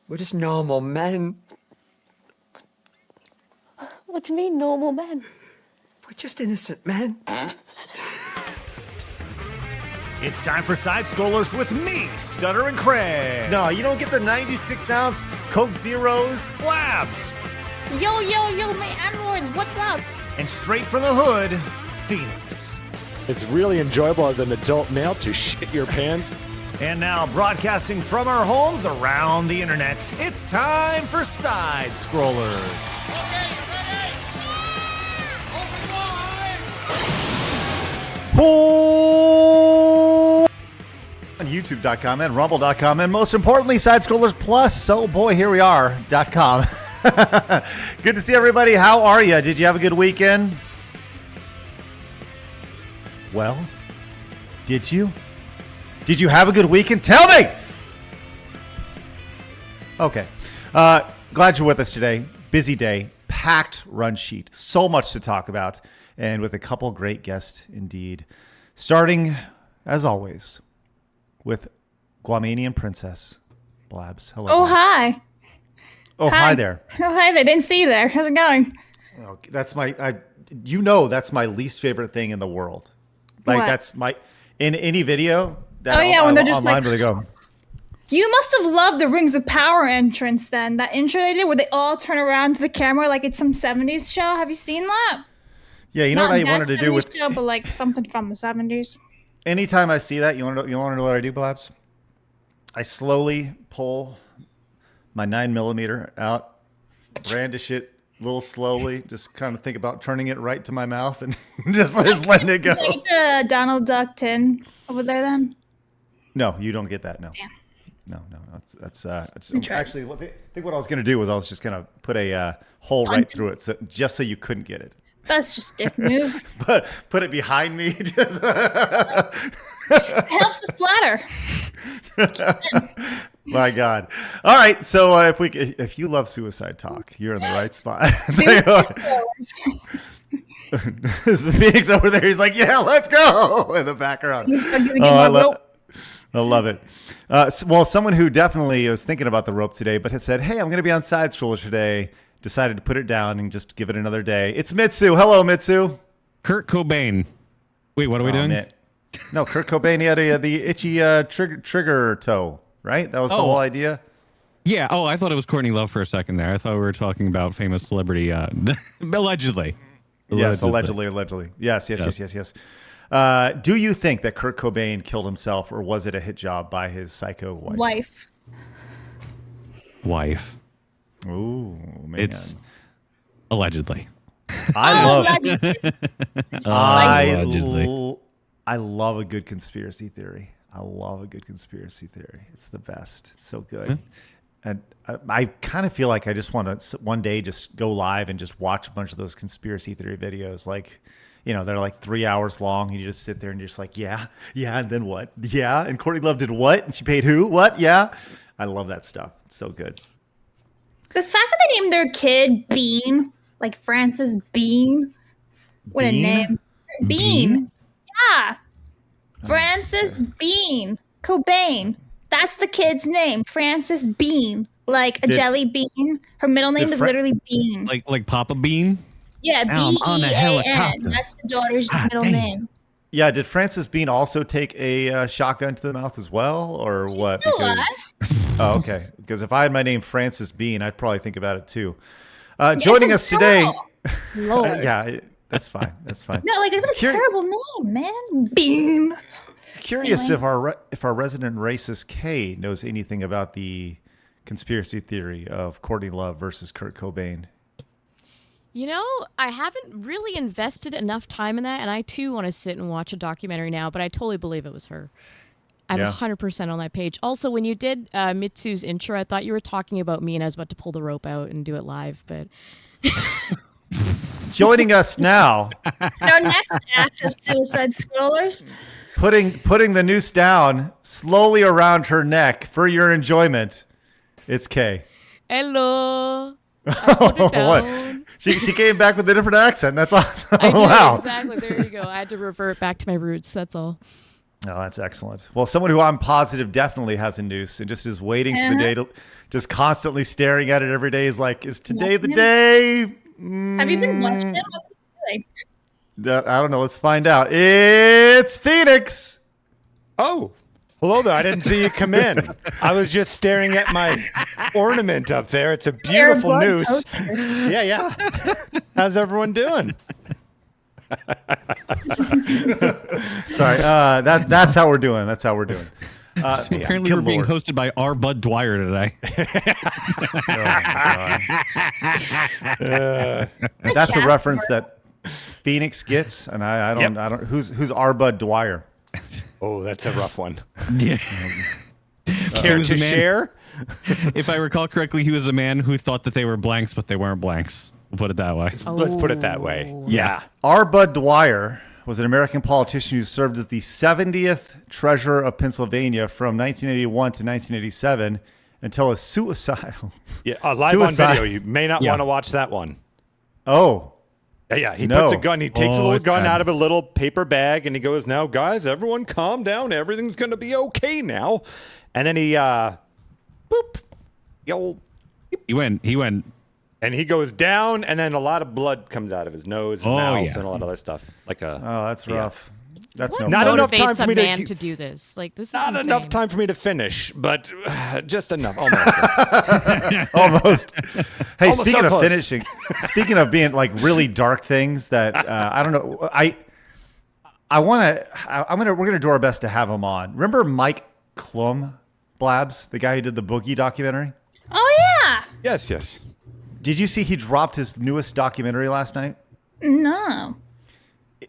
We're just normal men. What do you mean, normal men? We're just innocent men. It's time for Side Scrollers with me, Stutter and Craig. No, you don't get the 96-ounce Coke Zeros, Blabs. Yo, my androids, what's up? And straight from the hood, Phoenix. It's really enjoyable as an adult male to shit your pants. And now, broadcasting from our homes around the internet, it's time for Side Scrollers. On YouTube.com and Rumble.com, and most importantly, Side Scrollers Plus. So, boy, here we are.com. Good to see everybody. How are you? Did you have a good weekend? Well, did you? Did you have a good weekend? Tell me! Okay. Glad you're with us today. Busy day, packed run sheet. So much to talk about, and with a couple great guests indeed. Starting, as always, with Guamanian Princess Blabs. Hello. Oh, Blabs. hi. Oh, hi there. Oh, hi there. Didn't see you there. How's it going? Oh, that's my, that's my least favorite thing in the world. Like, What? that's my, in any video, that Oh, yeah, when they're just online like- where they go. You must have loved the Rings of Power entrance then. That intro they did where they all turn around to the camera like it's some 70s show. Have you seen that? Yeah, you know Not what I that wanted to do 70s with, show, but like something from the 70s. anytime I see that, you want to know what I do, Blabs? I slowly pull my 9mm out, brandish it a little slowly, just kind of think about turning it right to my mouth and just letting it go. Like the Donald Duck tin over there then? No, you don't get that. No. Damn. No. That's tried. actually, I think what I was going to do was I was just going to put a hole right through it, just so you couldn't get it. That's just dick move. But put it behind me. It helps the splatter. My God. All right. So if you love suicide talk, you're in the right spot. Phoenix over there. He's like, yeah, let's go in the background. I love it. Well, someone who definitely was thinking about the rope today, but has said, hey, I'm going to be on Side Scrollers today, decided to put it down and just give it another day. It's Mitsu. Hello, Mitsu. Kurt Cobain. Wait, what are we doing? No, Kurt Cobain, he had the itchy trigger toe, right? That was the whole idea? Yeah. Oh, I thought it was Courtney Love for a second there. I thought we were talking about famous celebrity. Allegedly. Yes, allegedly. Yes. Do you think that Kurt Cobain killed himself, or was it a hit job by his psycho wife? Wife. Ooh, man. It's allegedly. I love a good conspiracy theory. It's the best. It's so good. Yeah. And I kind of feel like I just want to one day just go live and just watch a bunch of those conspiracy theory videos. Like, they're like 3 hours long, and you just sit there and you're just like, yeah, and then what? Yeah, and Courtney Love did what? And she paid who? What? Yeah. I love that stuff. It's so good. The fact that they named their kid Bean, like Francis Bean. What a name. Bean. Yeah. Francis Bean. Cobain. That's the kid's name. Francis Bean. Like a jelly bean. Her middle name is literally Bean. Like Papa Bean? Yeah, I'm on a B-E-A-N. helicopter. That's the daughter's middle name. Yeah, did Francis Bean also take a shotgun to the mouth as well, or what? Still alive. Oh, okay. Because if I had my name Francis Bean, I'd probably think about it too. Joining us today. Lord. Yeah, that's fine. No, like it's a terrible name, man. Bean. Curious if our resident racist Kay knows anything about the conspiracy theory of Courtney Love versus Kurt Cobain. I haven't really invested enough time in that, and I too want to sit and watch a documentary now, but I totally believe it was her. I'm 100% on that page. Also, when you did Mitsu's intro, I thought you were talking about me, and I was about to pull the rope out and do it live, but... Joining us now... Our next act of Suicide Scrollers. Putting the noose down slowly around her neck for your enjoyment, it's Kay. Hello. I put it down. She came back with a different accent. That's awesome. I did, Wow. Exactly. There you go. I had to revert back to my roots. That's all. Oh, that's excellent. Well, someone who I'm positive definitely has a noose and just is waiting for the day to, just constantly staring at it every day. Is like, is today the day? Have you been watching it? What are you doing? I don't know. Let's find out. It's Phoenix. Oh, hello there. I didn't see you come in. I was just staring at my ornament up there. It's a beautiful Airbud noose. coaster. Yeah. How's everyone doing? Sorry. That's how we're doing. That's how we're doing. So apparently, we're being hosted by Are Bud Dwyer today. That's a reference that Phoenix gets, and I don't. Who's Are Bud Dwyer? Oh, that's a rough one. Yeah. Care to share? If I recall correctly, he was a man who thought that they were blanks, but they weren't blanks. We'll put it that way. Let's put it that way. Yeah. R. Bud Dwyer was an American politician who served as the 70th Treasurer of Pennsylvania from 1981 to 1987 until his suicide. Yeah, live on video. You may not want to watch that one. Oh. Yeah. He puts a gun. He takes a little gun bad. out of a little paper bag, and he goes, "Now, guys, everyone calm down. Everything's going to be okay now." And then he, boop. He went. And he goes down, and then a lot of blood comes out of his nose and mouth and a lot of other stuff. Like Oh, that's rough. That's What Not enough time motivates for a me man to to do this? Like, this is not insane. enough time for me to finish, but just enough. Almost. almost. Hey, Almost speaking so of close. finishing, speaking of being like really dark things that I don't know. We're gonna do our best to have him on. Remember Mike Klum, Blabs, the guy who did the Boogie documentary? Oh yeah. Yes. Did you see he dropped his newest documentary last night? No.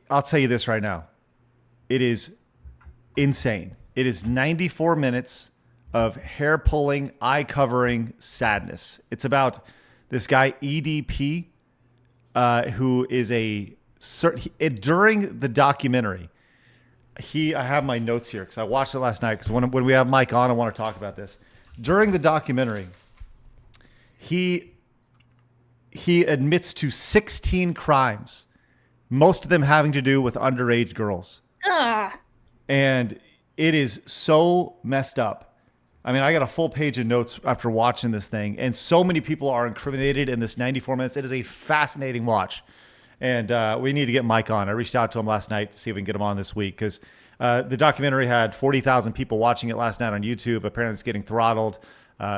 I'll tell you this right now. It is insane. It is 94 minutes of hair-pulling, eye-covering sadness. It's about this guy, EDP, who is during the documentary, I have my notes here because I watched it last night because when we have Mike on, I want to talk about this. During the documentary, he admits to 16 crimes, most of them having to do with underage girls. Ugh. And it is so messed up. I mean, I got a full page of notes after watching this thing, and so many people are incriminated in this 94 minutes. It is a fascinating watch. And we need to get Mike on. I reached out to him last night to see if we can get him on this week because the documentary had 40,000 people watching it last night on YouTube. Apparently it's getting throttled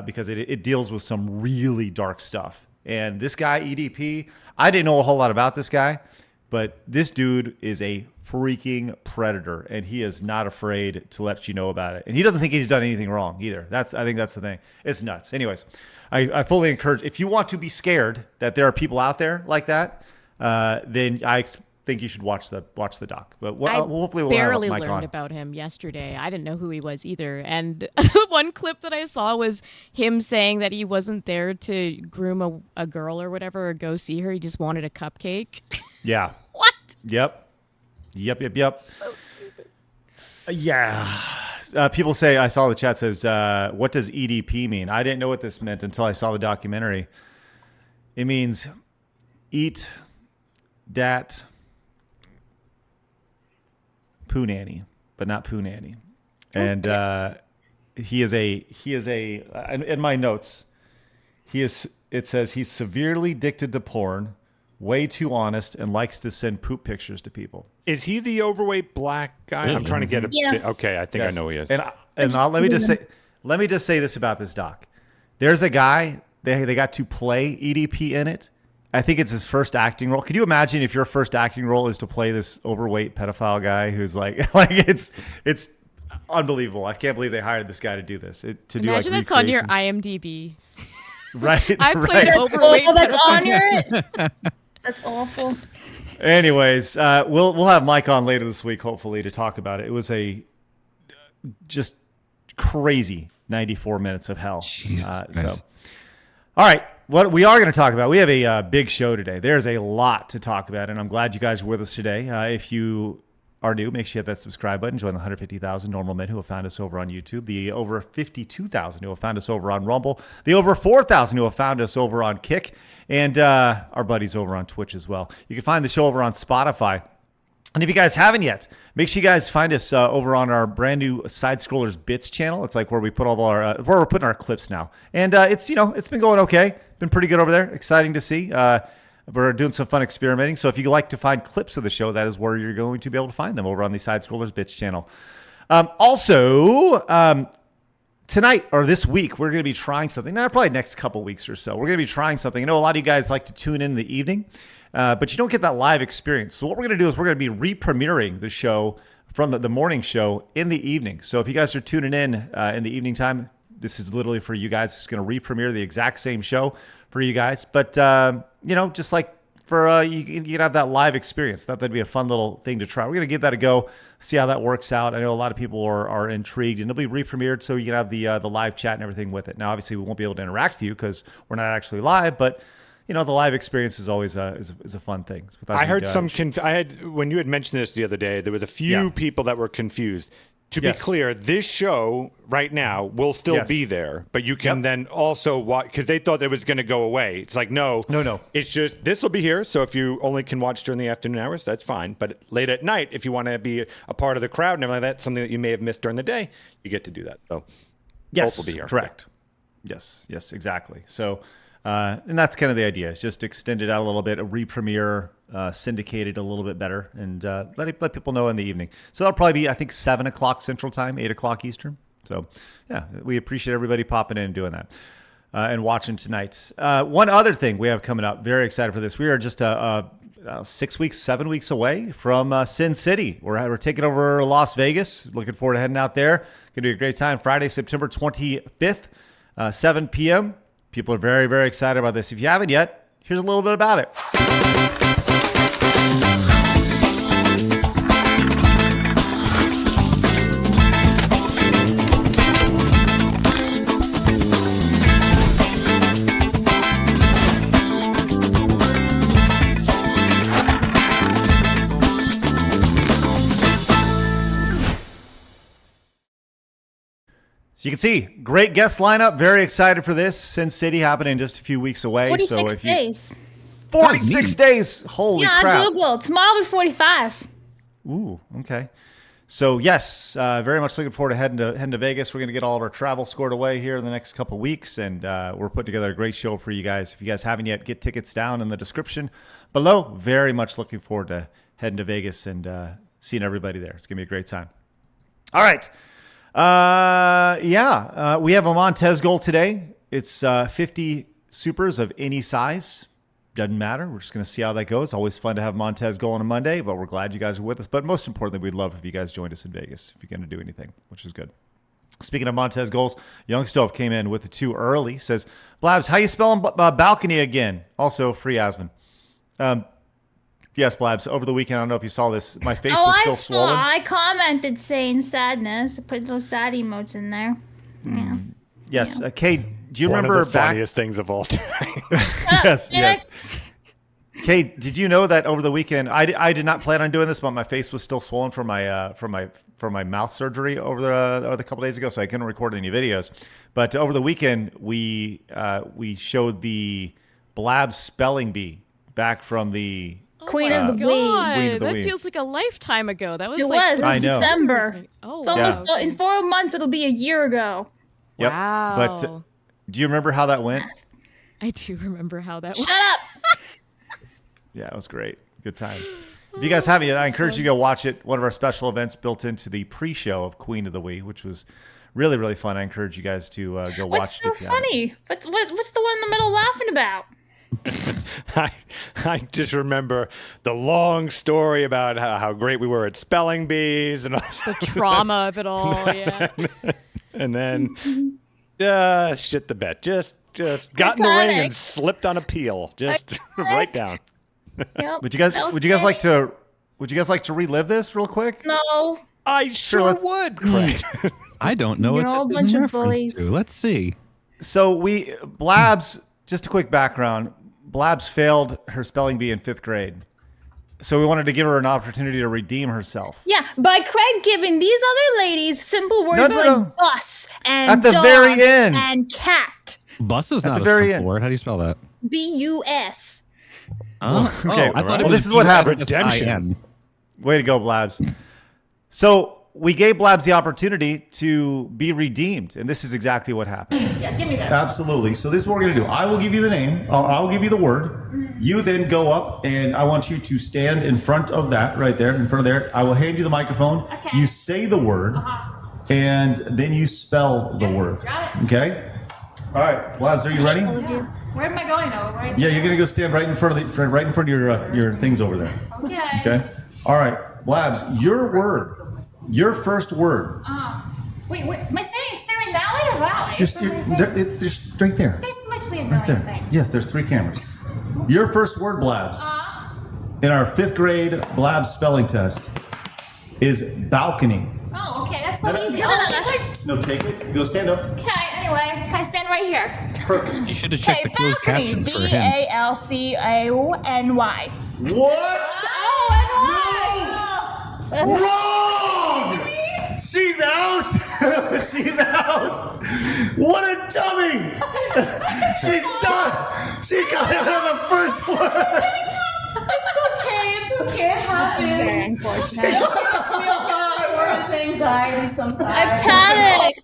because it deals with some really dark stuff. And this guy, EDP, I didn't know a whole lot about this guy, but this dude is a freaking predator, and he is not afraid to let you know about it. And he doesn't think he's done anything wrong either. I think that's the thing. It's nuts. Anyways, I fully encourage, if you want to be scared that there are people out there like that, then I think you should watch the doc. But hopefully we'll barely have Mike learned on. about him yesterday. I didn't know who he was either. And one clip that I saw was him saying that he wasn't there to groom a girl or whatever or go see her. He just wanted a cupcake. Yeah. What? Yep. So stupid. Yeah. People say, I saw the chat says, what does EDP mean? I didn't know what this meant until I saw the documentary. It means eat dat poo nanny, but not poo nanny. And he is a in my notes, it says he's severely addicted to porn, way too honest, and likes to send poop pictures to people. Is he the overweight black guy? I'm trying to get a. Yeah. Okay, I think Yes. I know who he is. Let me just say this about this doc. There's a guy they got to play EDP in it. I think it's his first acting role. Could you imagine if your first acting role is to play this overweight pedophile guy who's like it's unbelievable. I can't believe they hired this guy to do this. Imagine that's on your IMDb. Right. I played right. overweight. That's on pedophile. your. That's awful. Anyways, we'll have Mike on later this week, hopefully, to talk about it. It was a just crazy 94 minutes of hell. So, all right, what we are going to talk about, we have a big show today. There's a lot to talk about, and I'm glad you guys are with us today. If you are new, make sure you hit that subscribe button. Join the 150,000 normal men who have found us over on YouTube, the over 52,000 who have found us over on Rumble, the over 4,000 who have found us over on Kick, and our buddies over on Twitch as well. You can find the show over on Spotify. And if you guys haven't yet, make sure you guys find us over on our brand new Side Scrollers Bits channel. It's like where we put all of our where we're putting our clips now, and it's it's been going okay, been pretty good over there. Exciting to see. We're doing some fun experimenting. So if you like to find clips of the show, that is where you're going to be able to find them over on the Side Scrollers Bits channel. Also, tonight or this week, we're going to be trying something. Now, probably next couple weeks or so, we're going to be trying something. I know a lot of you guys like to tune in the evening, but you don't get that live experience. So what we're going to do is we're going to be re-premiering the show from the morning show in the evening. So if you guys are tuning in the evening time, this is literally for you guys. It's going to re-premiere the exact same show for you guys. But, just like for you can have that live experience. That'd be a fun little thing to try. We're going to give that a go, see how that works out. I know a lot of people are intrigued, and it'll be re-premiered so you can have the live chat and everything with it. Now, obviously, we won't be able to interact with you because we're not actually live, but the live experience is always is a fun thing. I heard when you had mentioned this the other day, there was a few people that were confused. To be clear, this show right now will still be there, but you can then also watch, because they thought it was going to go away. It's like, no. It's just, this will be here. So if you only can watch during the afternoon hours, that's fine. But late at night, if you want to be a part of the crowd and everything like that, something that you may have missed during the day, you get to do that. So both will be here. Correct. Yes, exactly. So, and that's kind of the idea. It's just extend it out a little bit, a re-premiere, syndicated a little bit better, and let people know in the evening. So that'll probably be, I think, 7 o'clock Central Time, 8 o'clock Eastern. So, yeah, we appreciate everybody popping in and doing that and watching tonight. One other thing we have coming up, very excited for this. We are just 7 weeks away from Sin City. We're taking over Las Vegas. Looking forward to heading out there. Going to be a great time. Friday, September 25th, 7 p.m. People are very, very excited about this. If you haven't yet, here's a little bit about it. So you can see, great guest lineup. Very excited for this. Sin City happening just a few weeks away. 46 days. 46 days. Holy crap. Yeah, I Googled. Tomorrow will be 45. Ooh, okay. So yes, very much looking forward to heading to Vegas. We're going to get all of our travel scored away here in the next couple of weeks, and we're putting together a great show for you guys. If you guys haven't yet, get tickets down in the description below. Very much looking forward to heading to Vegas and seeing everybody there. It's going to be a great time. All right. We have a Montez goal today. It's 50 supers of any size. Doesn't matter. We're just going to see how that goes. Always fun to have Montez goal on a Monday, but we're glad you guys are with us. But most importantly, we'd love if you guys joined us in Vegas, if you're going to do anything, which is good. Speaking of Montez goals, Young Stove came in with the 2 early. Says, Blabs, how you spelling balcony again? Also, free Asmon. Yes, Blabs. Over the weekend, I don't know if you saw this. My face was still swollen. I commented saying sadness. I put those sad emotes in there. Yeah. Yes. Kate, do you remember one of the funniest things of all time? Yes. Kate, did you know that over the weekend, I did not plan on doing this, but my face was still swollen from my mouth surgery over the couple days ago, so I couldn't record any videos. But over the weekend, we showed the Blabs Spelling Bee back from the Queen of the Wii. That feels like a lifetime ago. That was It was December. Oh, it's almost in 4 months. It'll be a year ago. Yep. Wow. But do you remember how that went? I do remember how that went. Shut up. Yeah, it was great. Good times. If you guys haven't yet, I encourage you to go watch it. One of our special events built into the pre-show of Queen of the Wii, which was really, really fun. I encourage you guys to go watch it. What's so funny? What's the one in the middle laughing about? I just remember the long story about how great we were at spelling bees and all the trauma of it all. Yeah. And then shit the bed. Just got in the ring and slipped on a peel. Just right down. Yep. Would you guys like to relive this real quick? No. I sure would. Craig. I don't know what this is in reference to. Let's see. So Blabs, just a quick background. Blabs failed her spelling bee in 5th grade. So we wanted to give her an opportunity to redeem herself. Yeah, by Craig giving these other ladies simple words like bus and at the dog very end and cat. Bus is not a simple word. How do you spell that? B-U-S. Okay. I thought this is what happened. Redemption. Way to go, Blabs. So we gave Blabs the opportunity to be redeemed, and this is exactly what happened. Yeah, give me that. Absolutely. So this is what we're going to do. I will give you the name. I'll give you the word. You then go up, and I want you to stand in front of that right there, in front of there. I will hand you the microphone. Okay. You say the word, and then you spell the word. Got it. Okay? All right, Blabs, are you ready? Yeah. Where am I going though? Right? Yeah, you're going to go stand right in front of your things over there. Okay. Okay? All right, Blabs, your word. Your first word. Wait, am I staring that way or that way? Just right there. There's literally a Right million there. things. Yes, there's 3 cameras. Your first word, Blabs, in our 5th grade Blabs spelling test is balcony. Oh, okay, that's so easy. No, take it. Go stand up. Okay, anyway, can I stand right here? You should have checked the closed balcony. captions for him. Balcony. What? Oh, Wrong! She's out! She's out! What a dummy! She's done! She got out of the first word! It's okay, it happens. Very unfortunate. It's anxiety sometimes. I panicked.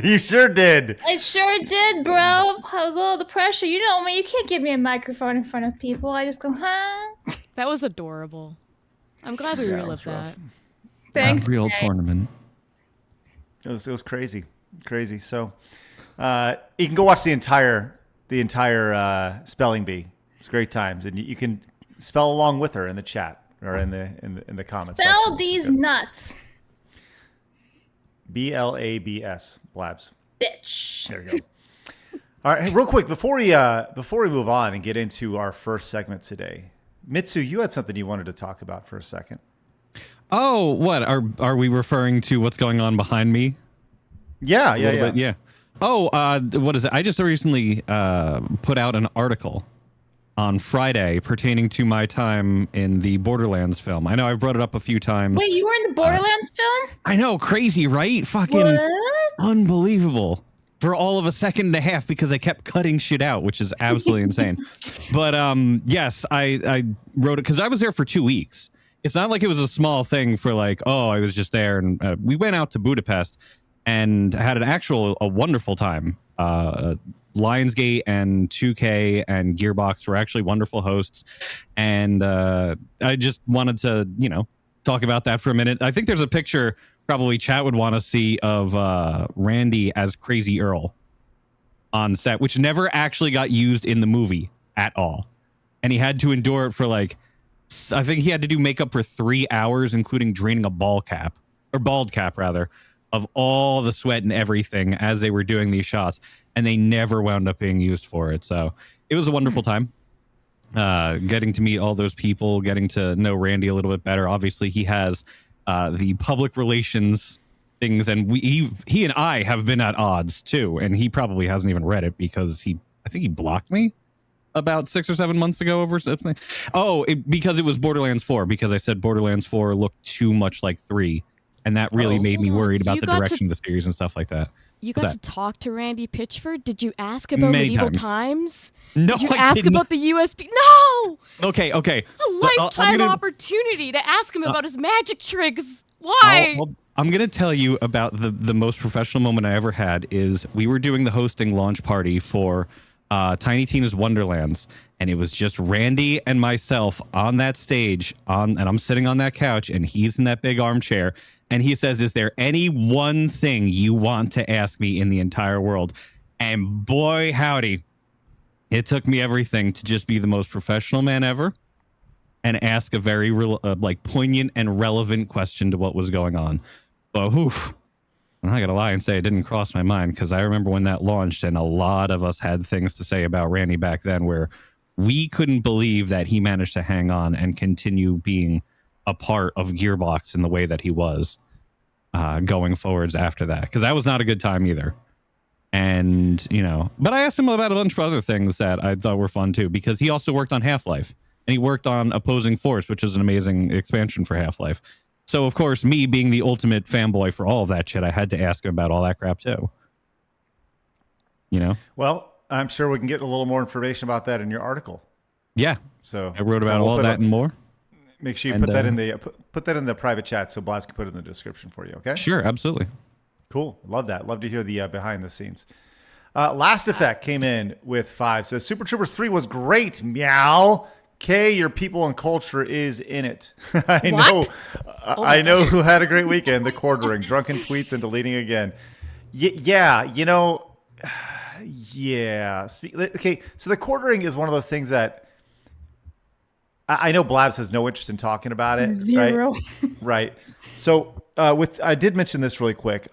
You sure did. I sure did, bro. I was a little the pressure. You know me. You can't give me a microphone in front of people. I just go, huh? That was adorable. I'm glad we relived that. Thanks. Real Jay. tournament. It was crazy. So you can go watch the entire Spelling Bee. It's great times. And you can spell along with her in the chat or in the comments. Spell section. these nuts, BLABS, Blabs. bitch. There you go. All right, hey, real quick before we move on and get into our first segment today, Mitsu, you had something you wanted to talk about for a second. Oh, what are we referring to? What's going on behind me? Yeah. Yeah. Oh, what is it? I just recently put out an article on Friday pertaining to my time in the Borderlands film. I know I've brought it up a few times. Wait, you were in the Borderlands film? I know, crazy, right? Fucking What? unbelievable. For all of a second and a half because I kept cutting shit out, which is absolutely insane. But yes, I wrote it because I was there for 2 weeks. It's not like it was a small thing for like, oh, I was just there. And we went out to Budapest and had a wonderful time. Lionsgate and 2K and Gearbox were actually wonderful hosts. And I just wanted to, talk about that for a minute. I think there's a picture probably chat would want to see of Randy as Crazy Earl on set, which never actually got used in the movie at all. And he had to endure it for I think he had to do makeup for 3 hours, including draining a bald cap, of all the sweat and everything as they were doing these shots. And they never wound up being used for it. So it was a wonderful time. Getting to meet all those people, getting to know Randy a little bit better. Obviously, he has the public relations things, and he and I have been at odds too. And he probably hasn't even read it because I think he blocked me about 6 or 7 months ago over something. Oh, because it was Borderlands 4, because I said Borderlands 4 looked too much like 3, and that really made me worried about the direction of the series and stuff like that. You got to talk to Randy Pitchford? Did you ask about Medieval Times? No, Did you I ask didn't. about the USB? No! Okay. A lifetime opportunity to ask him about his magic tricks. Why? I'm going to tell you about the most professional moment I ever had is we were doing the hosting launch party for Tiny Tina's Wonderlands, and it was just Randy and myself on that stage, and I'm sitting on that couch, and he's in that big armchair, and he says, "Is there any one thing you want to ask me in the entire world?" And boy, howdy, it took me everything to just be the most professional man ever and ask a very poignant and relevant question to what was going on. But I'm not going to lie and say it didn't cross my mind, because I remember when that launched and a lot of us had things to say about Randy back then where we couldn't believe that he managed to hang on and continue being a part of Gearbox in the way that he was going forwards after that, because that was not a good time either. And, but I asked him about a bunch of other things that I thought were fun too, because he also worked on Half-Life and he worked on Opposing Force, which is an amazing expansion for Half-Life. So, of course, me being the ultimate fanboy for all of that shit, I had to ask him about all that crap too. Well, I'm sure we can get a little more information about that in your article. Yeah. So I wrote about all that and more. Make sure you put that in the put that in the private chat so Blabs can put it in the description for you. Okay. Sure, absolutely. Cool. Love that. Love to hear the behind the scenes. Last Effect came in with 5. Says Super Troopers 3 was great. Meow. Kay, your people and culture is in it. I know. I know who had a great weekend. The quartering, drunken tweets, and deleting again. Yeah. Yeah. Okay. So the quartering is one of those things that I know Blabs has no interest in talking about it. Zero. Right. So I did mention this really quick.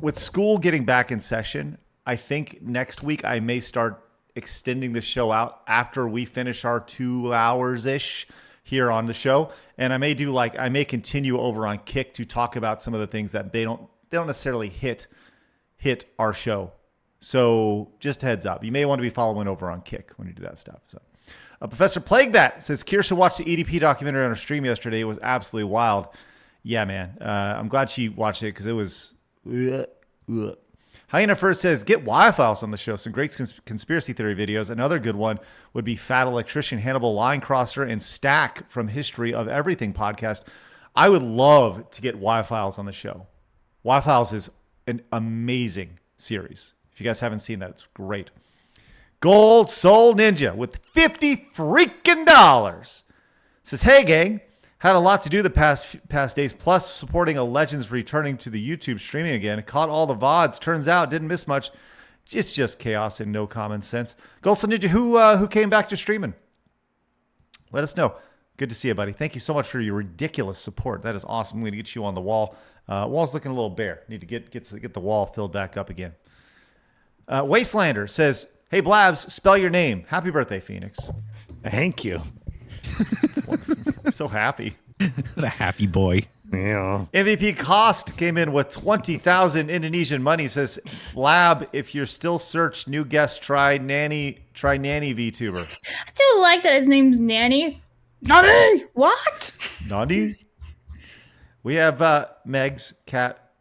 With school getting back in session, I think next week I may start extending the show out after we finish our 2 hours-ish here on the show. And I may continue over on Kick to talk about some of the things that they don't necessarily hit our show. So just a heads up. You may want to be following over on Kick when you do that stuff. So Professor Plaguebat says, Kirsten watched the EDP documentary on her stream yesterday. It was absolutely wild. Yeah, man. I'm glad she watched it because it was... Hyena First says, get Y-Files on the show. Some great conspiracy theory videos. Another good one would be Fat Electrician, Hannibal Line Crosser, and Stack from History of Everything podcast. I would love to get Y-Files on the show. Y-Files is an amazing series. If you guys haven't seen that, it's great. Gold Soul Ninja with 50 freaking dollars says, hey, gang. Had a lot to do the past days, plus supporting a Legends returning to the YouTube streaming again. Caught all the VODs. Turns out, didn't miss much. It's just chaos and no common sense. Goldson Ninja, who came back to streaming? Let us know. Good to see you, buddy. Thank you so much for your ridiculous support. That is awesome. I'm going to get you on the wall. Wall's looking a little bare. Need to get the wall filled back up again. Wastelander says, hey, Blabs, spell your name. Happy birthday, Phoenix. Thank you. So happy. What a happy boy. Yeah. MVP Cost came in with 20,000 Indonesian money. Says, Blab, if you're still search new guest, try Nanny VTuber. I do like that his name's Nanny. Nanny! What? Nanny? We have Megs, Cat,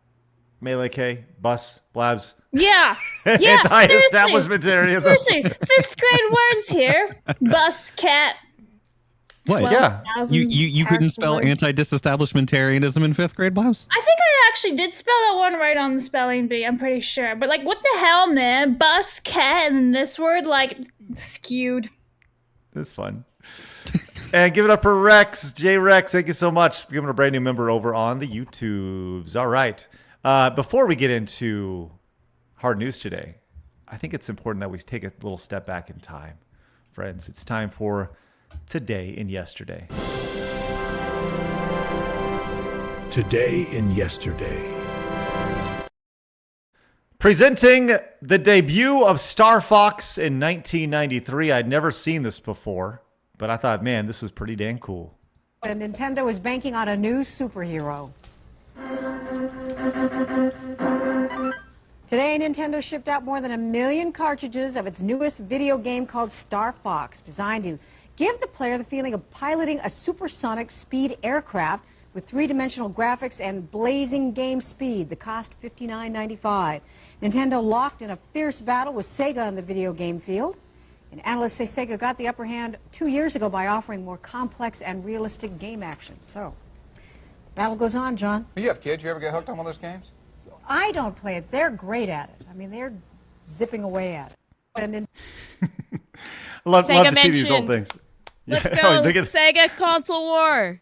Melee K, Bus, Blabs. Yeah. Anti-establishmentarianism. Seriously, 5th grade words here. Bus, cat. What? Yeah. You couldn't spell anti-disestablishmentarianism in 5th grade, Blabs? I think I actually did spell that one right on the spelling bee. I'm pretty sure. But like, what the hell, man? Bus, cat, and then this word, like, skewed. That's fun. And give it up for Rex. J Rex, thank you so much for giving a brand new member over on the YouTubes. All right. Before we get into hard news today, I think it's important that we take a little step back in time. Friends, it's time for Today in Yesterday. Today in Yesterday. Presenting the debut of Star Fox in 1993. I'd never seen this before, but I thought, man, this is pretty dang cool. And Nintendo is banking on a new superhero. Today, Nintendo shipped out more than 1 million cartridges of its newest video game called Star Fox, designed to give the player the feeling of piloting a supersonic speed aircraft with three-dimensional graphics and blazing game speed. The cost $59.95. Nintendo locked in a fierce battle with Sega on the video game field. And analysts say Sega got the upper hand 2 years ago by offering more complex and realistic game action. So, battle goes on, John. You have kids. You ever get hooked on one of those games? I don't play it. They're great at it. I mean, they're zipping away at it. And love to see these old things. Let's go, Sega console war.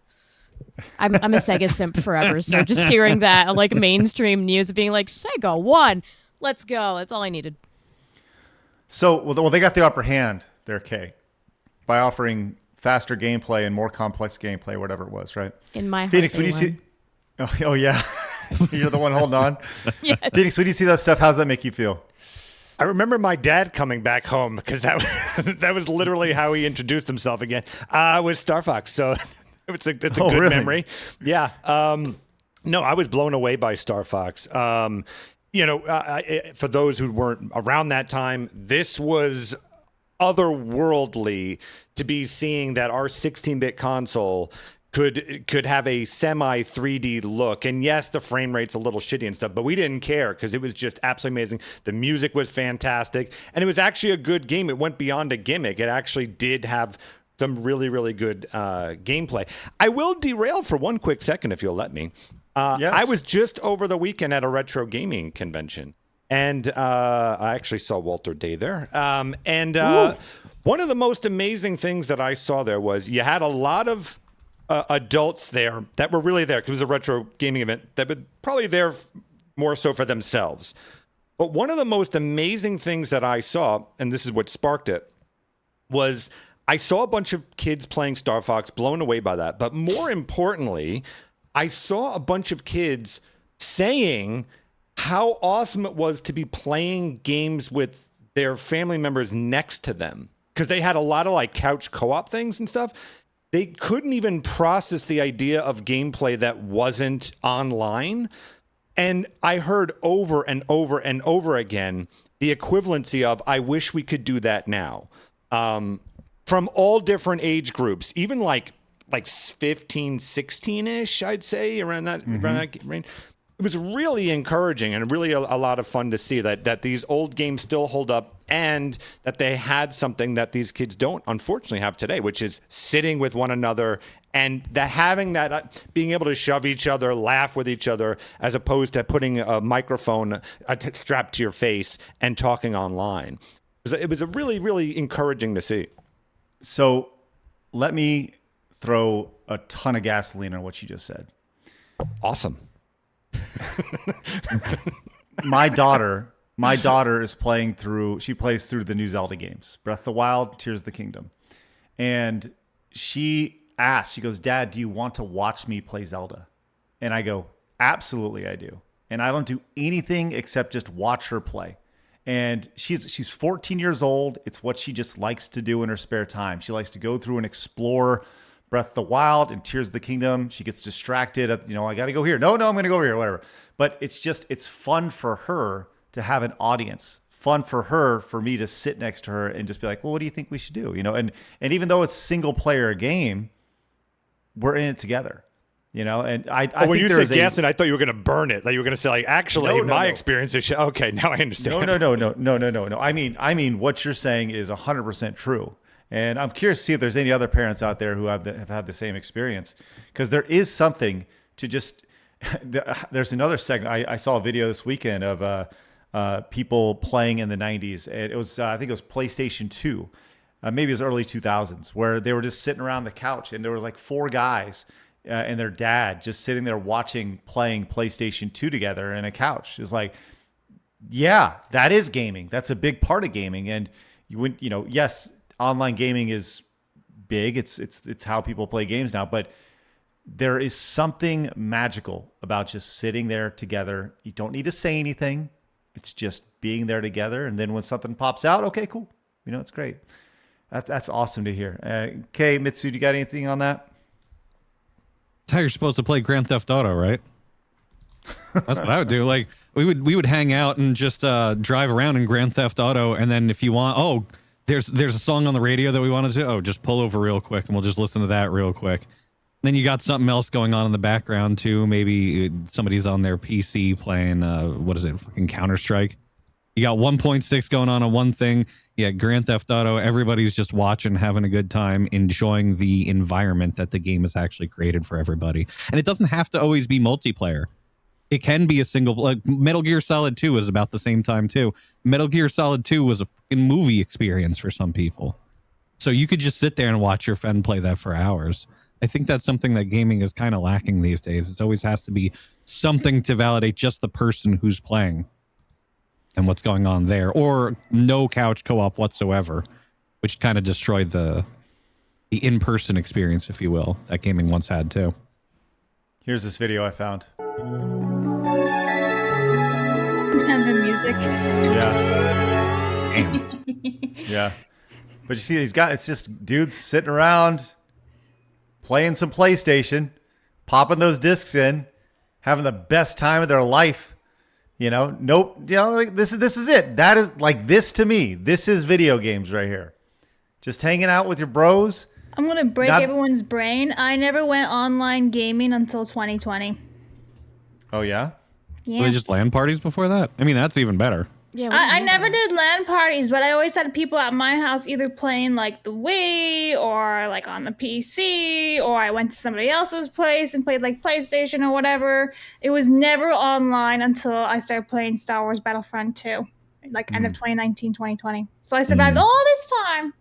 I'm a Sega simp forever, so just hearing that, like mainstream news of being like, Sega won, let's go. That's all I needed. So, well, they got the upper hand there, Kay, by offering faster gameplay and more complex gameplay, whatever it was, right? In my heart, Phoenix, when you see... Oh, yeah. You're the one holding on? Yes. Phoenix, when you see that stuff, how does that make you feel? I remember my dad coming back home because that was literally how he introduced himself again with Star Fox. So it's a good really? memory. Yeah. No, I was blown away by Star Fox. For those who weren't around that time, this was otherworldly to be seeing that our 16-bit console could have a semi 3D look. And yes, the frame rate's a little shitty and stuff, but we didn't care because it was just absolutely amazing. The music was fantastic, and it was actually a good game. It went beyond a gimmick. It actually did have some really, really good gameplay. I will derail for one quick second if you'll let me. Yes. I was just over the weekend at a retro gaming convention, and I actually saw Walter Day there. One of the most amazing things that I saw there was you had a lot of adults there that were really there because it was a retro gaming event that were probably there more so for themselves. But one of the most amazing things that I saw, and this is what sparked it, was I saw a bunch of kids playing Star Fox, blown away by that. But more importantly, I saw a bunch of kids saying how awesome it was to be playing games with their family members next to them. Because they had a lot of like couch co-op things and stuff. They couldn't even process the idea of gameplay that wasn't online. And I heard over and over and over again the equivalency of, I wish we could do that now. From all different age groups, even like 15, 16-ish, I'd say, around that range. It was really encouraging and really a lot of fun to see that these old games still hold up and that they had something that these kids don't unfortunately have today, which is sitting with one another and having that being able to shove each other, laugh with each other, as opposed to putting a microphone strapped to your face and talking online. It was a really, really encouraging to see. So let me throw a ton of gasoline on what you just said. Awesome. My daughter is playing through, she plays through the new Zelda games, Breath of the Wild, Tears of the Kingdom. And she goes, Dad, do you want to watch me play Zelda? And I go, absolutely I do. And I don't do anything except just watch her play. And she's 14 years old. It's what she just likes to do in her spare time. She likes to go through and explore Breath of the Wild and Tears of the Kingdom. She gets distracted. I got to go here. No, I'm going to go over here, whatever. But it's fun for her to have an audience. Fun for her, for me to sit next to her and just be like, well, what do you think we should do? And even though it's single player game, we're in it together. And I when think you said gas, and I thought you were going to burn it. Like you were going to say, like, actually, my experience is okay. Now I understand. No. I mean, what you're saying is 100% true. And I'm curious to see if there's any other parents out there who have had the same experience, because there is something to just. There's another segment. I saw a video this weekend of people playing in the 90s. And it was I think it was PlayStation 2, maybe it was early 2000s, where they were just sitting around the couch, and there was like 4 guys. And their dad just sitting there playing PlayStation 2 together in a couch. Is like, yeah, that is gaming. That's a big part of gaming. And yes, online gaming is big. It's how people play games now. But there is something magical about just sitting there together. You don't need to say anything. It's just being there together. And then when something pops out, okay, cool. It's great. That's awesome to hear. Okay, Mitsu, do you got anything on that? That's how you're supposed to play Grand Theft Auto, right? That's what I would do. Like we would hang out and just drive around in Grand Theft Auto, and then if you want, there's a song on the radio that we wanted to, just pull over real quick and we'll just listen to that real quick. Then you got something else going on in the background too. Maybe somebody's on their PC playing fucking Counter-Strike. You got 1.6 going on one thing. Yeah, Grand Theft Auto, everybody's just watching, having a good time, enjoying the environment that the game has actually created for everybody. And it doesn't have to always be multiplayer. It can be a single, like Metal Gear Solid 2 was about the same time too. Metal Gear Solid 2 was a fucking movie experience for some people. So you could just sit there and watch your friend play that for hours. I think that's something that gaming is kind of lacking these days. It always has to be something to validate just the person who's playing and what's going on there, or no couch co-op whatsoever, which kind of destroyed the in-person experience, if you will, that gaming once had too. Here's this video I found. And the music. Yeah. Yeah. But you see, it's just dudes sitting around playing some PlayStation, popping those discs in, having the best time of their life. Like this is it. That is like, this to me, this is video games right here. Just hanging out with your bros. I'm going to break everyone's brain. I never went online gaming until 2020. Oh, yeah? Yeah. Were they just LAN parties before that? I mean, that's even better. Yeah, I never did LAN parties, but I always had people at my house either playing like the Wii or like on the PC, or I went to somebody else's place and played like PlayStation or whatever. It was never online until I started playing Star Wars Battlefront 2, like end of 2019, 2020. So I survived all this time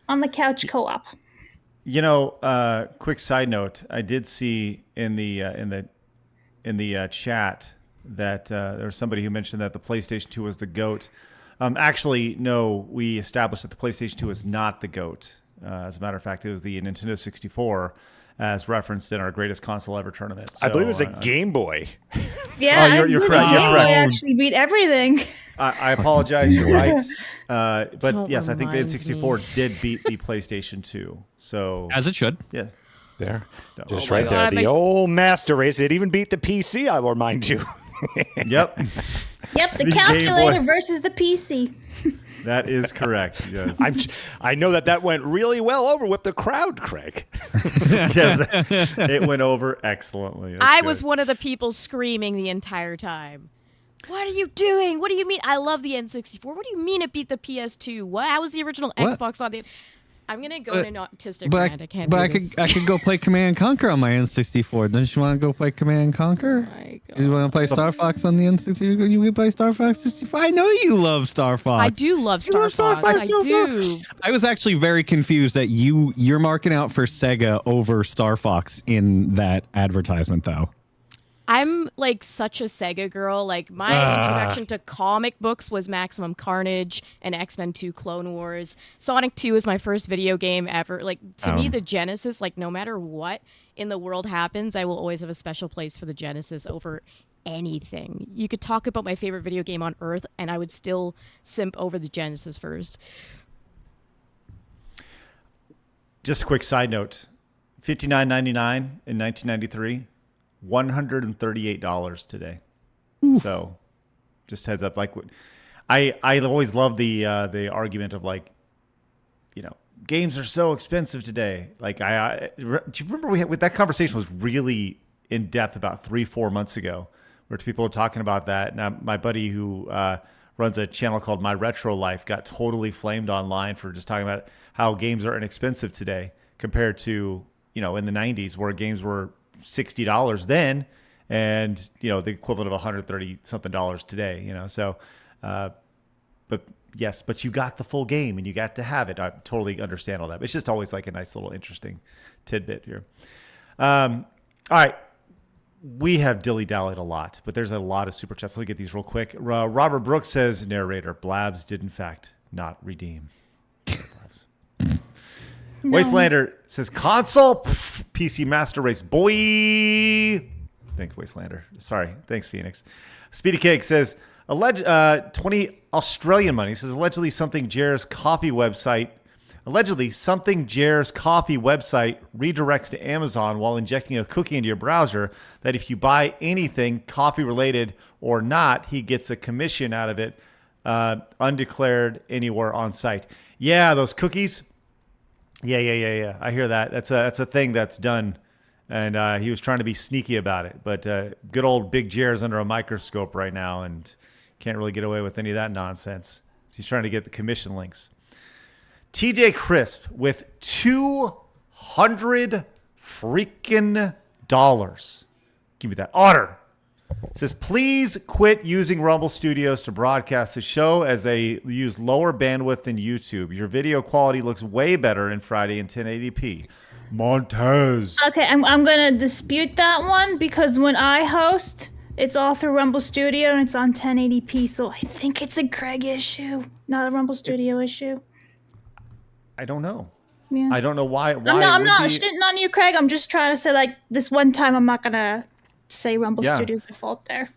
on the couch co-op. You know, quick side note, I did see in the chat that there was somebody who mentioned that the PlayStation 2 was the GOAT. Actually, no, we established that the PlayStation 2 is not the GOAT. As a matter of fact, it was the Nintendo 64, as referenced in our greatest console ever tournament. So, I believe it was a Game Boy. Yeah, you're correct. Game You're Boy correct. actually beat everything. I apologize. You're right. But Don't yes, I think the remind N64 did beat the PlayStation 2. So As it should. yeah. There. Just my right there. God, The old master race. It even beat the PC, I will remind you. Yep. Yep, the The Game calculator Boy. versus the PC. That is correct. Yes. I know that went really well over with the crowd, Craig. Yes. It went over excellently. That's I good. was one of the people screaming the entire time. What are you doing? What do you mean? I love the N64. What do you mean it beat the PS2? What? How was the original What? Xbox on the... I'm going to go in an autistic But, rant. I can't do this. I could go play Command and Conquer on my N64. Don't you want to go play Command and Conquer? Oh my God. You want to play Star Fox on the N64? You can play Star Fox 65. I know you love Star Fox. I do love You Star love Star Fox. Fox I so do. I was actually very confused that you're marking out for Sega over Star Fox in that advertisement, though. I'm like such a Sega girl. Like my introduction to comic books was Maximum Carnage and X-Men 2 Clone Wars. Sonic 2 was my first video game ever. Like to me, the Genesis, like no matter what in the world happens, I will always have a special place for the Genesis over anything. You could talk about my favorite video game on earth and I would still simp over the Genesis first. Just a quick side note. $59.99 in 1993. $138 today. Oof. So just heads up. Like I always love the argument of like, you know, games are so expensive today. Like do you remember that conversation was really in depth about 3-4 months ago where people were talking about that. Now my buddy who runs a channel called My Retro Life got totally flamed online for just talking about how games are inexpensive today compared to, you know, in the 90s where games were $60 then, and you know the equivalent of $130 something today. You know, so, but yes, but you got the full game and you got to have it. I totally understand all that. It's just always like a nice little interesting tidbit here. All right, we have dilly-dallied a lot, but there's a lot of super chats. Let me get these real quick. Robert Brooks says, narrator, Blabs did in fact not redeem. Blabs. No. Wastelander says console, PC Master Race, boy. Thanks, Wastelander. Sorry. Thanks, Phoenix. Speedy Cake says, 20 Australian money. Says, allegedly something Jer's coffee website redirects to Amazon while injecting a cookie into your browser that if you buy anything coffee related or not, he gets a commission out of it, undeclared anywhere on site. Yeah, those cookies. Yeah. I hear that. That's a thing that's done, and he was trying to be sneaky about it. But good old Big Jer's under a microscope right now, and can't really get away with any of that nonsense. He's trying to get the commission links. TJ Crisp with $200 freaking dollars. Give me that. Otter says, please quit using Rumble Studios to broadcast the show as they use lower bandwidth than YouTube. Your video quality looks way better in Friday in 1080p. Montez. Okay, I'm going to dispute that one because when I host, it's all through Rumble Studio and it's on 1080p, so I think it's a Craig issue, not a Rumble Studio issue. I don't know. Yeah. I don't know why I'm not shitting on you, Craig. I'm just trying to say, like, this one time I'm not going to say Rumble Studios default there.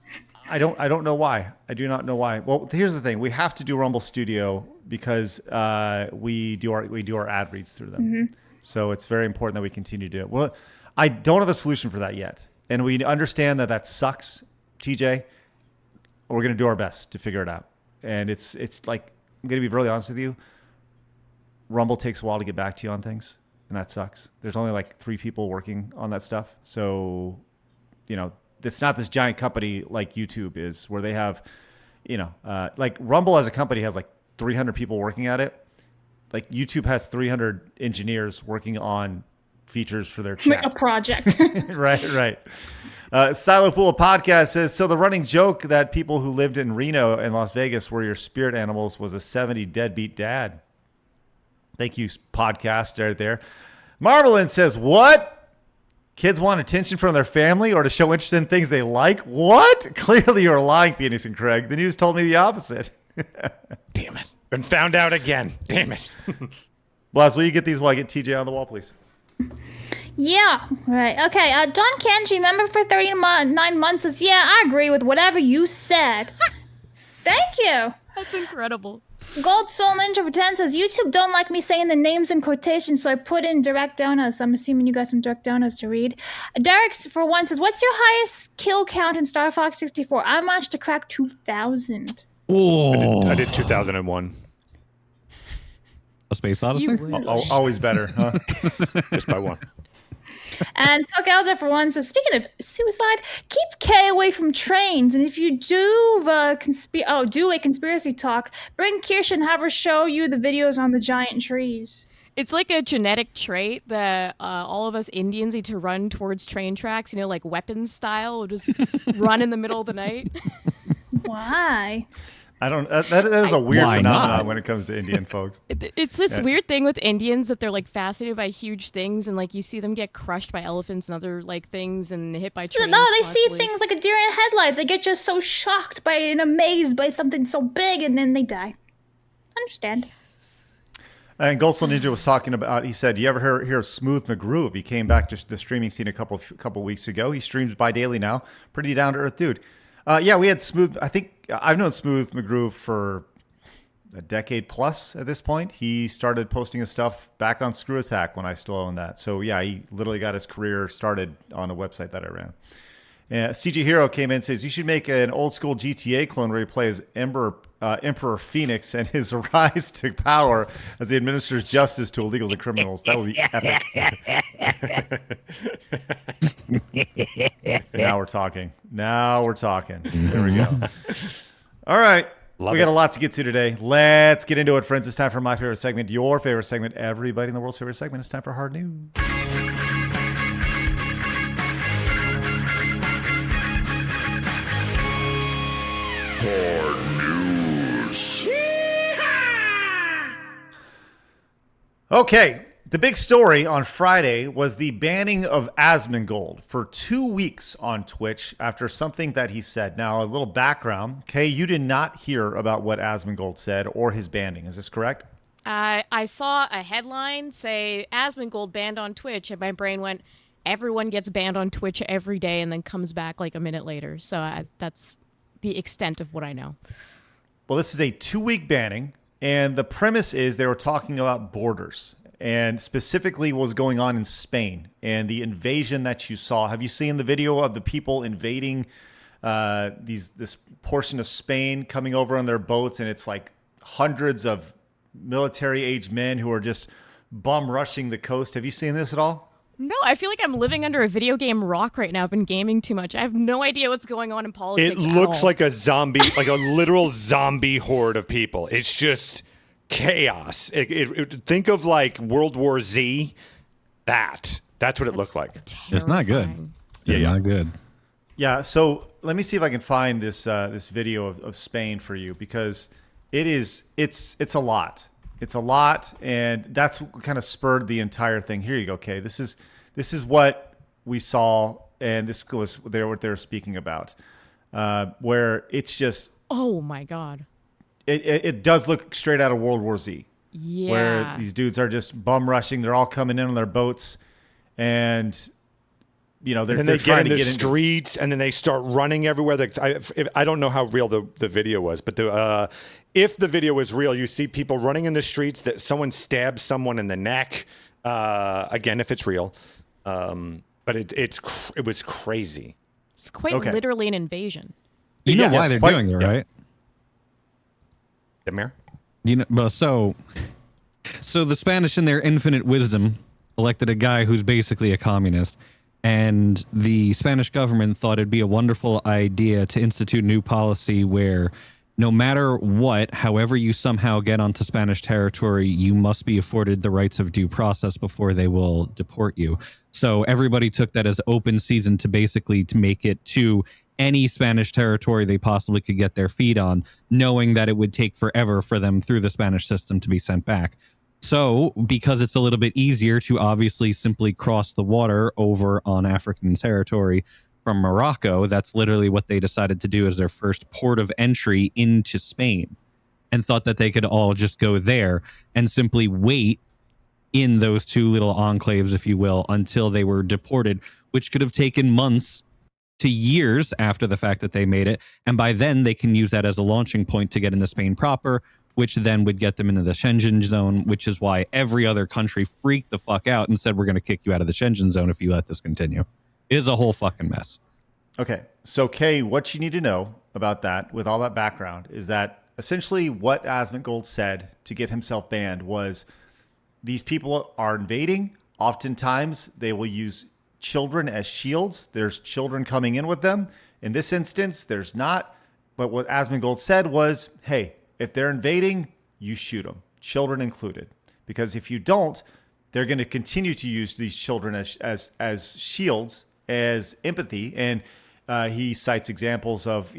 I don't know why. I do not know why. Well, here's the thing: we have to do Rumble Studio because we do our ad reads through them. Mm-hmm. So it's very important that we continue to do it. Well, I don't have a solution for that yet, and we understand that sucks, TJ. We're going to do our best to figure it out, and it's like I'm going to be really honest with you. Rumble takes a while to get back to you on things, and that sucks. There's only like 3 people working on that stuff, so. You know, it's not this giant company like YouTube is where they have like Rumble as a company has like 300 people working at it. Like YouTube has 300 engineers working on features for their chat. A project. Right. Silo Pool Podcast says, so the running joke that people who lived in Reno and Las Vegas were your spirit animals was a 70 deadbeat dad. Thank you, podcast right there. Marvelin says, what? Kids want attention from their family or to show interest in things they like? What? Clearly you're lying, Phoenix and Craig. The news told me the opposite. Damn it. Been found out again. Damn it. Blaz, will you get these while I get TJ on the wall, please? Yeah, right. Okay, John Kenji, member for 39 months, says, yeah, I agree with whatever you said. Thank you. That's incredible. Gold Soul Ninja for 10 says, YouTube don't like me saying the names in quotations, so I put in direct donos. I'm assuming you got some direct donos to read. Derek for 1 says, what's your highest kill count in Star Fox 64? I managed to crack 2,000. Oh, I did 2001. A Space Odyssey? Always better, huh? Just by one. And Tuck Elder for 1 says, speaking of suicide, keep K away from trains. And if you do a conspiracy talk, bring Kirsch and have her show you the videos on the giant trees. It's like a genetic trait that all of us Indians need to run towards train tracks, like weapons style. We'll just run in the middle of the night. Why? I don't. That is a weird Why phenomenon not? when it comes to Indian folks. It's this weird thing with Indians that they're like fascinated by huge things, and like you see them get crushed by elephants and other like things, and hit by trains. No, they see constantly. things like a deer in headlights. They get just so shocked by and amazed by something so big, and then they die. Understand? And Goldstone Ninja was talking about. He said, "You ever hear of Smooth McGroove? He came back to the streaming scene a couple weeks ago. He streams bi-daily now. Pretty down to earth dude. Yeah, we had Smooth. I think I've known Smooth McGroove for a decade plus at this point. He started posting his stuff back on Screw Attack when I still owned that. So yeah, he literally got his career started on a website that I ran. CG Hero came in and says, you should make an old school GTA clone where he plays Emperor Phoenix and his rise to power as he administers justice to illegals and criminals. That would be epic. Now we're talking. There we go. All right. We got a lot to get to today. Let's get into it, friends. It's time for my favorite segment, your favorite segment, everybody in the world's favorite segment. It's time for Hard News. Okay, the big story on Friday was the banning of Asmongold for 2 weeks on Twitch after something that he said. Now, a little background. Kay, you did not hear about what Asmongold said or his banning. Is this correct? I saw a headline say Asmongold banned on Twitch, and my brain went, everyone gets banned on Twitch every day and then comes back like a minute later. So that's the extent of what I know. Well, this is a 2-week banning, and the premise is they were talking about borders and specifically what was going on in Spain and the invasion that you saw. Have you seen the video of the people invading this portion of Spain, coming over on their boats, and it's like hundreds of military-age men who are just bum rushing the coast? Have you seen this at all? No, I feel like I'm living under a video game rock right now. I've been gaming too much. I have no idea what's going on in politics. It looks like a zombie, like a literal zombie horde of people. It's just chaos. Think of like World War Z. That's what it looked like. It's not good. Yeah, not good. Yeah, so let me see if I can find this video of Spain for you, because it's a lot. It's a lot, and that's what kind of spurred the entire thing. Here you go, Kay. This is what we saw, and this was what they were speaking about, where it's just, oh my God. It does look straight out of World War Z. Yeah. Where these dudes are just bum rushing. They're all coming in on their boats, and they're they trying get to in the get streets, and then they start running everywhere. I don't know how real the video was, but if the video was real, you see people running in the streets, that someone stabs someone in the neck. Again, if it's real, but it was crazy. It's quite literally an invasion. You know why they're doing it, right? The mayor? Well, so the Spanish in their infinite wisdom elected a guy who's basically a communist, and the Spanish government thought it'd be a wonderful idea to institute a new policy where no matter what, however you somehow get onto Spanish territory, you must be afforded the rights of due process before they will deport you. So everybody took that as open season to basically to make it to any Spanish territory they possibly could get their feet on, knowing that it would take forever for them through the Spanish system to be sent back. So because it's a little bit easier to obviously simply cross the water over on African territory from Morocco, that's literally what they decided to do as their first port of entry into Spain, and thought that they could all just go there and simply wait in those two little enclaves, if you will, until they were deported, which could have taken months to years after the fact that they made it. And by then they can use that as a launching point to get into Spain proper, which then would get them into the Schengen zone, which is why every other country freaked the fuck out and said, we're going to kick you out of the Schengen zone if you let this continue. It is a whole fucking mess. Okay. So, Kay, what you need to know about that, with all that background, is that essentially what Asmongold said to get himself banned was these people are invading. Oftentimes, they will use children as shields. There's children coming in with them. In this instance, there's not. But what Asmongold said was, hey, if they're invading, you shoot them, children included. Because if you don't, they're going to continue to use these children as shields, as empathy. And he cites examples of,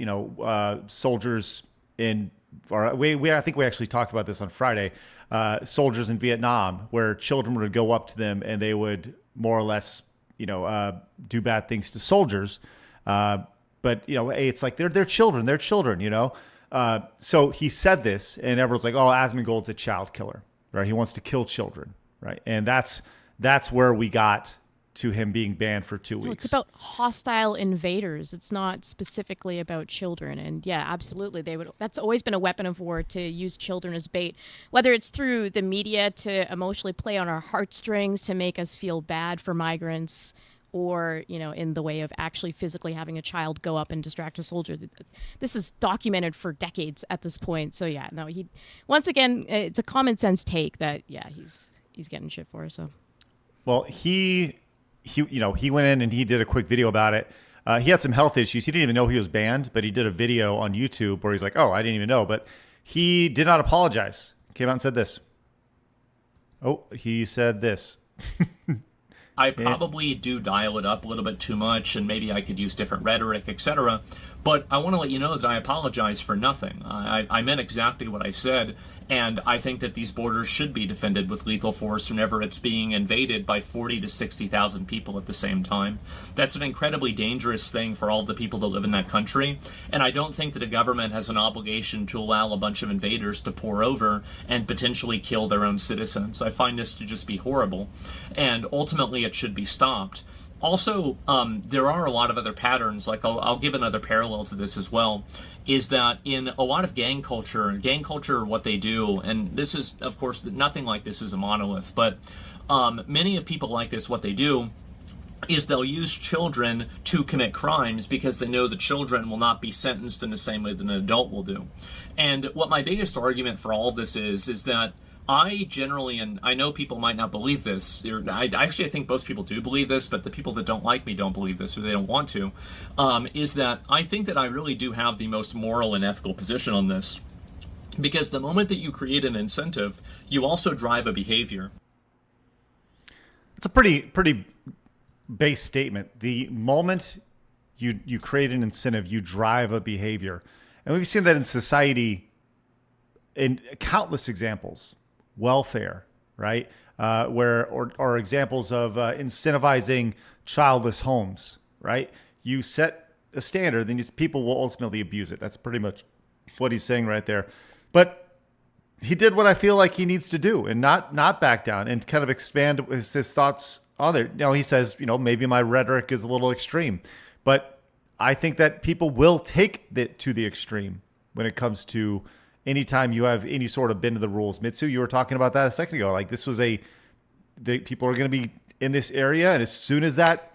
soldiers in, or I think we actually talked about this on Friday, soldiers in Vietnam, where children would go up to them and they would more or less, do bad things to soldiers. But, hey, it's like they're children, So he said this, and everyone's like, oh, Asmongold's a child killer, right? He wants to kill children, right? And that's where we got to him being banned for 2 weeks. No, it's about hostile invaders. It's not specifically about children. And yeah, absolutely, that's always been a weapon of war, to use children as bait, whether it's through the media to emotionally play on our heartstrings to make us feel bad for migrants, or, in the way of actually physically having a child go up and distract a soldier. This is documented for decades at this point. So yeah, no, once again, it's a common sense take that, yeah, he's getting shit for. So, well, he went in and he did a quick video about it. He had some health issues. He didn't even know he was banned, but he did a video on YouTube where he's like, oh, I didn't even know. But he did not apologize. Came out and said this. Oh, he said this. I probably do dial it up a little bit too much, and maybe I could use different rhetoric, etc. But I want to let you know that I apologize for nothing. I meant exactly what I said, and I think that these borders should be defended with lethal force whenever it's being invaded by 40 to 60,000 people at the same time. That's an incredibly dangerous thing for all the people that live in that country, and I don't think that a government has an obligation to allow a bunch of invaders to pour over and potentially kill their own citizens. I find this to just be horrible, and ultimately it should be stopped. Also, there are a lot of other patterns, like I'll give another parallel to this as well, is that in a lot of gang culture, what they do, and this is, of course, nothing like this is a monolith, but many of people like this, what they do is they'll use children to commit crimes because they know the children will not be sentenced in the same way that an adult will do. And what my biggest argument for all of this is that I generally, and I know people might not believe this, I think most people do believe this, but the people that don't like me don't believe this, or they don't want to, is that I think that I really do have the most moral and ethical position on this. Because the moment that you create an incentive, you also drive a behavior. It's a pretty base statement. The moment you create an incentive, you drive a behavior. And we've seen that in society in countless examples. Welfare, right? Or examples of incentivizing childless homes, right? You set a standard, then people will ultimately abuse it. That's pretty much what he's saying right there. But he did what I feel like he needs to do, and not back down, and kind of expand his thoughts on there. Now he says, maybe my rhetoric is a little extreme, but I think that people will take it to the extreme when it comes to anytime you have any sort of bend to the rules. Mitsu, you were talking about that a second ago. Like, this was people are going to be in this area, and as soon as that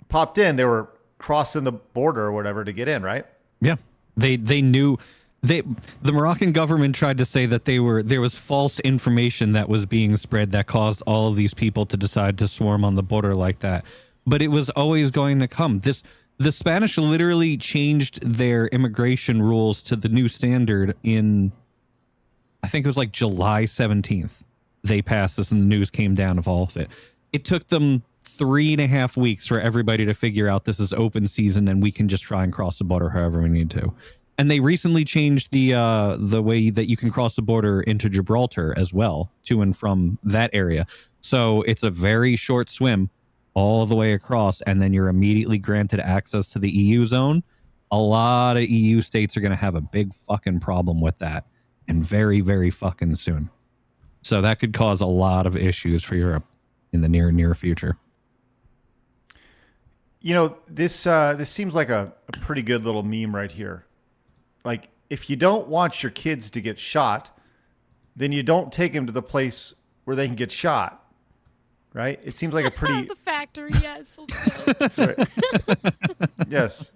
popped in, they were crossing the border or whatever to get in, right? Yeah, they knew. The Moroccan government tried to say that there was false information that was being spread that caused all of these people to decide to swarm on the border like that. But it was always going to come. The Spanish literally changed their immigration rules to the new standard in, I think it was like July 17th. They passed this and the news came down of all of it. It took them 3.5 weeks for everybody to figure out this is open season and we can just try and cross the border however we need to. And they recently changed the way that you can cross the border into Gibraltar as well, to and from that area. So it's a very short swim all the way across, and then you're immediately granted access to the EU zone. A lot of EU states are going to have a big fucking problem with that, and very, very fucking soon. So that could cause a lot of issues for Europe in the near future. You know, this seems like a pretty good little meme right here. Like, if you don't want your kids to get shot, then you don't take them to the place where they can get shot. Right? It seems like a pretty... The factory, yes. That's right. Yes.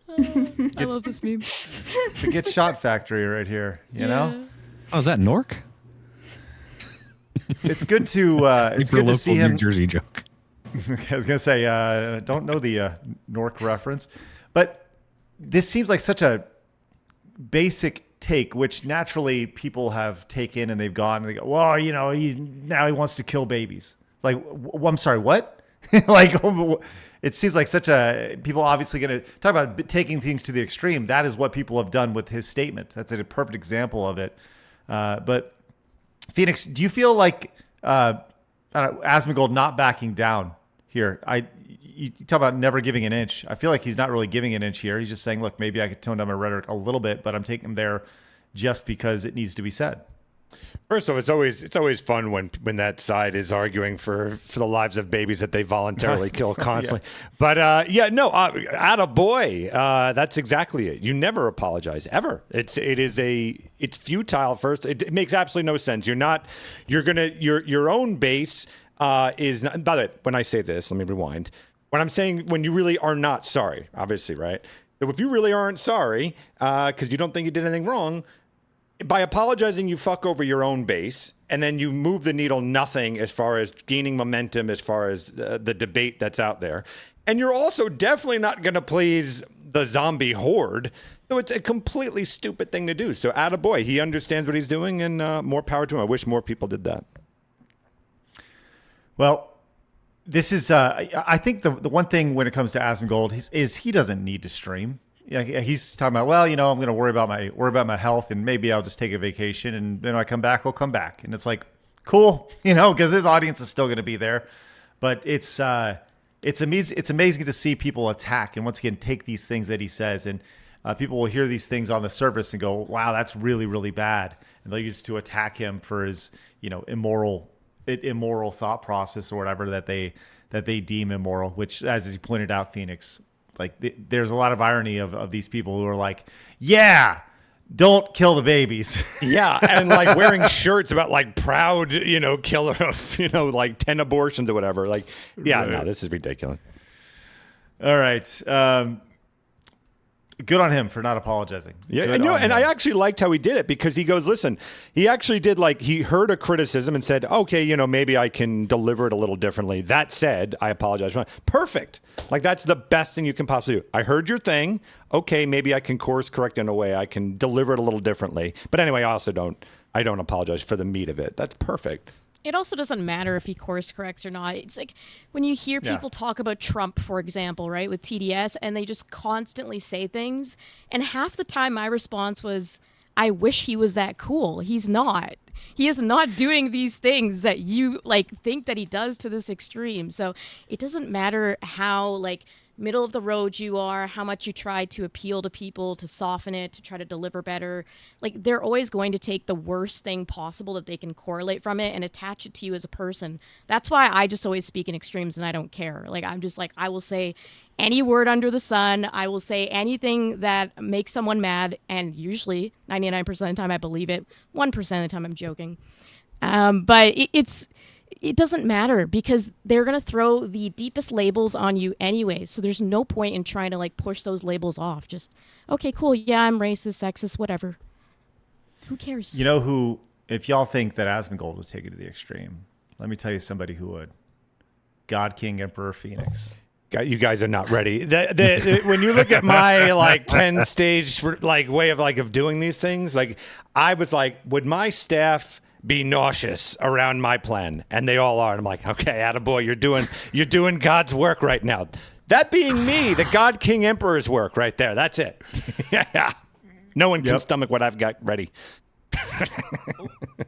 I love this meme. The Get Shot factory right here, you know? Oh, is that Nork? It's good to it's good to see him. New Jersey joke. I was gonna say, don't know the Nork reference, but this seems like such a basic take, which naturally people have taken and they've gone and they go, well, you know, now he wants to kill babies. It's like, I'm sorry, what? Like, it seems like such a, people obviously going to talk about taking things to the extreme. That is what people have done with his statement. That's a perfect example of it. But Phoenix, do you feel like Asmongold not backing down here? You talk about never giving an inch. I feel like he's not really giving an inch here. He's just saying, look, maybe I could tone down my rhetoric a little bit, but I'm taking him there just because it needs to be said. First of all, it's always fun when that side is arguing for the lives of babies that they voluntarily kill constantly. Yeah. But attaboy. That's exactly it. You never apologize ever. It's futile. First, it makes absolutely no sense. Your own base is not. By the way, when I say this, let me rewind. When I'm saying when you really are not sorry, obviously, right? So if you really aren't sorry because you don't think you did anything wrong, by apologizing, you fuck over your own base, and then you move the needle nothing as far as gaining momentum, as far as the debate that's out there. And you're also definitely not going to please the zombie horde. So it's a completely stupid thing to do. So attaboy, he understands what he's doing, and more power to him. I wish more people did that. Well, this is, I think the one thing when it comes to Asmongold is he doesn't need to stream. Yeah, he's talking about, well, you know, I'm going to worry about my health, and maybe I'll just take a vacation, and when I come back, I'll come back. And it's like, cool, you know, because his audience is still going to be there. But it's amazing to see people attack and once again take these things that he says, and people will hear these things on the surface and go, wow, that's really, really bad, and they'll use it to attack him for his, you know, immoral thought process or whatever that they deem immoral. Which, as he pointed out, Phoenix. Like, there's a lot of irony of these people who are like, yeah, don't kill the babies. Yeah, and like wearing shirts about like proud, you know, killer of, you know, like 10 abortions or whatever. Like, yeah, right. No, this is ridiculous. All right. Good on him for not apologizing. Yeah, and I actually liked how he did it, because he goes, listen, he actually did, like, he heard a criticism and said, okay, you know, maybe I can deliver it a little differently. That said, I apologize. Perfect. Like, that's the best thing you can possibly do. I heard your thing. Okay, maybe I can course correct in a way. I can deliver it a little differently. But anyway, I don't apologize for the meat of it. That's perfect. It also doesn't matter if he course corrects or not. It's like when you hear people talk about Trump, for example, right, with TDS, and they just constantly say things. And half the time my response was, I wish he was that cool. He's not. He is not doing these things that you like think that he does to this extreme. So it doesn't matter how like middle of the road you are, how much you try to appeal to people, to soften it, to try to deliver better. Like, they're always going to take the worst thing possible that they can correlate from it and attach it to you as a person. That's why I just always speak in extremes and I don't care. Like, I'm just like, I will say any word under the sun. I will say anything that makes someone mad, and usually 99% of the time I believe it. 1% of the time I'm joking. But it doesn't matter, because they're going to throw the deepest labels on you anyway. So there's no point in trying to like push those labels off. Just, okay, cool. Yeah, I'm racist, sexist, whatever. Who cares? You know who, if y'all think that Asmongold would take it to the extreme, let me tell you somebody who would. God King Emperor Phoenix. You guys are not ready. When you look at my like 10 stage like way of doing these things, like I was like, would my staff be nauseous around my plan? And they all are. And I'm like, okay, attaboy, you're doing God's work right now. That being me, the God King Emperor's work right there. That's it. Yeah. No one can stomach what I've got ready.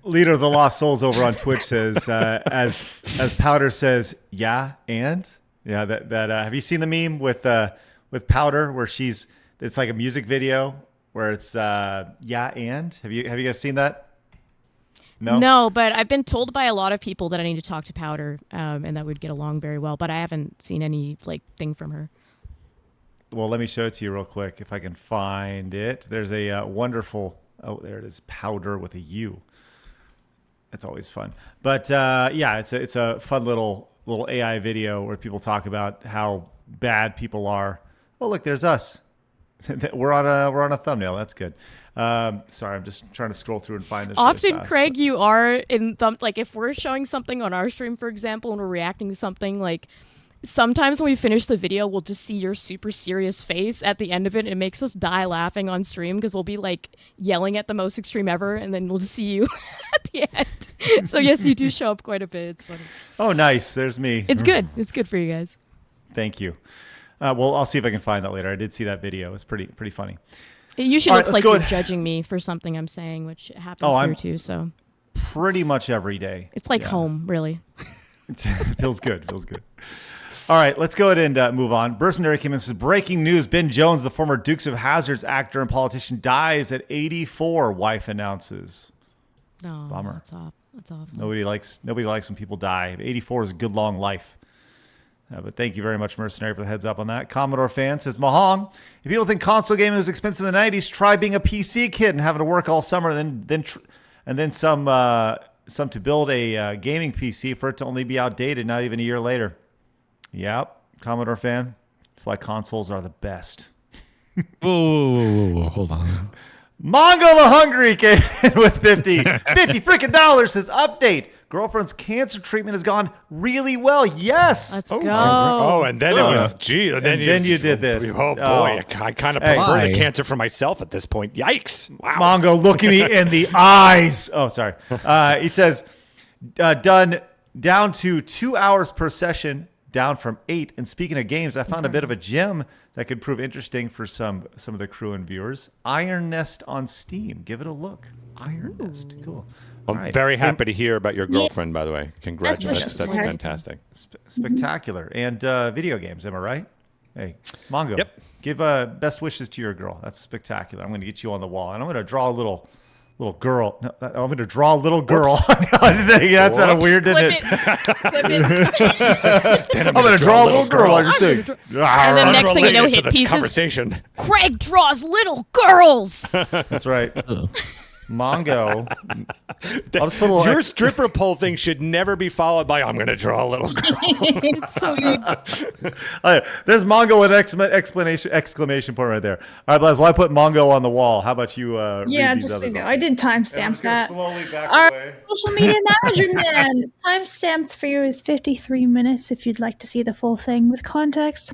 Leader of the Lost Souls over on Twitch says, as Powder says, yeah, and that have you seen the meme with Powder where it's like a music video where it's yeah, and have you guys seen that? No, but I've been told by a lot of people that I need to talk to Powder, and that would get along very well. But I haven't seen any thing from her. Well, let me show it to you real quick if I can find it. There's a wonderful. Oh, there it is. Powder with a U. It's always fun. But it's a fun little AI video where people talk about how bad people are. Oh, look, there's us. We're on a thumbnail. That's good. Sorry, I'm just trying to scroll through and find this. Often, really fast, Craig, you are in if we're showing something on our stream, for example, and we're reacting to something, sometimes when we finish the video, we'll just see your super serious face at the end of it. It makes us die laughing on stream because we'll be yelling at the most extreme ever, and then we'll just see you at the end. So yes, you do show up quite a bit. It's funny. Oh, nice. There's me. It's good. It's good for you guys. Thank you. Well, I'll see if I can find that later. I did see that video. It's pretty funny. It usually looks like you're judging me for something I'm saying, which happens here too. So pretty much every day. It's like home, really. Feels good. All right, let's go ahead and move on. Bursenary came in and says, breaking news, Ben Jones, the former Dukes of Hazzard's actor and politician, dies at 84, wife announces. No, bummer. That's awful. Nobody likes when people die. 84 is a good, long life. But thank you very much, Mercenary, for the heads up on that. Commodore fan says, Mahong, if people think console gaming was expensive in the 90s, try being a PC kid and having to work all summer and then some to build a gaming PC for it to only be outdated not even a year later. Yep, Commodore fan. That's why consoles are the best. Whoa, hold on. Mongo the Hungry came in with 50 freaking dollars. Says, update. Girlfriend's cancer treatment has gone really well. Yes. Let's go. Oh, and then it was, then you did this. Oh, boy. I kind of prefer the cancer for myself at this point. Yikes. Wow. Mongo, look at me in the eyes. Oh, sorry. He says, down to 2 hours per session, down from 8. And speaking of games, I found a bit of a gem that could prove interesting for some of the crew and viewers. Iron Nest on Steam. Give it a look. Iron Nest. Cool. I'm very happy to hear about your girlfriend, by the way. Congratulations. That's fantastic. Spectacular. And video games, am I right? Hey, Mongo. Yep. Give best wishes to your girl. That's spectacular. I'm going to get you on the wall. And I'm going to draw a little girl. No, I'm going to draw a little girl. That sounded weird, didn't it? Clip it. I'm going to draw a little girl on your thing. And then next thing you know, hit pieces. Conversation. Craig draws little girls. That's right. Mongo. I'll just put a little your stripper pole thing should never be followed by I'm going to draw a little girl. It's so good. There's Mongo with exclamation point right there. All right, Blaz, well, I put Mongo on the wall. How about you read these just so you know, ones? I did timestamp that. Slowly back Our away. social media manager man. Timestamped for you is 53 minutes if you'd like to see the full thing with context.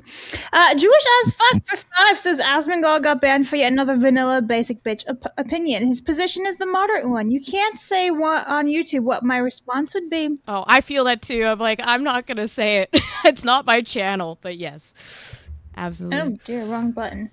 Jewish as fuck for 5 says Asmongold got banned for yet another vanilla basic bitch opinion. His position is the moderate one. You can't say on YouTube what my response would be. Oh, I feel that too. I'm like, I'm not going to say it. It's not my channel, but yes. Absolutely. Oh dear, wrong button.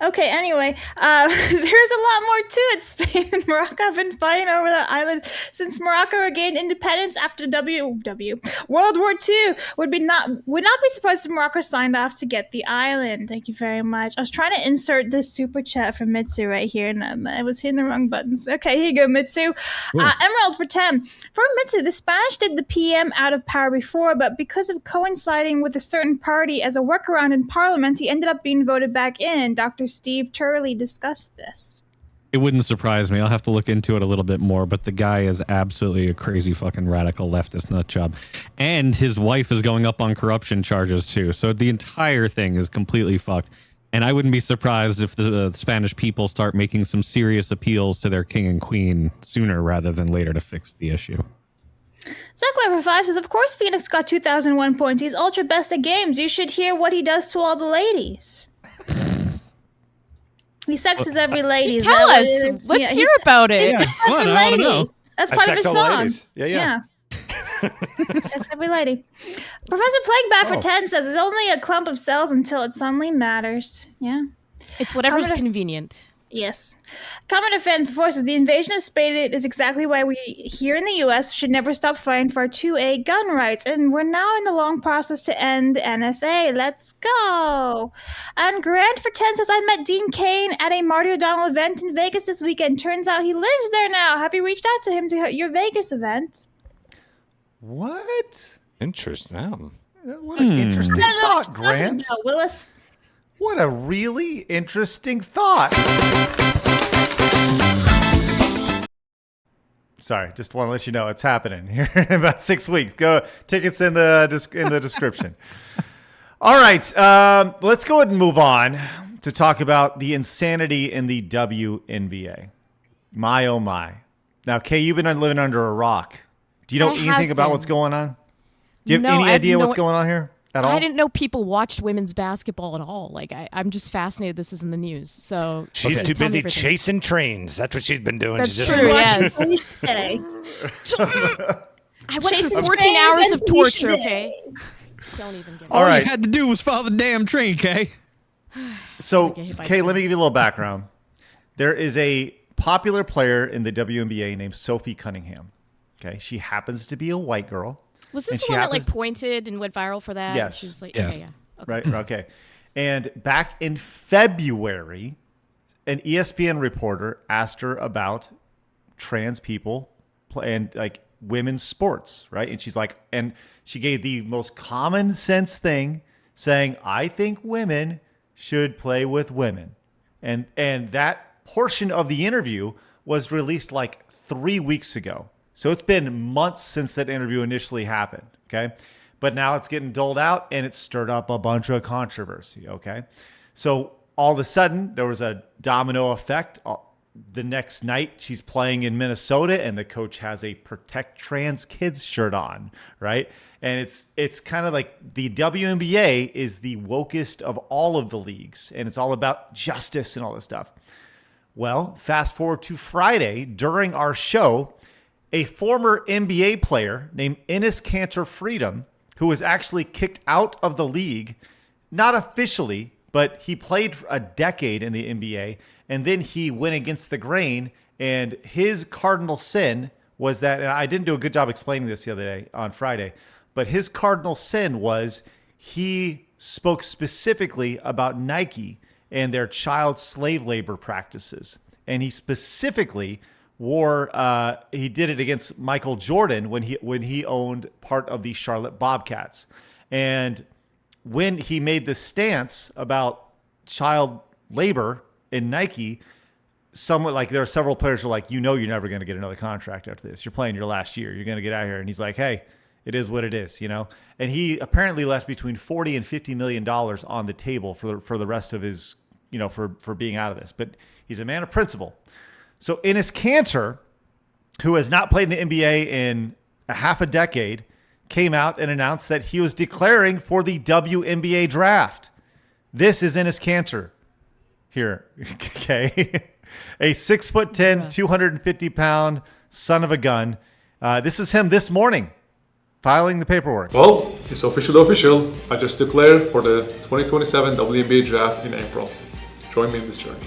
Okay, anyway, there's a lot more to it. Spain and Morocco have been fighting over the island since Morocco regained independence after World War II. Would not be surprised if Morocco signed off to get the island. Thank you very much. I was trying to insert this super chat from Mitsu right here, and I was hitting the wrong buttons. Okay, here you go, Mitsu. Emerald for 10. From Mitsu, the Spanish did the PM out of power before, but because of coinciding with a certain party as a workaround in Parliament, he ended up being voted back in. Dr. Steve Turley discussed this. It wouldn't surprise me. I'll have to look into it a little bit more, but the guy is absolutely a crazy fucking radical leftist nut job. And his wife is going up on corruption charges too. So the entire thing is completely fucked. And I wouldn't be surprised if the Spanish people start making some serious appeals to their king and queen sooner rather than later to fix the issue. Zuckler5 says, of course Phoenix got 2001 points. He's ultra best at games. You should hear what he does to all the ladies. He sexes every lady. Tell us. Let's hear about it. He sexes every lady. That's part of his song. Ladies. Yeah. Sex every lady. Professor Plaguebat for 10 says, it's only a clump of cells until it suddenly matters. Yeah. It's whatever's convenient. Yes. Commenter Fan forces the invasion of Spain is exactly why we here in the U.S. should never stop fighting for our 2A gun rights, and we're now in the long process to end NFA. Let's go. And Grant for 10 says, I met Dean Cain at a Marty O'Donnell event in Vegas this weekend. Turns out he lives there now. Have you reached out to him to your Vegas event? What? Interesting. What an interesting thought, Grant. Willis. What a really interesting thought. Sorry, just want to let you know it's happening here in about 6 weeks. Go tickets in the description. All right, let's go ahead and move on to talk about the insanity in the WNBA. My oh my! Now, Kay, you've been living under a rock. Do you know anything about what's going on? Do you have any idea what's going on here? At all? I didn't know people watched women's basketball at all. Like, I'm just fascinated this is in the news. So she's too busy chasing trains. That's what she's been doing. That's she's true, yes. I went through 14 hours of torture, okay? Don't even get it. All you had to do was follow the damn train, Kay. So, Kay, let me give you a little background. There is a popular player in the WNBA named Sophie Cunningham. Okay, she happens to be a white girl. Was this the one that like pointed and went viral for that? Yes. She was like, yes. Okay, yeah. Okay. Right. Okay. And back in February, an ESPN reporter asked her about trans people and like women's sports, right? And she's like, and she gave the most common sense thing, saying, "I think women should play with women," and that portion of the interview was released like 3 weeks ago. So it's been months since that interview initially happened, okay? But now it's getting doled out, and it stirred up a bunch of controversy, okay? So all of a sudden, there was a domino effect. The next night, she's playing in Minnesota, and the coach has a Protect Trans Kids shirt on, right? And it's kind of like the WNBA is the wokest of all of the leagues, and it's all about justice and all this stuff. Well, fast forward to Friday, during our show, a former NBA player named Enes Kanter Freedom, who was actually kicked out of the league, not officially, but he played for a decade in the NBA, and then he went against the grain, and his cardinal sin was that, and I didn't do a good job explaining this the other day on Friday, but his cardinal sin was he spoke specifically about Nike and their child slave labor practices. And he specifically he did it against Michael Jordan when he owned part of the Charlotte Bobcats. And when he made this stance about child labor in Nike, there are several players who are like, you're never going to get another contract after this. You're playing your last year. You're going to get out of here. And he's like, hey, it is what it is, And he apparently left between $40 and $50 million on the table for the rest of his, for being out of this. But he's a man of principle. So Enes Kanter, who has not played in the NBA in a half a decade, came out and announced that he was declaring for the WNBA draft. This is Enes Kanter here, okay? A 6'10", 250-pound son of a gun. This was him this morning, filing the paperwork. Well, it's official. I just declared for the 2027 WNBA draft in April. Join me in this journey.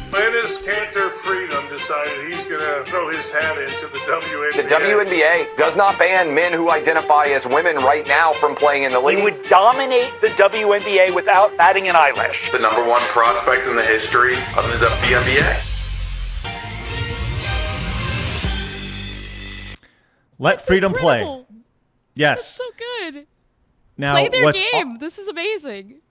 Enes Kanter Freedom decided he's going to throw his hat into the WNBA. The WNBA does not ban men who identify as women right now from playing in the league. We would dominate the WNBA without batting an eyelash. The number one prospect in the history of the WNBA. Let That's freedom incredible. play. Yes. That's so good. Now, play their game. This is amazing.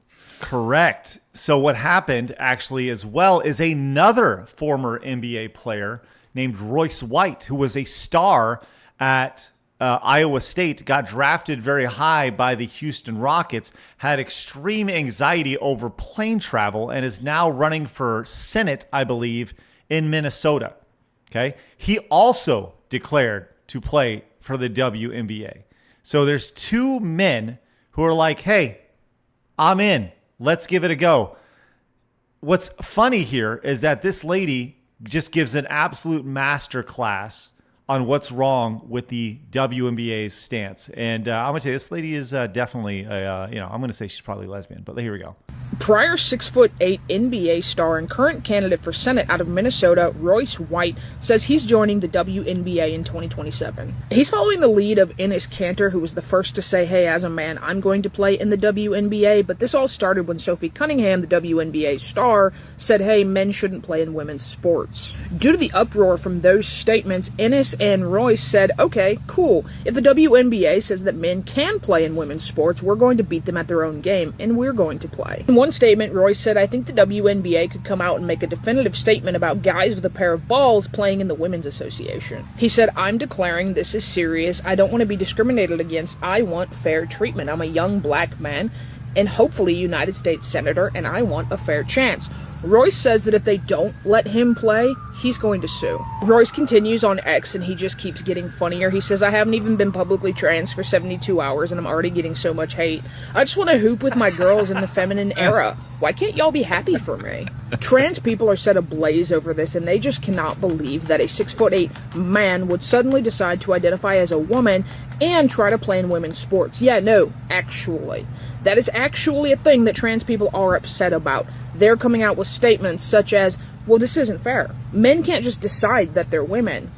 Correct. So what happened actually as well is another former NBA player named Royce White, who was a star at Iowa State, got drafted very high by the Houston Rockets, had extreme anxiety over plane travel, and is now running for Senate, I believe, in Minnesota. Okay. He also declared to play for the WNBA. So there's two men who are like, hey, I'm in. Let's give it a go. What's funny here is that this lady just gives an absolute master class on what's wrong with the WNBA's stance. And I'm going to tell you, this lady is definitely, I'm going to say she's probably lesbian, but here we go. Prior 6'8" NBA star and current candidate for Senate out of Minnesota, Royce White, says he's joining the WNBA in 2027. He's following the lead of Enes Kanter, who was the first to say, hey, as a man, I'm going to play in the WNBA, but this all started when Sophie Cunningham, the WNBA star, said, hey, men shouldn't play in women's sports. Due to the uproar from those statements, Enes and Royce said, okay, cool. If the WNBA says that men can play in women's sports, we're going to beat them at their own game, and we're going to play. In one statement, Royce said, I think the WNBA could come out and make a definitive statement about guys with a pair of balls playing in the Women's Association. He said, I'm declaring this is serious. I don't want to be discriminated against. I want fair treatment. I'm a young black man and hopefully United States Senator, and I want a fair chance. Royce says that if they don't let him play, he's going to sue. Royce continues on X, and he just keeps getting funnier. He says, I haven't even been publicly trans for 72 hours, and I'm already getting so much hate. I just want to hoop with my girls in the feminine era. Why can't y'all be happy for me? Trans people are set ablaze over this, and they just cannot believe that a 6'8" man would suddenly decide to identify as a woman and try to play in women's sports. Yeah, no, actually. That is actually a thing that trans people are upset about. They're coming out with statements such as, well, this isn't fair. Men can't just decide that they're women.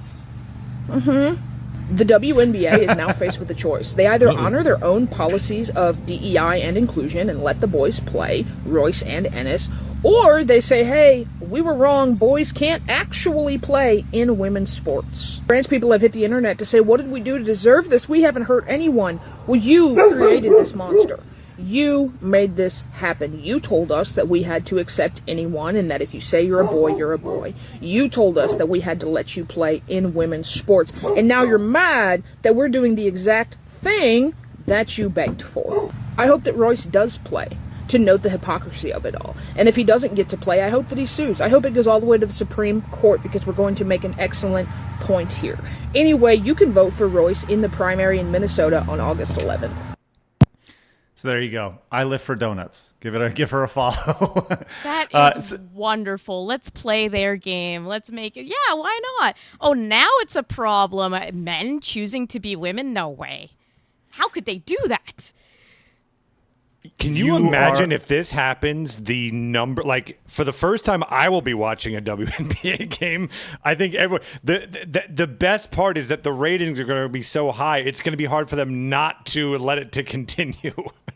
The WNBA is now faced with a choice. They either honor their own policies of DEI and inclusion and let the boys play, Royce and Enes, or they say, hey, we were wrong, boys can't actually play in women's sports. Trans people have hit the internet to say, what did we do to deserve this? We haven't hurt anyone. Well, you created this monster. You made this happen. You told us that we had to accept anyone and that if you say you're a boy, you're a boy. You told us that we had to let you play in women's sports. And now you're mad that we're doing the exact thing that you begged for. I hope that Royce does play to note the hypocrisy of it all. And if he doesn't get to play, I hope that he sues. I hope it goes all the way to the Supreme Court because we're going to make an excellent point here. Anyway, you can vote for Royce in the primary in Minnesota on August 11th. So there you go. I live for donuts. Give her a follow. That is wonderful. Let's play their game. Let's make it. Yeah, why not? Oh, now it's a problem. Men choosing to be women? No way. How could they do that? Can you imagine if this happens, the number, like for the first time I will be watching a WNBA game. I think everyone, the best part is that the ratings are going to be so high. It's going to be hard for them not to let it to continue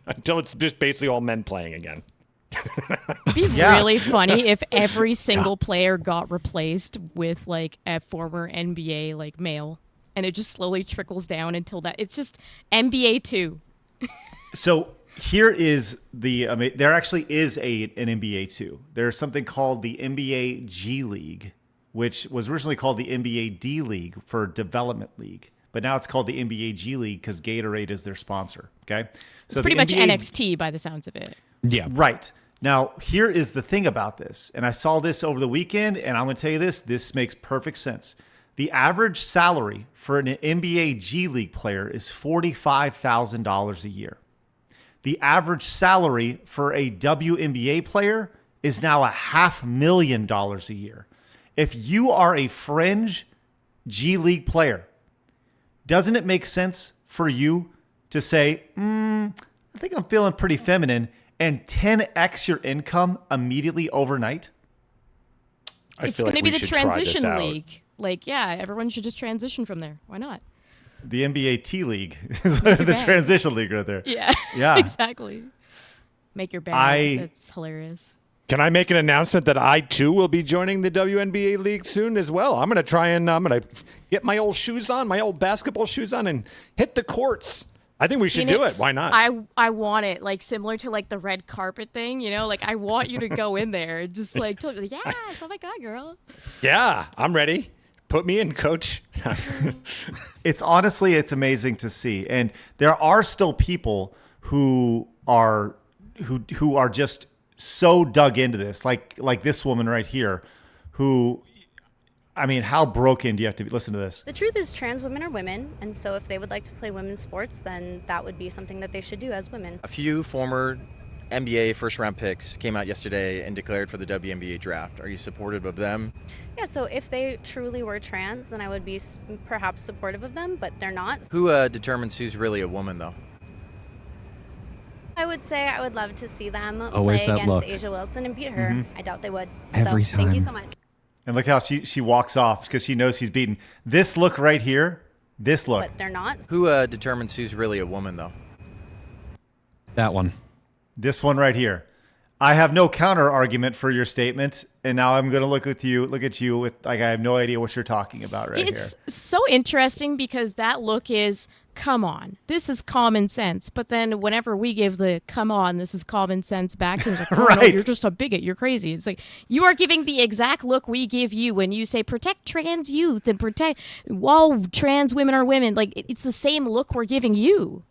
until it's just basically all men playing again. It'd be really funny if every single player got replaced with like a former NBA like male, and it just slowly trickles down until that it's just NBA 2. So here is there actually is an NBA 2. There's something called the NBA G League, which was originally called the NBA D League for Development League. But now it's called the NBA G League because Gatorade is their sponsor. Okay, it's pretty much NXT by the sounds of it. Yeah, right. Now here is the thing about this, and I saw this over the weekend, and I'm going to tell you this. This makes perfect sense. The average salary for an NBA G League player is $45,000 a year. The average salary for a WNBA player is now $500,000 a year. If you are a fringe G League player, doesn't it make sense for you to say, I think I'm feeling pretty feminine, and 10x your income immediately overnight? It's going to be the transition league. Like, yeah, everyone should just transition from there. Why not? The NBA T League is the transition league right there. Yeah, exactly. Make your bed. That's hilarious. Can I make an announcement that I too will be joining the WNBA league soon as well? I'm going to get my old shoes on, my old basketball shoes on, and hit the courts. I think we should do it. Why not? I want it, like similar to like the red carpet thing, you know, like I want you to go in there and just like, yes, oh my God, girl. Yeah, I'm ready. Put me in, coach. It's amazing to see. And there are still people who are just so dug into this, like this woman right here, who I mean, how broken do you have to be? Listen to this. The truth is trans women are women, and so if they would like to play women's sports, then that would be something that they should do as women. A few former NBA first-round picks came out yesterday and declared for the WNBA draft. Are you supportive of them? Yeah, so if they truly were trans, then I would be perhaps supportive of them, but they're not. Who determines who's really a woman, though? I would say I would love to see them Always play that against look. Asia Wilson and beat her. Mm-hmm. I doubt they would. Every so thank you time. so much. And look how she walks off because she knows he's beaten. This look right here, this look. But they're not. Who determines who's really a woman, though? That one. This one right here. I have no counter argument for your statement, and now I'm going to look at you with like I have no idea what you're talking about right It's here. so interesting because that look is, come on, this is common sense. But then whenever we give the come on, this is common sense back to him, it's like, oh, no, Right. you're just a bigot. You're crazy. It's like you are giving the exact look we give you when you say protect trans youth and protect all trans women are women. Like it's the same look we're giving you.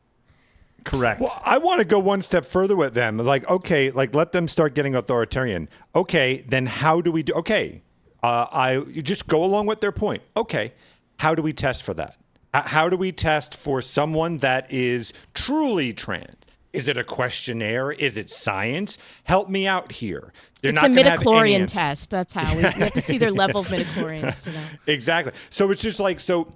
Correct. Well, I want to go one step further with them. Like, okay, like let them start getting authoritarian. Okay, then how do we do? Okay, you just go along with their point. Okay, how do we test for that? How do we test for someone that is truly trans? Is it a questionnaire? Is it science? Help me out here. It's a midichlorian test. That's how we have to see their level of midichlorians to know. Exactly. So it's just like so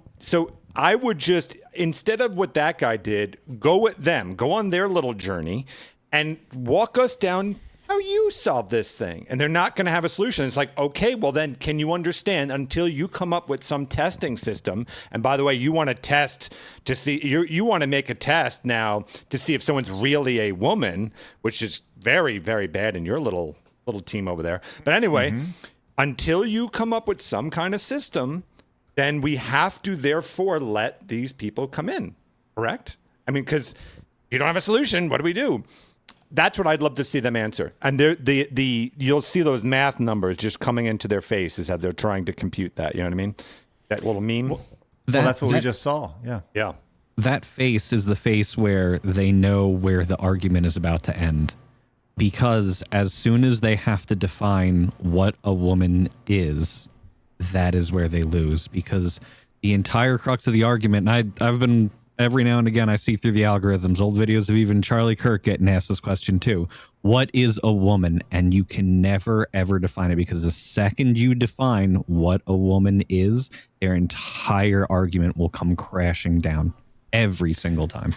I would just, instead of what that guy did, go with them, go on their little journey and walk us down how you solve this thing. And they're not going to have a solution. It's like, okay, well then can you understand until you come up with some testing system? And by the way, you want to test to see, you want to make a test now to see if someone's really a woman, which is very, very bad in your little team over there. But anyway, until you come up with some kind of system, then we have to therefore let these people come in, correct? I mean, because you don't have a solution, what do we do? That's what I'd love to see them answer. And you'll see those math numbers just coming into their faces as they're trying to compute that, you know what I mean? That little meme. Well, that's what we just saw, yeah. Yeah. That face is the face where they know where the argument is about to end. Because as soon as they have to define what a woman is, that is where they lose, because the entire crux of the argument, and I've been, every now and again, I see through the algorithms, old videos of even Charlie Kirk getting asked this question too. What is a woman? And you can never, ever define it, because the second you define what a woman is, their entire argument will come crashing down every single time.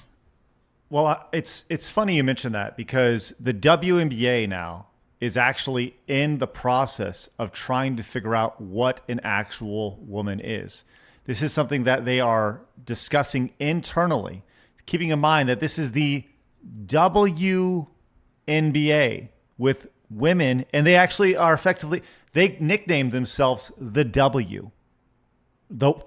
Well, it's funny you mention that, because the WNBA now is actually in the process of trying to figure out what an actual woman is. This is something that they are discussing internally, keeping in mind that this is the WNBA with women, and they actually are effectively, they nicknamed themselves the W,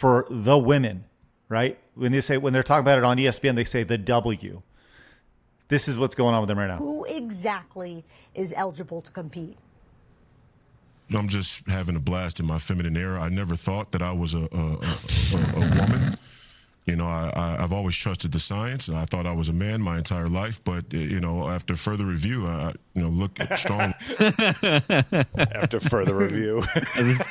for the women, right? When they're talking about it on ESPN, they say the W. This is what's going on with them right now. Who exactly is eligible to compete? I'm just having a blast in my feminine era. I never thought that I was a woman. You know, I've always trusted the science, and I thought I was a man my entire life. But, you know, after further review, look strong. After further review.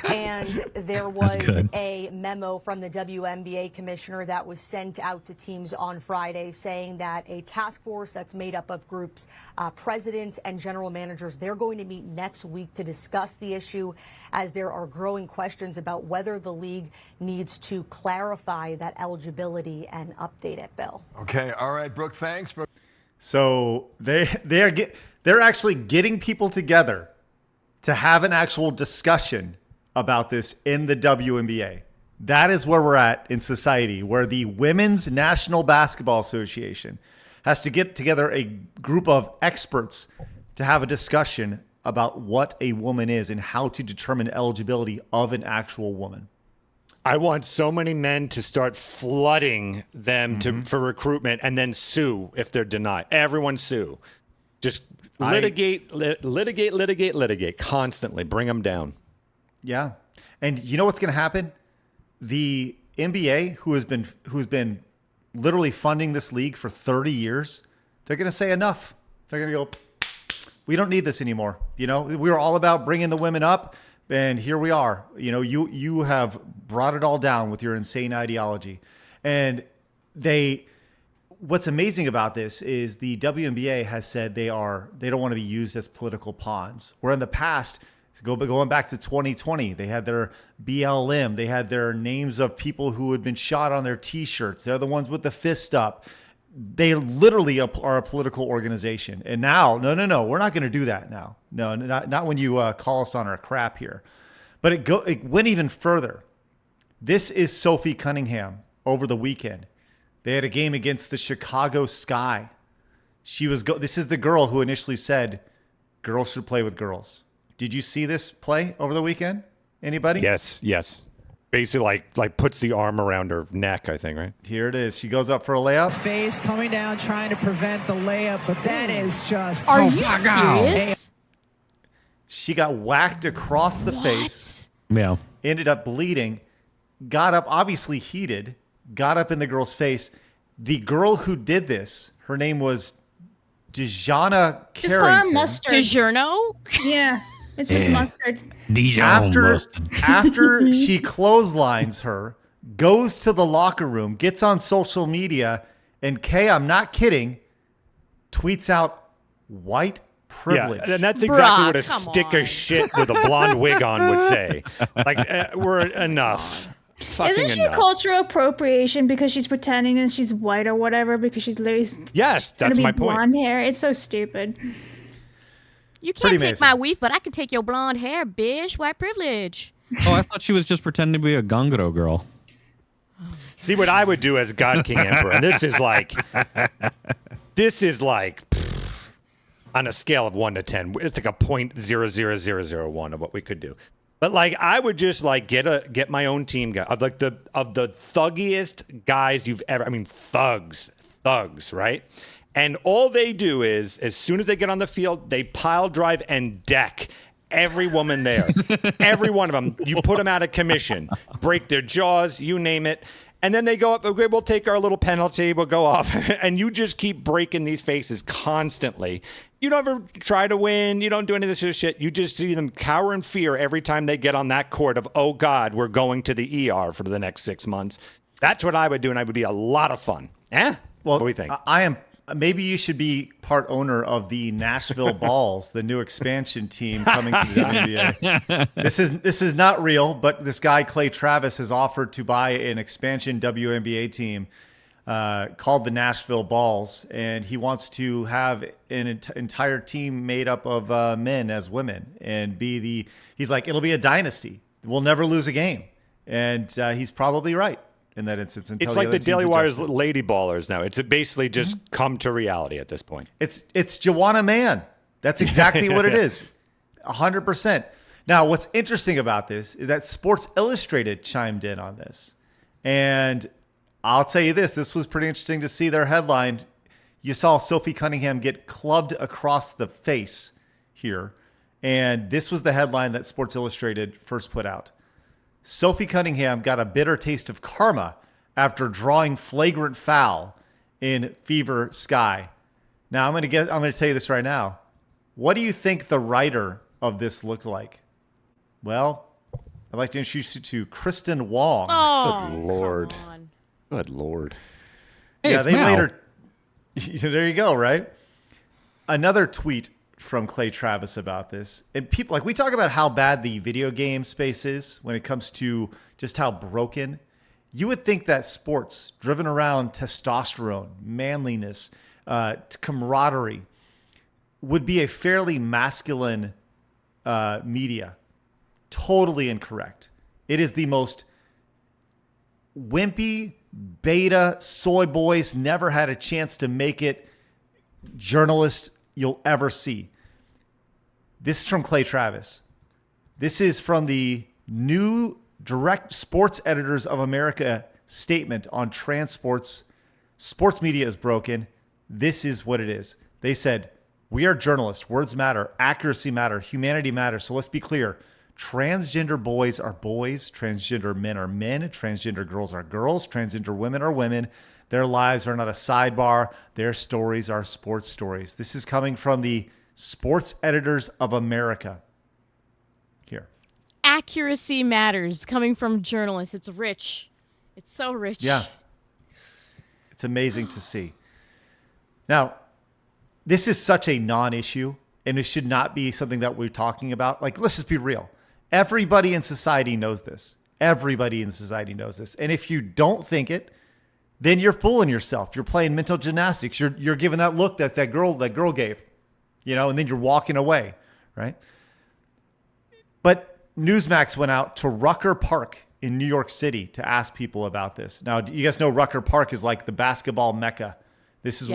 And there was a memo from the WNBA commissioner that was sent out to teams on Friday saying that a task force that's made up of groups, presidents and general managers, they're going to meet next week to discuss the issue, as there are growing questions about whether the league needs to clarify that eligibility and update it, Bill. Okay. All right, Brooke. Thanks, Brooke. So they're actually getting people together to have an actual discussion about this in the WNBA. That is where we're at in society, where the Women's National Basketball Association has to get together a group of experts to have a discussion about what a woman is and how to determine eligibility of an actual woman. I want so many men to start flooding them for recruitment and then sue if they're denied. Everyone sue. Just litigate constantly. Bring them down. Yeah. And you know what's going to happen? The NBA, who has been literally funding this league for 30 years, they're going to say enough. They're going to go, we don't need this anymore. You know, we were all about bringing the women up. And here we are. You have brought it all down with your insane ideology. And what's amazing about this is the WNBA has said they don't want to be used as political pawns. Where in the past, going back to 2020, they had their BLM, they had their names of people who had been shot on their T-shirts. They're the ones with the fist up. They literally are a political organization. And now, no, we're not going to do that now. No, not when you call us on our crap here. But it went even further. This is Sophie Cunningham over the weekend. They had a game against the Chicago Sky. This is the girl who initially said girls should play with girls. Did you see this play over the weekend? Anybody? Yes. Basically, like puts the arm around her neck, I think, right? Here it is. She goes up for a layup. Face coming down, trying to prevent the layup, but that is just... Are you serious? She got whacked across the face. Yeah. Ended up bleeding. Got up, obviously heated. Got up in the girl's face. The girl who did this, her name was Dejana Carrington. Just call her Mustard. DiGiorno? Yeah. It's just mustard. After she clotheslines her, goes to the locker room, gets on social media, and Kay, I'm not kidding, tweets out white privilege. Yeah, and that's exactly what a stick of shit with a blonde wig on would say. Like, we're enough. Isn't she cultural appropriation because she's pretending that she's white or whatever because she's literally that's my point. Blonde hair. It's so stupid. You can't take my weave, but I can take your blonde hair, bitch. White privilege. Oh, I thought she was just pretending to be a Gongoro girl. See what I would do as God King Emperor. And this is like on a scale of 1 to 10. It's like a 0.00001 of what we could do. But like, I would just like get my own team guy of the thuggiest guys you've ever. I mean, thugs, right? And all they do is, as soon as they get on the field, they pile drive and deck every woman there. Every one of them. You put them out of commission, break their jaws, you name it. And then they go up, okay, we'll take our little penalty, we'll go off. And you just keep breaking these faces constantly. You don't ever try to win. You don't do any of this shit. You just see them cower in fear every time they get on that court of, oh, God, we're going to the ER for the next 6 months. That's what I would do, and it would be a lot of fun. Well, what do we think? Maybe you should be part owner of the Nashville Balls, the new expansion team coming to the WNBA. This is not real, but this guy, Clay Travis, has offered to buy an expansion WNBA team called the Nashville Balls, and he wants to have an entire team made up of men as women and he's like, it'll be a dynasty. We'll never lose a game. And he's probably right in that instance. It's like the Daily Wire's Lady Ballers now. It's basically just come to reality at this point. It's Joanna Mann. That's exactly what it is. 100%. Now, what's interesting about this is that Sports Illustrated chimed in on this. And I'll tell you this was pretty interesting to see their headline. You saw Sophie Cunningham get clubbed across the face here. And this was the headline that Sports Illustrated first put out. Sophie Cunningham got a bitter taste of karma after drawing flagrant foul in Fever Sky. Now, I'm going to tell you this right now. What do you think the writer of this looked like? Well, I'd like to introduce you to Kristen Wong. Oh, good Lord. Good Lord. Hey, they later. There you go, right? Another tweet from Clay Travis about this. And people, like, we talk about how bad the video game space is when it comes to just how broken. You would think that sports driven around testosterone, manliness, camaraderie would be a fairly masculine media. Totally incorrect. It is the most wimpy, beta, soy boys, never had a chance to make it journalists you'll ever see. This is from Clay Travis. This is from the new Direct Sports Editors of America statement on trans sports. Sports media is broken. This is what it is. They said, we are journalists. Words matter. Accuracy matters. Humanity matters. So let's be clear. Transgender boys are boys. Transgender men are men. Transgender girls are girls. Transgender women are women. Their lives are not a sidebar. Their stories are sports stories. This is coming from the Sports Editors of America. Here. accuracy matters coming from journalists. It's rich. It's so rich. Yeah. It's amazing to see. Now, this is such a non-issue, and it should not be something that we're talking about. Like, let's just be real. Everybody in society knows this. Everybody in society knows this. And if you don't think it, then you're fooling yourself. You're playing mental gymnastics. You're giving that look that girl gave, and then you're walking away, right? But Newsmax went out to Rucker Park in New York City to ask people about this. Now, you guys know Rucker Park is like the basketball mecca. This is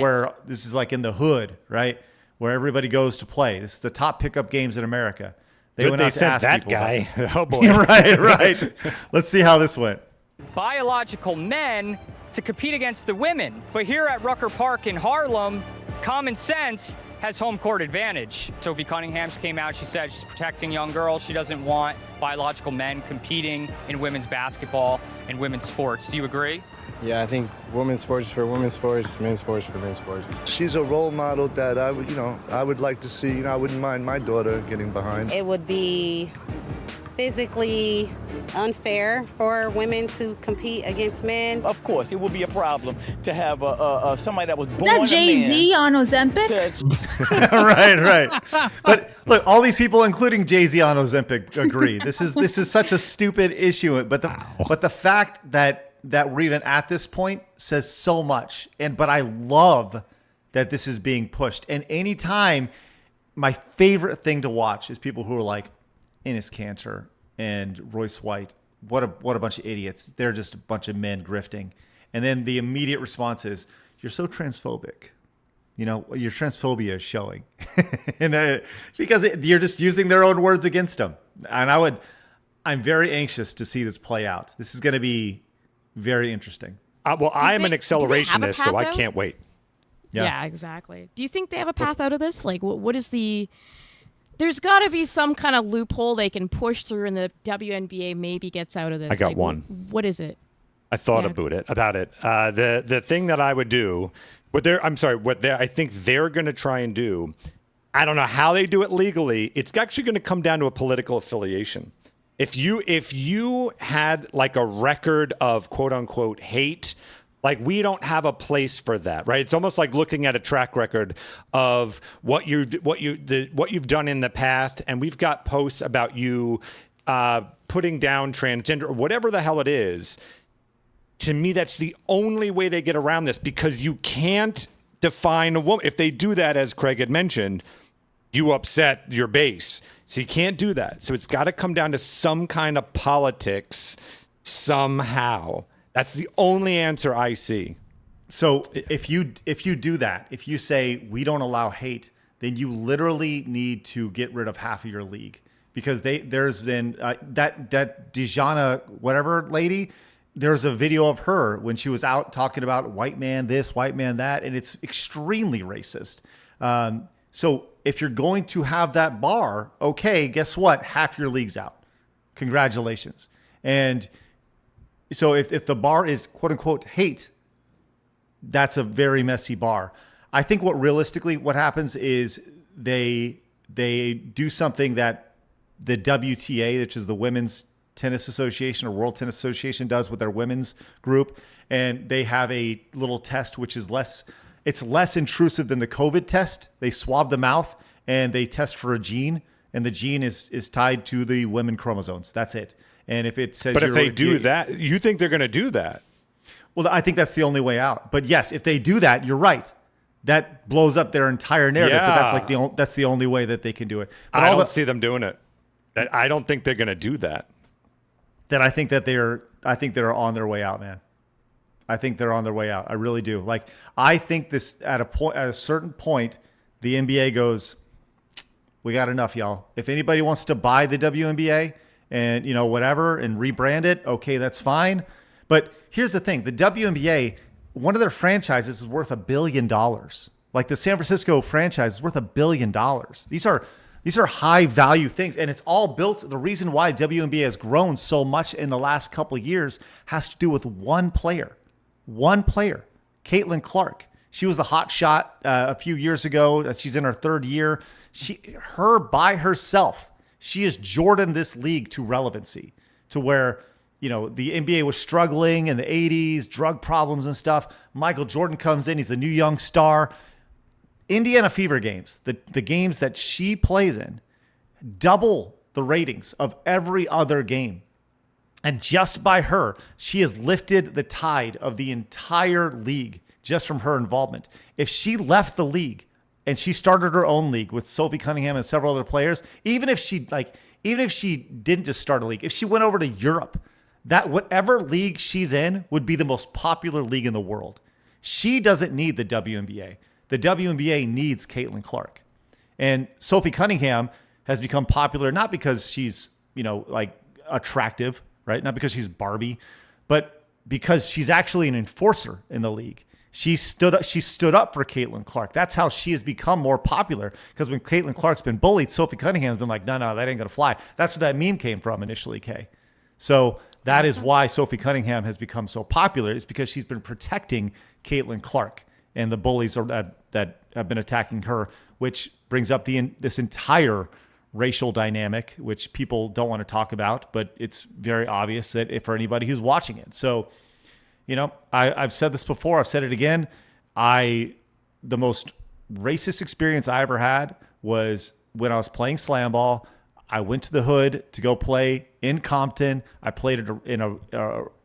this is like in the hood, right? Where everybody goes to play. This is the top pickup games in America. They went out to ask that people guy. Oh boy. right. Let's see how this went. Biological men to compete against the women. But here at Rucker Park in Harlem, common sense has home court advantage. Sophie Cunningham came out, she said she's protecting young girls. She doesn't want biological men competing in women's basketball and women's sports. Do you agree? Yeah, I think women's sports for women's sports, men's sports for men's sports. She's a role model that I would like to see. I wouldn't mind my daughter getting behind. It would be physically unfair for women to compete against men. Of course, it would be a problem to have somebody that was born Is that Jay-Z on Ozempic? right. But look, all these people, including Jay-Z on Ozempic, agree. This is such a stupid issue. But the fact that we're even at this point says so much. But I love that this is being pushed. And anytime, my favorite thing to watch is people who are like Enes Kanter and Royce White. What a bunch of idiots. They're just a bunch of men grifting. And then the immediate response is, you're so transphobic. Your transphobia is showing. and because you're just using their own words against them. And I'm very anxious to see this play out. This is going to be very interesting. I'm an accelerationist, so I can't wait. Yeah, exactly. Do you think they have a path out of this? Like, what is the... There's got to be some kind of loophole they can push through, and the WNBA maybe gets out of this. I got one. What is it? I thought about it. The thing that I would do, what I think they're going to try and do, I don't know how they do it legally. It's actually going to come down to a political affiliation. If you had like a record of quote unquote hate, like we don't have a place for that, right? It's almost like looking at a track record of what you've done in the past, and we've got posts about you putting down transgender or whatever the hell it is. To me, that's the only way they get around this, because you can't define a woman. If they do that, as Craig had mentioned, you upset your base. So you can't do that. So it's got to come down to some kind of politics somehow. That's the only answer I see. So if you do that, if you say we don't allow hate, then you literally need to get rid of half of your league, because there's been that Dejana whatever lady. There's a video of her when she was out talking about white man this, white man that, and it's extremely racist. So if you're going to have that bar, okay, guess what? Half your league's out. Congratulations. And so if the bar is quote unquote hate, that's a very messy bar. I think what happens is they do something that the WTA, which is the Women's Tennis Association or World Tennis Association, does with their women's group, and they have a little test which is less intrusive than the COVID test. They swab the mouth and they test for a gene, and the gene is tied to the women chromosomes. That's it. And if it says, but if they do that, you think they're going to do that? Well, I think that's the only way out. But yes, if they do that, you're right. That blows up their entire narrative. Yeah. But that's the only way that they can do it. But I don't see them doing it. I don't think they're going to do that. Then I think they're on their way out, man. I think they're on their way out. I really do. Like, I think this at a certain point, the NBA goes, we got enough, y'all. If anybody wants to buy the WNBA and whatever and rebrand it, okay, that's fine. But here's the thing: the WNBA, one of their franchises is worth $1 billion. Like the San Francisco franchise is worth $1 billion. These are high value things, and it's all built. The reason why WNBA has grown so much in the last couple of years has to do with one player, Caitlin Clark. She was the hot shot a few years ago. She's in her third year. Her by herself She has Jordaned this league to relevancy, to where, you know, the NBA was struggling in the 80s, drug problems and stuff. Michael Jordan comes in. He's the new young star. Indiana Fever games, the games that she plays in, double the ratings of every other game. And just by her, she has lifted the tide of the entire league just from her involvement. If she left the league and she started her own league with Sophie Cunningham and several other players, even if she didn't just start a league, if she went over to Europe, that whatever league she's in would be the most popular league in the world. She doesn't need the WNBA. The WNBA needs Caitlin Clark. And Sophie Cunningham has become popular not because she's, you know, like attractive, right? Not because she's Barbie, but because she's actually an enforcer in the league. She stood up for Caitlin Clark. That's how she has become more popular, because when Caitlin Clark's been bullied, Sophie Cunningham's been like, no, that ain't going to fly. That's where that meme came from initially, Kay. So that is why Sophie Cunningham has become so popular, is because she's been protecting Caitlin Clark and the bullies that have been attacking her, which brings up this entire racial dynamic, which people don't want to talk about, but it's very obvious that if for anybody who's watching it. So, you know, I've said this before, I've said it again. The most racist experience I ever had was when I was playing slam ball. I went to the hood to go play in Compton. I played in a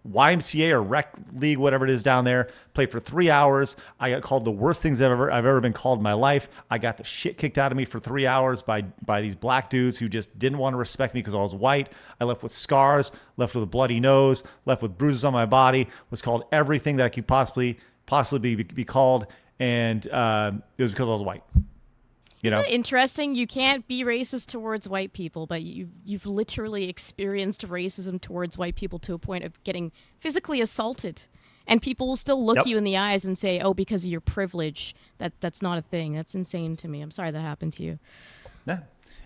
YMCA or rec league, whatever it is down there. Played for 3 hours. I got called the worst things I've ever been called in my life. I got the shit kicked out of me for 3 hours by these black dudes who just didn't want to respect me because I was white. I left with scars, left with a bloody nose, left with bruises on my body. Was called everything that I could possibly be called, and it was because I was white. Isn't that interesting? You can't be racist towards white people, but you've literally experienced racism towards white people to a point of getting physically assaulted. And people will still look you in the eyes and say, oh, because of your privilege, that's not a thing. That's insane to me. I'm sorry that happened to you. Yeah.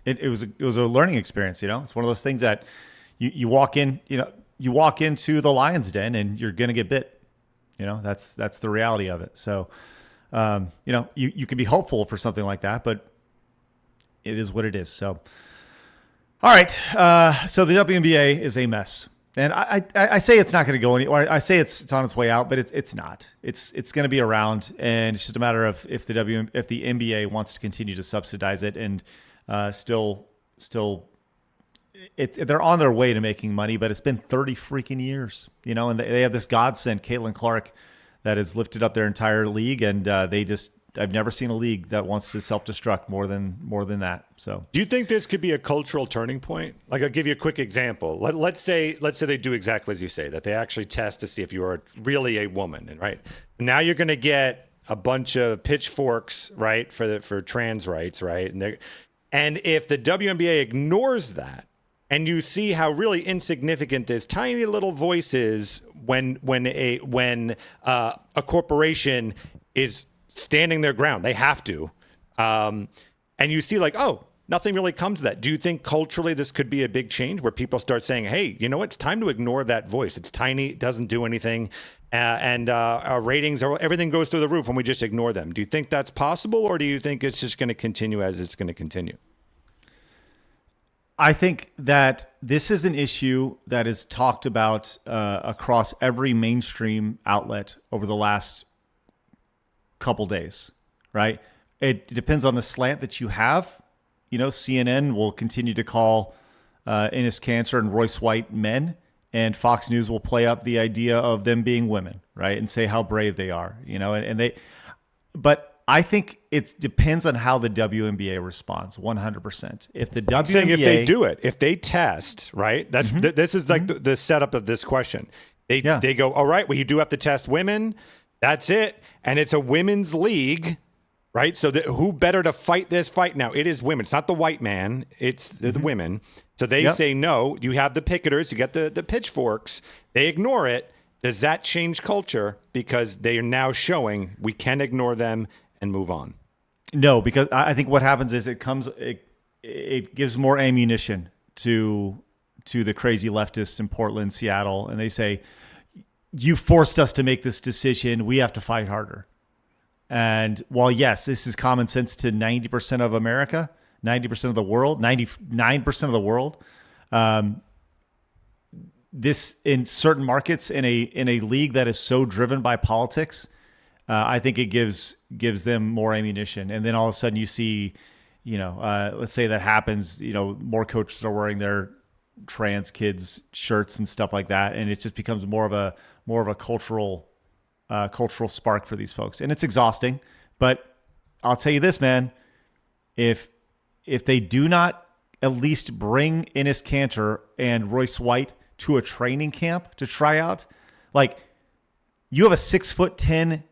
It was a learning experience, you know? It's one of those things that you walk in, you walk into the lion's den and you're going to get bit. You know, that's the reality of it. So, you can be hopeful for something like that, but it is what it is. So, all right. So the WNBA is a mess, and I say it's not going to go anywhere. I say it's on its way out, but it's not. It's going to be around, and it's just a matter of if the NBA wants to continue to subsidize it, and still, they're on their way to making money, but it's been 30 freaking years, and they have this godsend, Caitlin Clark, that has lifted up their entire league, and I've never seen a league that wants to self-destruct more than that. So, do you think this could be a cultural turning point? Like, I'll give you a quick example. Let's say they do exactly as you say, that they actually test to see if you are really a woman, and right now you're going to get a bunch of pitchforks, right, for trans rights, right, and if the WNBA ignores that, and you see how really insignificant this tiny little voice is when a corporation is standing their ground, they have to, and you see like, oh, nothing really comes to that. Do you think culturally this could be a big change where people start saying, hey, you know what? It's time to ignore that voice. It's tiny, it doesn't do anything, and our ratings, everything goes through the roof when we just ignore them. Do you think that's possible, or do you think it's just going to continue as it's going to continue? I think that this is an issue that is talked about across every mainstream outlet over the last couple days, right? It depends on the slant that you have. CNN will continue to call Enes Kanter and Royce White men, and Fox News will play up the idea of them being women, right? And say how brave they are, but I think it depends on how the WNBA responds 100%. If the WNBA... I'm saying if they do it, if they test, right? That's this is like the setup of this question. They go, all right, well, you do have to test women. That's it. And it's a women's league, right? So who better to fight this fight now? It is women. It's not the white man. It's the women. So they say, no, you have the picketers, you get the pitchforks. They ignore it. Does that change culture? Because they are now showing we can ignore them and move on. No, because I think what happens is it gives more ammunition to the crazy leftists in Portland, Seattle, and they say, you forced us to make this decision. We have to fight harder. And while yes, this is common sense to 90% of America, 90% of the world, 99% of the world. This in certain markets in a league that is so driven by politics, I think it gives them more ammunition. And then all of a sudden you see, let's say that happens, more coaches are wearing their trans kids shirts and stuff like that, and it just becomes more of a cultural spark for these folks. And it's exhausting, but I'll tell you this, man, if they do not at least bring Enes Kanter and Royce White to a training camp to try out, like, you have a 6'10"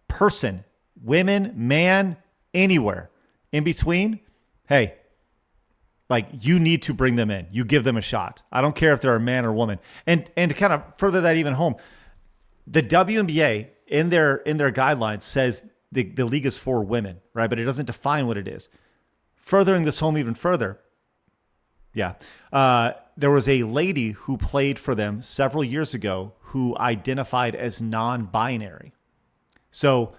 person, women, man, anywhere in between. Hey, like, you need to bring them in. You give them a shot. I don't care if they're a man or woman. And to kind of further that even home, the WNBA in their guidelines says the league is for women, right? But it doesn't define what it is. Furthering this home even further, there was a lady who played for them several years ago who identified as non-binary. So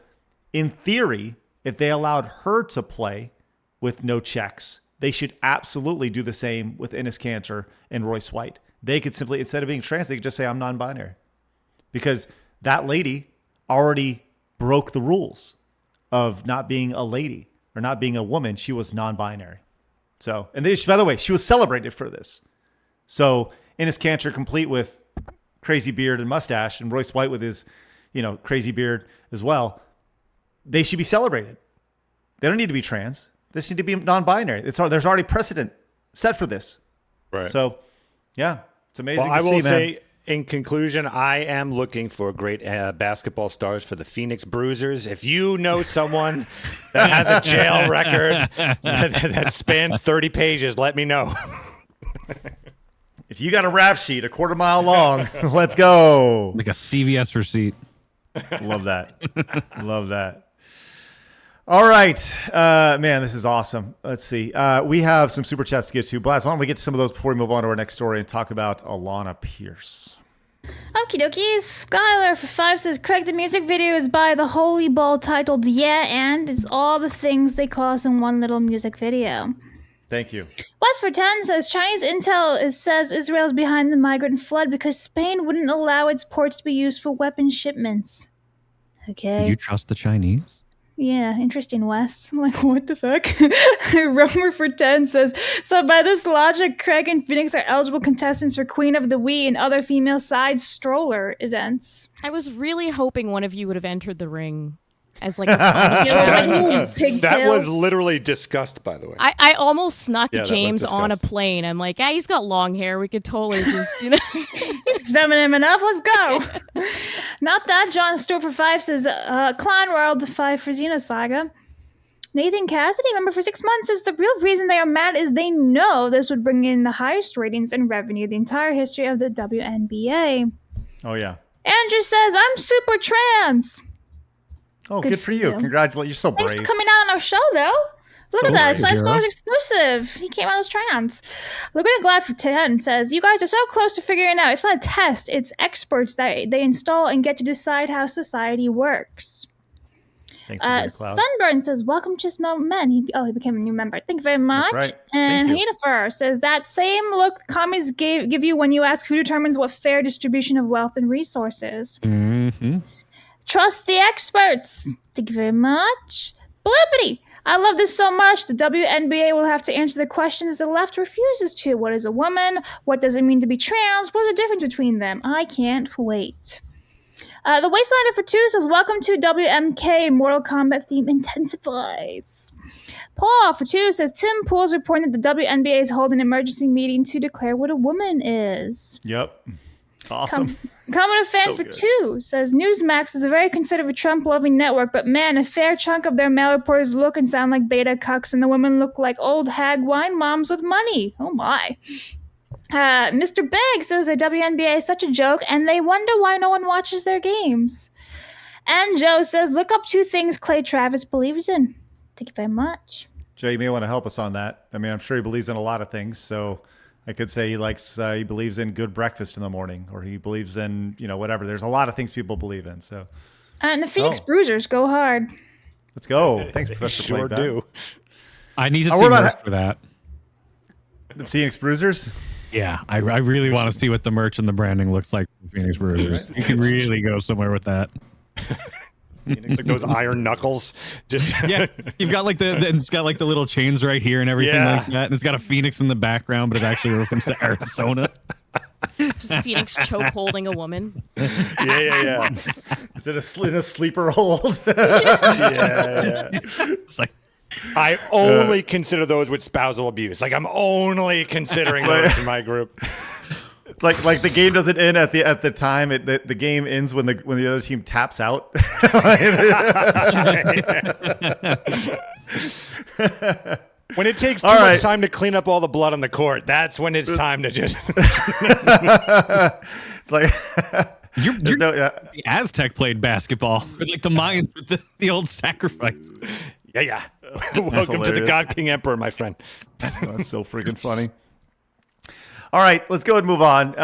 in theory, if they allowed her to play with no checks, they should absolutely do the same with Enes Kanter and Royce White. They could simply, instead of being trans, they could just say, I'm non-binary. Because that lady already broke the rules of not being a lady or not being a woman. She was non-binary. So, and they, by the way, she was celebrated for this. So Enes Kanter, complete with crazy beard and mustache, and Royce White with his, crazy beard as well, they should be celebrated. They don't need to be trans. They need to be non-binary. There's already precedent set for this. Right. So, yeah, it's amazing Well, to see, I will man. say, in conclusion, I am looking for great basketball stars for the Phoenix Bruisers. If you know someone that has a jail record that spans 30 pages, let me know. If you got a rap sheet a quarter mile long, let's go. Like a CVS receipt. Love that. Love that. All right. Man, this is awesome. Let's see. We have some super chats to get to. Blaz, why don't we get to some of those before we move on to our next story and talk about Alanah Pearce? Okie dokie. Skylar for 5 says, Craig, the music video is by the Holy Ball titled Yeah, and it's all the things they call us in one little music video. Thank you. West for 10 says, Chinese intel says Israel's behind the migrant flood because Spain wouldn't allow its ports to be used for weapon shipments. Okay. Do you trust the Chinese? Yeah, interesting, Wes. I'm like, what the fuck? Romer for 10 says, so by this logic, Craig and Phoenix are eligible contestants for Queen of the Wii and other female side stroller events. I was really hoping one of you would have entered the ring as like a fun challenge. That was literally discussed, by the way. I almost snuck Yeah, that was James on a discussed. plane. I'm like, he's got long hair. We could totally just, He's feminine enough. Let's go. Not that. John Stewart for 5 says, Clan World 5 for Xenosaga. Nathan Cassidy, member for 6 months, says the real reason they are mad is they know this would bring in the highest ratings and revenue the entire history of the WNBA. Oh, yeah. Andrew says, I'm super trans. Oh, good for you. Congratulations. You're so Thanks brave. for coming out on our show, though. Look So at that. brave, Side Kara. Scholars exclusive. He came out as trans. Looking at Glad for 10 says, you guys are so close to figuring it out. It's not a test. It's experts that they install and get to decide how society works. Thanks again, Cloud. Sunburn says, welcome to Small Men. He became a new member. Thank you very much. right. And Thank you. Hainifer says, that same look commies give you when you ask who determines what fair distribution of wealth and resources. Mm-hmm. Trust the experts. Thank you very much. Blippity. I love this so much. The WNBA will have to answer the questions the left refuses to. What is a woman? What does it mean to be trans? What is the difference between them? I can't wait. The Wastelander for 2 says, welcome to WMK. Mortal Kombat theme intensifies. Paul for 2 says, Tim Pool's reporting that the WNBA is holding an emergency meeting to declare what a woman is. Yep. It's awesome. Comment fan So for good. 2 says, Newsmax is a very conservative Trump-loving network, but man, a fair chunk of their male reporters look and sound like beta cucks, and the women look like old hag wine moms with money. Oh my. Mr. Big says the WNBA is such a joke, and they wonder why no one watches their games. And Joe says, look up 2 things Clay Travis believes in. Thank you very much. Joe, you may want to help us on that. I mean, I'm sure he believes in a lot of things. So I could say he believes in good breakfast in the morning, or he believes in, whatever. There's a lot of things people believe in. So And the Phoenix Bruisers go hard. let's go. Thanks, Professor Sure Playback. do. I need to see merch for that. The Phoenix Bruisers? Yeah, I really want to see what the merch and the branding looks like for Phoenix Bruisers. You can really go somewhere with that. Like those iron knuckles. Just yeah, you've got like it's got like the little chains right here and everything like that, and it's got a phoenix in the background, but it's actually reference to Arizona. Just Phoenix choke holding a woman. Yeah. Is it in a sleeper hold? Yeah. It's like I only consider those with spousal abuse. Like I'm only considering those in my group. Like the game doesn't end at the time. The game ends when the other team taps out. When it takes too much time to clean up all the blood on the court, that's when it's time to just. It's like the Aztec played basketball. Like the Mayans with the old sacrifice. Yeah. Welcome to the God King Emperor, my friend. That's so freaking funny. All right, let's go and move on.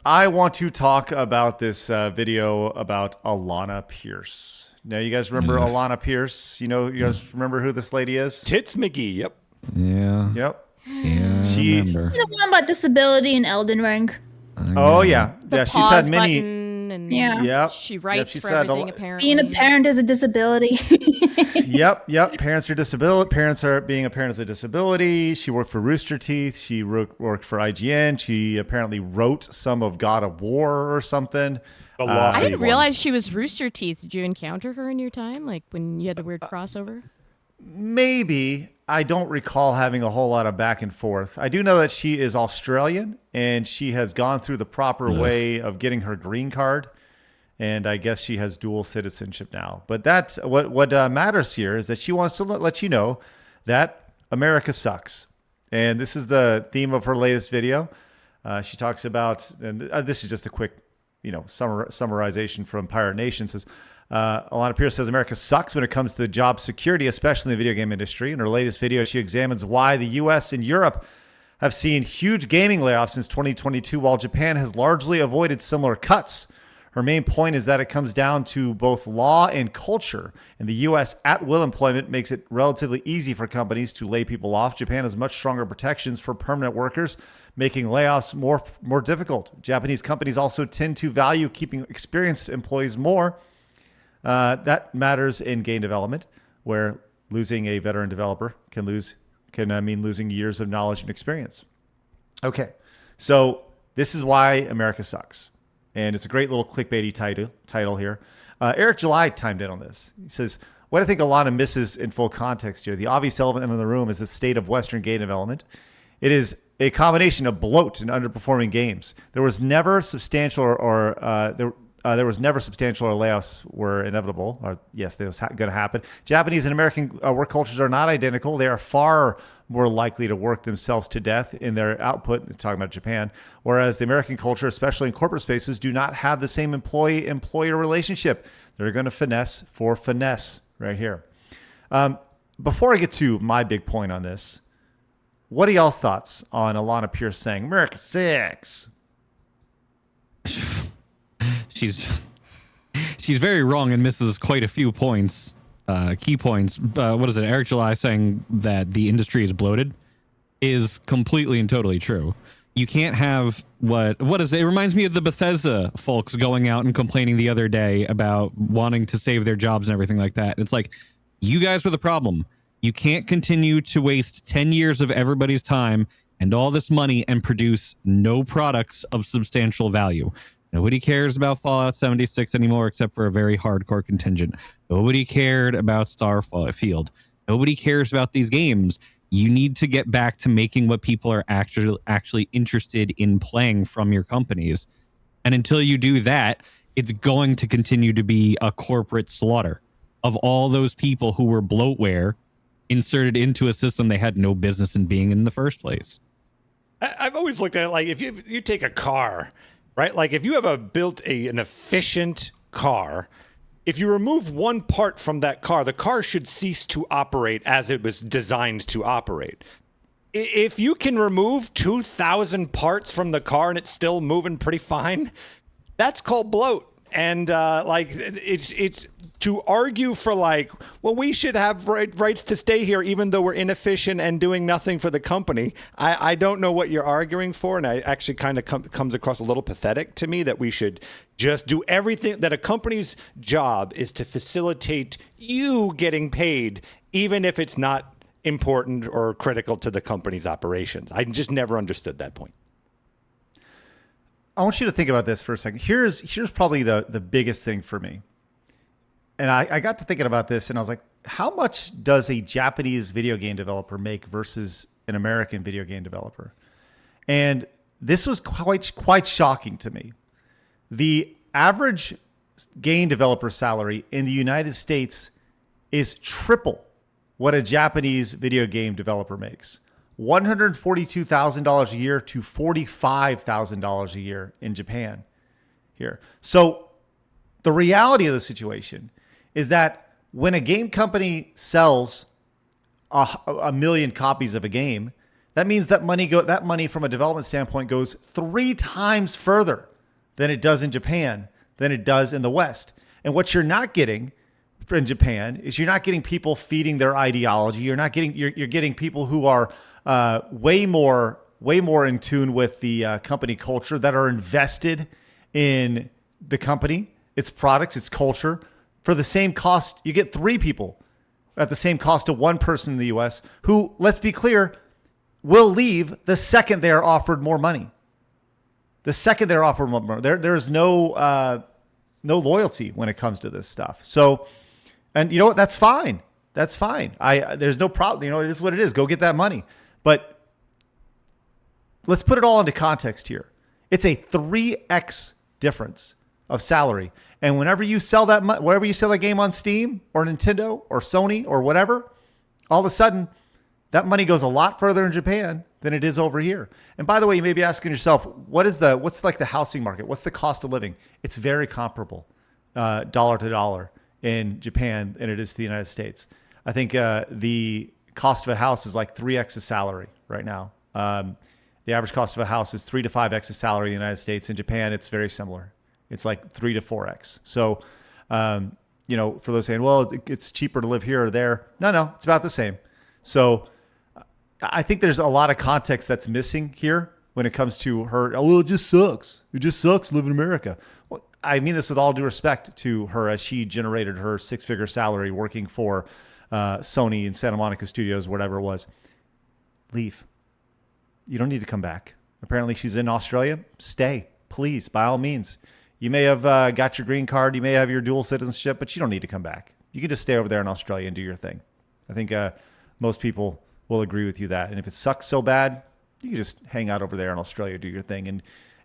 I want to talk about this video about Alanah Pearce. Now, you guys remember Alanah Pearce? You guys remember who this lady is? Tits McGee. Yep. Yeah. Yep. Yeah. She. The one about disability in Elden Ring. Oh yeah. The she's had many. And yeah. She writes for everything apparently. Being a parent is a disability. Yep. Parents are disability. Being a parent is a disability. She worked for Rooster Teeth. She worked for IGN. She apparently wrote some of God of War or something. I didn't realize she was Rooster Teeth. Did you encounter her in your time, like when you had the weird crossover? Maybe. I don't recall having a whole lot of back and forth. I do know that she is Australian and she has gone through the proper way of getting her green card. And I guess she has dual citizenship now. But that's what matters here is that she wants to let you know that America sucks. And this is the theme of her latest video. She talks about, and this is just a quick, summarization from Pirate Nation. Says, Alanah Pearce says America sucks when it comes to job security, especially in the video game industry. In her latest video, she examines why the U.S. and Europe have seen huge gaming layoffs since 2022, while Japan has largely avoided similar cuts. Her main point is that it comes down to both law and culture. In the U.S., at-will employment makes it relatively easy for companies to lay people off. Japan has much stronger protections for permanent workers, making layoffs more difficult. Japanese companies also tend to value keeping experienced employees more. That matters in game development, where losing a veteran developer can mean losing years of knowledge and experience. Okay, so this is why America sucks. And it's a great little clickbaity title here. Eric July chimed in on this. He says, what I think Alanah misses in full context here, the obvious elephant in the room is the state of Western game development. It is a combination of bloat and underperforming games. There was never substantial layoffs were inevitable. Or yes, they was going to happen. Japanese and American work cultures are not identical. They are far more likely to work themselves to death in their output, talking about Japan, whereas the American culture, especially in corporate spaces, do not have the same employee-employer relationship. They're going to finesse for finesse right here. Before I get to my big point on this, what are y'all's thoughts on Alanah Pearce saying, America sucks? She's very wrong and misses quite a few points. Key points. What is it? Eric July saying that the industry is bloated is completely and totally true. You can't have what is it? It reminds me of the Bethesda folks going out and complaining the other day about wanting to save their jobs and everything like that. It's like, you guys were the problem. You can't continue to waste 10 years of everybody's time and all this money and produce no products of substantial value. Nobody cares about Fallout 76 anymore except for a very hardcore contingent. Nobody cared about Starfield. Nobody cares about these games. You need to get back to making what people are actually interested in playing from your companies. And until you do that, it's going to continue to be a corporate slaughter of all those people who were bloatware inserted into a system they had no business in being in the first place. I've always looked at it like if you take a car, right? Like if you have built an efficient car, if you remove one part from that car, the car should cease to operate as it was designed to operate. If you can remove 2,000 parts from the car and it's still moving pretty fine, that's called bloat. And it's to argue for like, well, we should have rights to stay here even though we're inefficient and doing nothing for the company. I don't know what you're arguing for, and I actually kind of comes across a little pathetic to me that we should just do everything, that a company's job is to facilitate you getting paid even if it's not important or critical to the company's operations. I just never understood that point. I want you to think about this for a second. Here's probably the biggest thing for me. And I got to thinking about this, and I was like, how much does a Japanese video game developer make versus an American video game developer? And this was quite shocking to me. The average game developer salary in the United States is triple what a Japanese video game developer makes. $142,000 a year to $45,000 a year in Japan here. So the reality of the situation is that when a game company sells a million copies of a game, that means that money from a development standpoint goes 3 times further than it does in Japan, than it does in the West. And what you're not getting in Japan is you're not getting people feeding their ideology. You're getting people who are way more in tune with the company culture, that are invested in the company, its products, its culture. For the same cost, you get 3 people at the same cost to 1 person in the U.S. who, let's be clear, will leave the second they are offered more money. The second they're offered more money, there's no loyalty when it comes to this stuff. So, and you know what? That's fine. That's fine. There's no problem. You know, it is what it is. Go get that money. But let's put it all into context here. It's a 3x difference of salary. And whenever you sell wherever you sell a game on Steam or Nintendo or Sony or whatever, all of a sudden that money goes a lot further in Japan than it is over here. And by the way, you may be asking yourself, what's like the housing market? What's the cost of living? It's very comparable, dollar to dollar in Japan than it is to the United States. I think the cost of a house is like 3x the salary right now. The average cost of a house is 3 to 5x the salary in the United States. In Japan, it's very similar. It's like 3 to 4x. So, for those saying, well, it's cheaper to live here or there. No, it's about the same. So I think there's a lot of context that's missing here when it comes to her. Oh, well, it just sucks. It just sucks to live in America. Well, I mean this with all due respect to her, as she generated her 6-figure salary working for Sony in Santa Monica Studios, whatever it was. Leave. You don't need to come back. Apparently she's in Australia. Stay, please, by all means. You may have got your green card. You may have your dual citizenship, but you don't need to come back. You can just stay over there in Australia and do your thing. I think most people will agree with you that. And if it sucks so bad, you can just hang out over there in Australia, do your thing,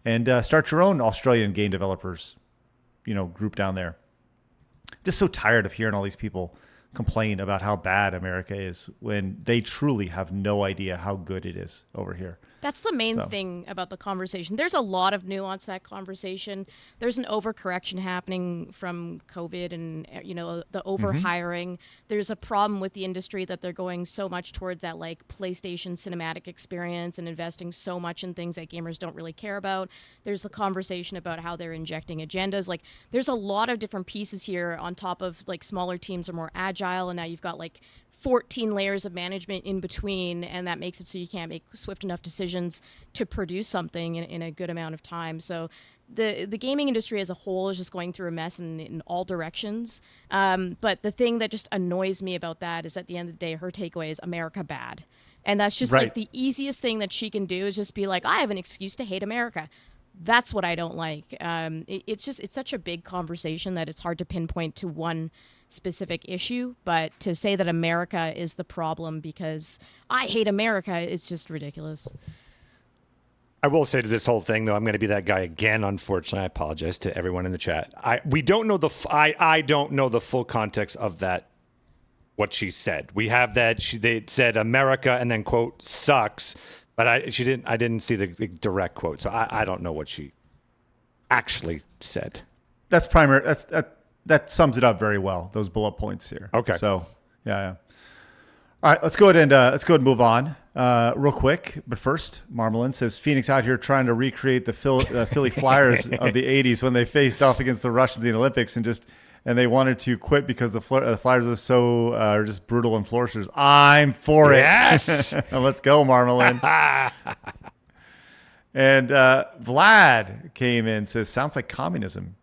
and start your own Australian game developers, group down there. Just so tired of hearing all these people complain about how bad America is when they truly have no idea how good it is over here. That's the main thing about the conversation. There's a lot of nuance to that conversation. There's an overcorrection happening from COVID and, the overhiring. There's a problem with the industry that they're going so much towards that like PlayStation cinematic experience and investing so much in things that gamers don't really care about. There's the conversation about how they're injecting agendas. Like there's a lot of different pieces here on top of like smaller teams are more agile. And now you've got like 14 layers of management in between, and that makes it so you can't make swift enough decisions to produce something in a good amount of time. So the gaming industry as a whole is just going through a mess in all directions. But the thing that just annoys me about that is at the end of the day, her takeaway is America bad. And that's just like the easiest thing that she can do is just be like, I have an excuse to hate America. That's what I don't like. It's such a big conversation that it's hard to pinpoint to one specific issue, but to say that America is the problem because I hate America is just ridiculous. I will say to this whole thing, though, I'm going to be that guy again. Unfortunately, I apologize to everyone in the chat. I don't know the full context of that. What she said. We have that they said America and then quote sucks, but I didn't see the direct quote, so I don't know what she actually said. That's primary. That sums it up very well. Those bullet points here. Okay. So yeah. All right, let's go ahead and move on real quick. But first, Marmalin says Phoenix out here trying to recreate the Philly Flyers of the '80s when they faced off against the Russians in the Olympics and just and they wanted to quit because the Flyers are so just brutal and floor shooters. I'm for it. Yes. Let's go, Marmalin. And Vlad came in, says, sounds like communism.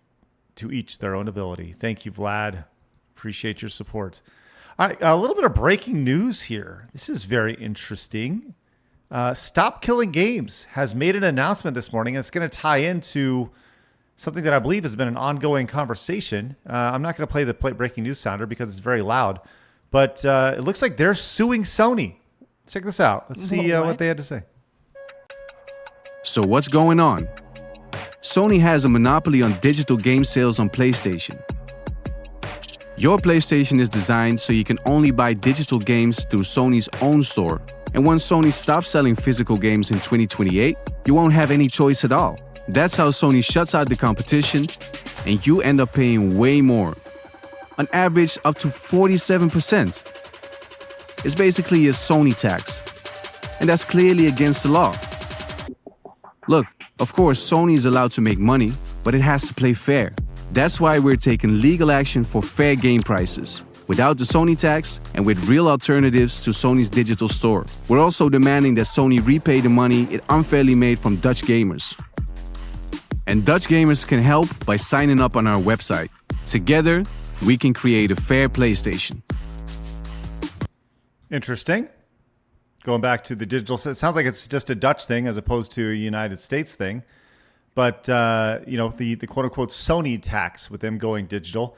To each their own ability. Thank you, Vlad. Appreciate your support. All right, a little bit of breaking news here. This is very interesting. Stop Killing Games has made an announcement this morning, and it's going to tie into something that I believe has been an ongoing conversation. I'm not going to play the breaking news sounder because it's very loud, but it looks like they're suing Sony. Check this out. Let's see what they had to say. So what's going on? Sony has a monopoly on digital game sales on PlayStation. Your PlayStation is designed so you can only buy digital games through Sony's own store. And once Sony stops selling physical games in 2028, you won't have any choice at all. That's how Sony shuts out the competition, and you end up paying way more. On average, up to 47%. It's basically a Sony tax. And that's clearly against the law. Look, of course, Sony is allowed to make money, but it has to play fair. That's why we're taking legal action for fair game prices, without the Sony tax and with real alternatives to Sony's digital store. We're also demanding that Sony repay the money it unfairly made from Dutch gamers. And Dutch gamers can help by signing up on our website. Together, we can create a fair PlayStation. Interesting. Going back to the digital, it sounds like it's just a Dutch thing as opposed to a United States thing. But, the quote-unquote Sony tax with them going digital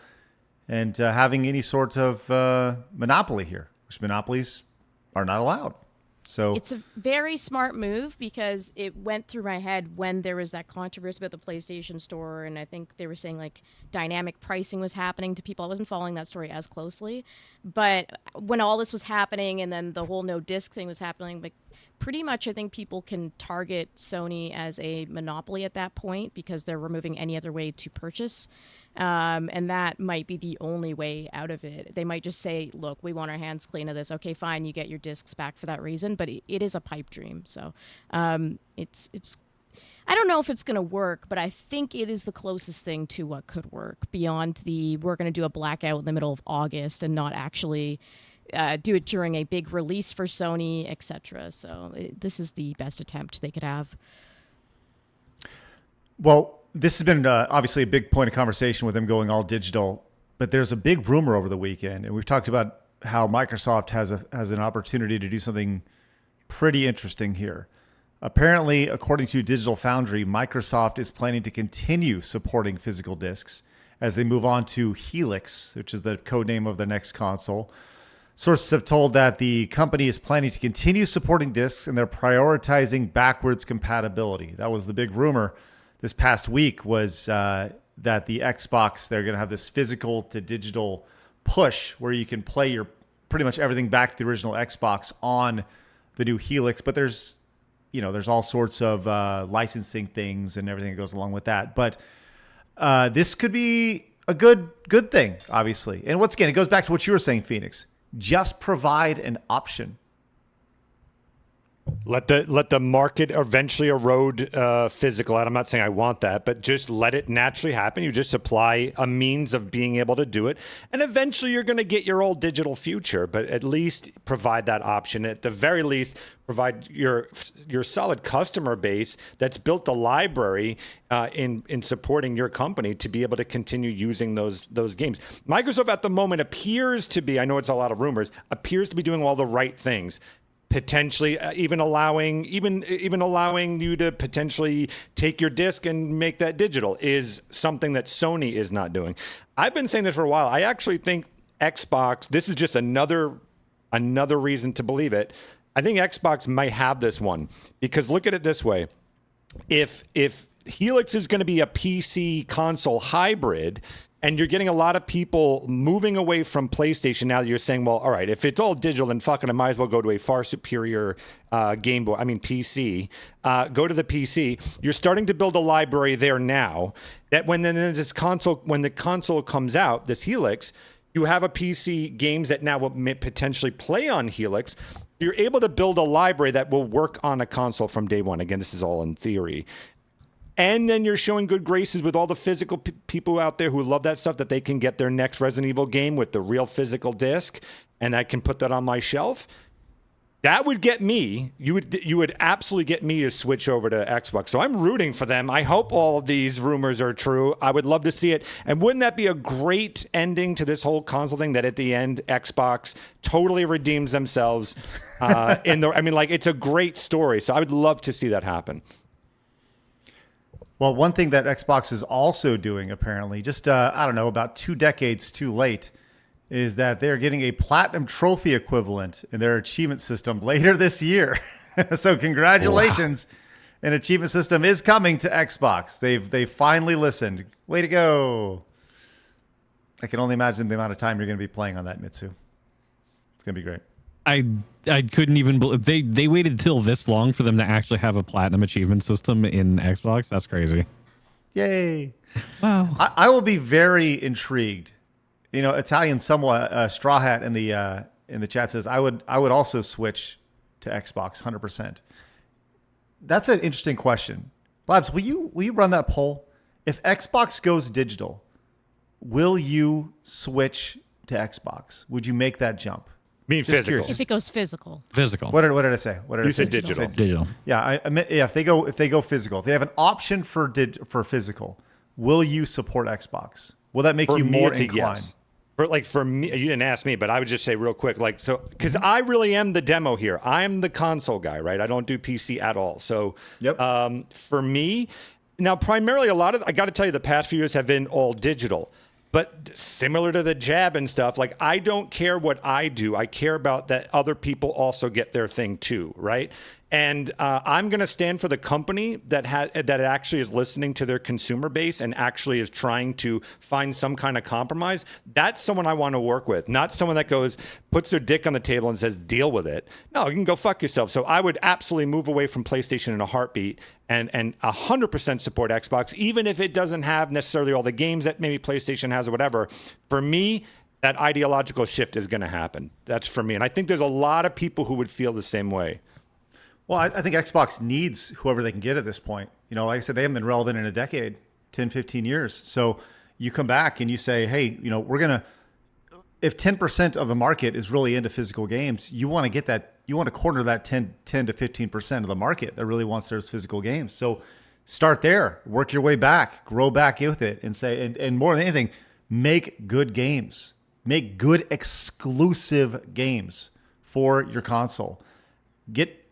and having any sort of monopoly here, which monopolies are not allowed. So it's a very smart move because it went through my head when there was that controversy about the PlayStation Store, and I think they were saying like dynamic pricing was happening to people. I wasn't following that story as closely, but when all this was happening and then the whole no disc thing was happening, like pretty much I think people can target Sony as a monopoly at that point because they're removing any other way to purchase. And that might be the only way out of it. They might just say, look, we want our hands clean of this. Okay, fine, you get your discs back for that reason, but it is a pipe dream. So it's I don't know if it's going to work, but I think it is the closest thing to what could work beyond we're going to do a blackout in the middle of August and not actually do it during a big release for Sony, etc. So this is the best attempt they could have. Well, this has been obviously a big point of conversation with them going all digital, but there's a big rumor over the weekend, and we've talked about how Microsoft has an opportunity to do something pretty interesting here. Apparently, according to Digital Foundry, Microsoft is planning to continue supporting physical discs as they move on to Helix, which is the code name of the next console. Sources have told that the company is planning to continue supporting discs, and they're prioritizing backwards compatibility. That was the big rumor this past week, was that the Xbox, they're going to have this physical to digital push where you can play your pretty much everything back to the original Xbox on the new Helix. But there's all sorts of licensing things and everything that goes along with that. But this could be a good thing, obviously. And once again, it goes back to what you were saying, Phoenix. Just provide an option. Let the market eventually erode physical. I'm not saying I want that, but just let it naturally happen. You just supply a means of being able to do it, and eventually you're going to get your old digital future. But at least provide that option. At the very least, provide your solid customer base that's built a library in supporting your company to be able to continue using those games. Microsoft at the moment appears to be, I know it's a lot of rumors, appears to be doing all the right things. Potentially even allowing you to potentially take your disc and make that digital is something that Sony is not doing. I've been saying this for a while. I actually think Xbox, this is just another reason to believe it. I think Xbox might have this one because look at it this way. If Helix is going to be a PC console hybrid, and you're getting a lot of people moving away from PlayStation now that you're saying, well, all right, if it's all digital, then fucking I might as well go to a far superior PC. Go to the PC. You're starting to build a library there now that when the console comes out, this Helix, you have a PC games that now will potentially play on Helix. You're able to build a library that will work on a console from day one. Again, this is all in theory. and then you're showing good graces with all the physical people out there who love that stuff, that they can get their next Resident Evil game with the real physical disc, and I can put that on my shelf. That would get me. You would absolutely get me to switch over to Xbox. So I'm rooting for them. I hope all of these rumors are true. I would love to see it. And wouldn't that be a great ending to this whole console thing? That at the end, Xbox totally redeems themselves. It's a great story. So I would love to see that happen. Well, one thing that Xbox is also doing, apparently, just about 2 decades too late, is that they're getting a platinum trophy equivalent in their achievement system later this year. So congratulations. Wow. An achievement system is coming to Xbox. They finally listened. Way to go. I can only imagine the amount of time you're going to be playing on that, Mitsu. It's going to be great. I couldn't even believe they waited till this long for them to actually have a platinum achievement system in Xbox. That's crazy. Yay. Wow. I will be very intrigued. Italian somewhat Straw Hat in the chat says I would also switch to Xbox 100%. That's an interesting question. Blabs, will you run that poll? If Xbox goes digital, will you switch to Xbox? Would you make that jump? Mean physical. Curious. If it goes physical. Physical. What did I say? You said digital. Digital. Yeah, if they go physical, if they have an option for physical, will you support Xbox? Will that make you more inclined? Yes. For me, you didn't ask me, but I would just say real quick, because I really am the demo here. I'm the console guy, right? I don't do PC at all. So for me, now primarily I got to tell you, the past few years have been all digital. But similar to the jab and stuff, I don't care what I do. I care about that other people also get their thing too, right? And I'm going to stand for the company that actually is listening to their consumer base and actually is trying to find some kind of compromise. That's someone I want to work with, not someone that puts their dick on the table and says, deal with it. No, you can go fuck yourself. So I would absolutely move away from PlayStation in a heartbeat and 100% support Xbox, even if it doesn't have necessarily all the games that maybe PlayStation has or whatever. For me, that ideological shift is going to happen. That's for me. And I think there's a lot of people who would feel the same way. Well, I think Xbox needs whoever they can get at this point. Like I said, they haven't been relevant in a decade, 10, 15 years. So you come back and you say, hey, if 10% of the market is really into physical games, you want to get that, you want to corner that 10 to 15% of the market that really wants those physical games. So start there, work your way back, grow back with it, and say, and more than anything, make good games, make good exclusive games for your console.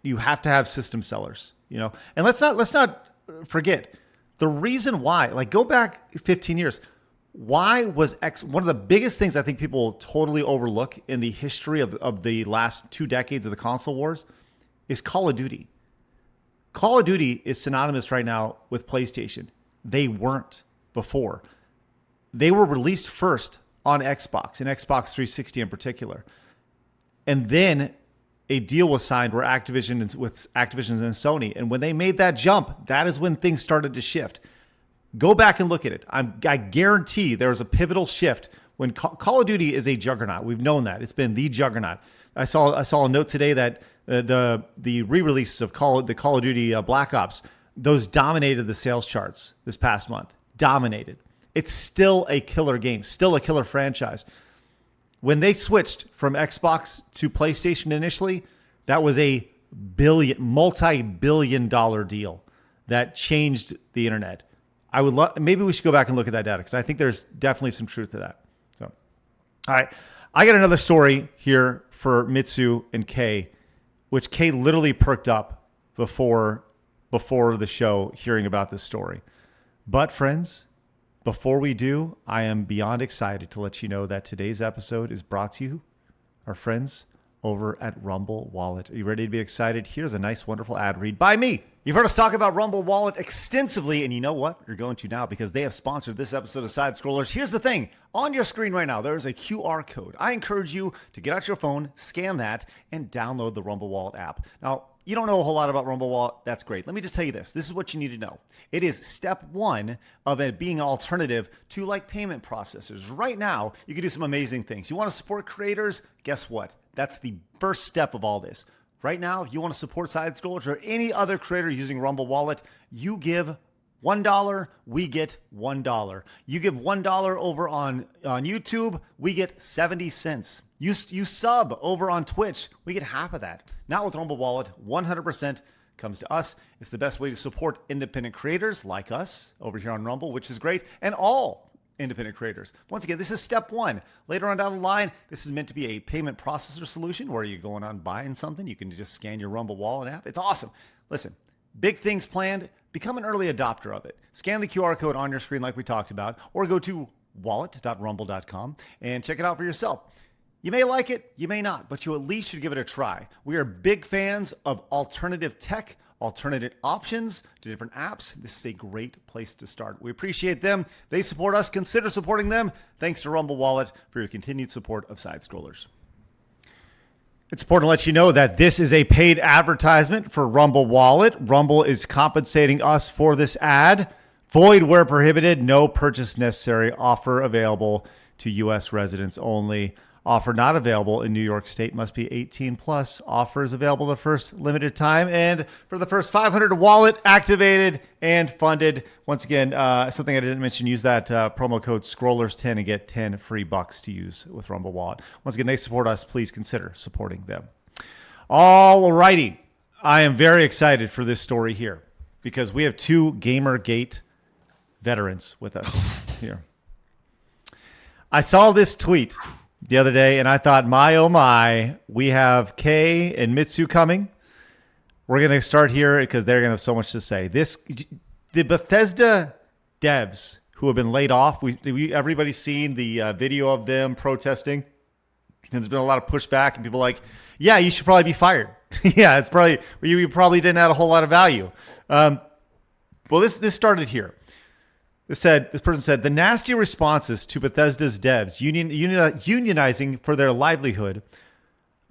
You have to have system sellers, and let's not forget the reason why. Go back 15 years. Why was one of the biggest things I think people totally overlook in the history of the last 2 decades of the console wars is Call of Duty. Call of Duty is synonymous right now with PlayStation. They weren't before. They were released first on Xbox and Xbox 360 in particular, and then a deal was signed with Activision and Sony. And when they made that jump, that is when things started to shift. Go back and look at it. I guarantee there was a pivotal shift when Call of Duty is a juggernaut. We've known that. It's been the juggernaut. I saw a note today that the re-releases of the Call of Duty Black Ops, those dominated the sales charts this past month. Dominated. It's still a killer game, still a killer franchise. When they switched from Xbox to PlayStation initially, that was a multi-billion-dollar deal that changed the internet. Maybe we should go back and look at that data because I think there's definitely some truth to that. So, all right, I got another story here for Mitsu and Kay, which Kay literally perked up before the show hearing about this story. But friends, before we do, I am beyond excited to let you know that today's episode is brought to you, our friends over at Rumble Wallet. Are you ready to be excited? Here's a nice, wonderful ad read by me. You've heard us talk about Rumble Wallet extensively, and you know what? You're going to now because they have sponsored this episode of Side Scrollers. Here's the thing. On your screen right now, there is a QR code. I encourage you to get out your phone, scan that, and download the Rumble Wallet app. Now, you don't know a whole lot about Rumble Wallet. That's great. Let me just tell you this. This is what you need to know. It is step one of it being an alternative to payment processors. Right now, you can do some amazing things. You want to support creators? Guess what? That's the first step of all this. Right now, if you want to support Side Scrollers or any other creator using Rumble Wallet, you give $1, we get $1. You give $1 over on YouTube, we get 70 cents. You sub over on Twitch, we get half of that. Now with Rumble Wallet, 100% comes to us. It's the best way to support independent creators like us over here on Rumble, which is great, and all independent creators. Once again, this is step one. Later on down the line, this is meant to be a payment processor solution where you're going on buying something. You can just scan your Rumble Wallet app. It's awesome. Listen, big things planned. Become an early adopter of it. Scan the QR code on your screen like we talked about, or go to wallet.rumble.com and check it out for yourself. You may like it, you may not, but you at least should give it a try. We are big fans of alternative tech, alternative options to different apps. This is a great place to start. We appreciate them. They support us. Consider supporting them. Thanks to Rumble Wallet for your continued support of Side Scrollers. It's important to let you know that this is a paid advertisement for Rumble Wallet. Rumble is compensating us for this ad. Void where prohibited. No purchase necessary. Offer available to U.S. residents only. Offer not available in New York State. Must be 18 plus. Offer is available the first limited time. And for the first 500 wallet activated and funded. Once again, something I didn't mention, use that promo code Scrollers10 and get 10 free bucks to use with Rumble Wallet. Once again, they support us. Please consider supporting them. All righty. I am very excited for this story here because we have two Gamergate veterans with us here. I saw this tweet the other day, and I thought, my, oh my, we have Kay and Mitsu coming. We're going to start here because they're going to have so much to say. The Bethesda devs who have been laid off, everybody's seen the video of them protesting. And there's been a lot of pushback, and people are like, yeah, you should probably be fired. Yeah, it's probably, you probably didn't add a whole lot of value. Well, this started here. This person said, the nasty responses to Bethesda's devs unionizing for their livelihood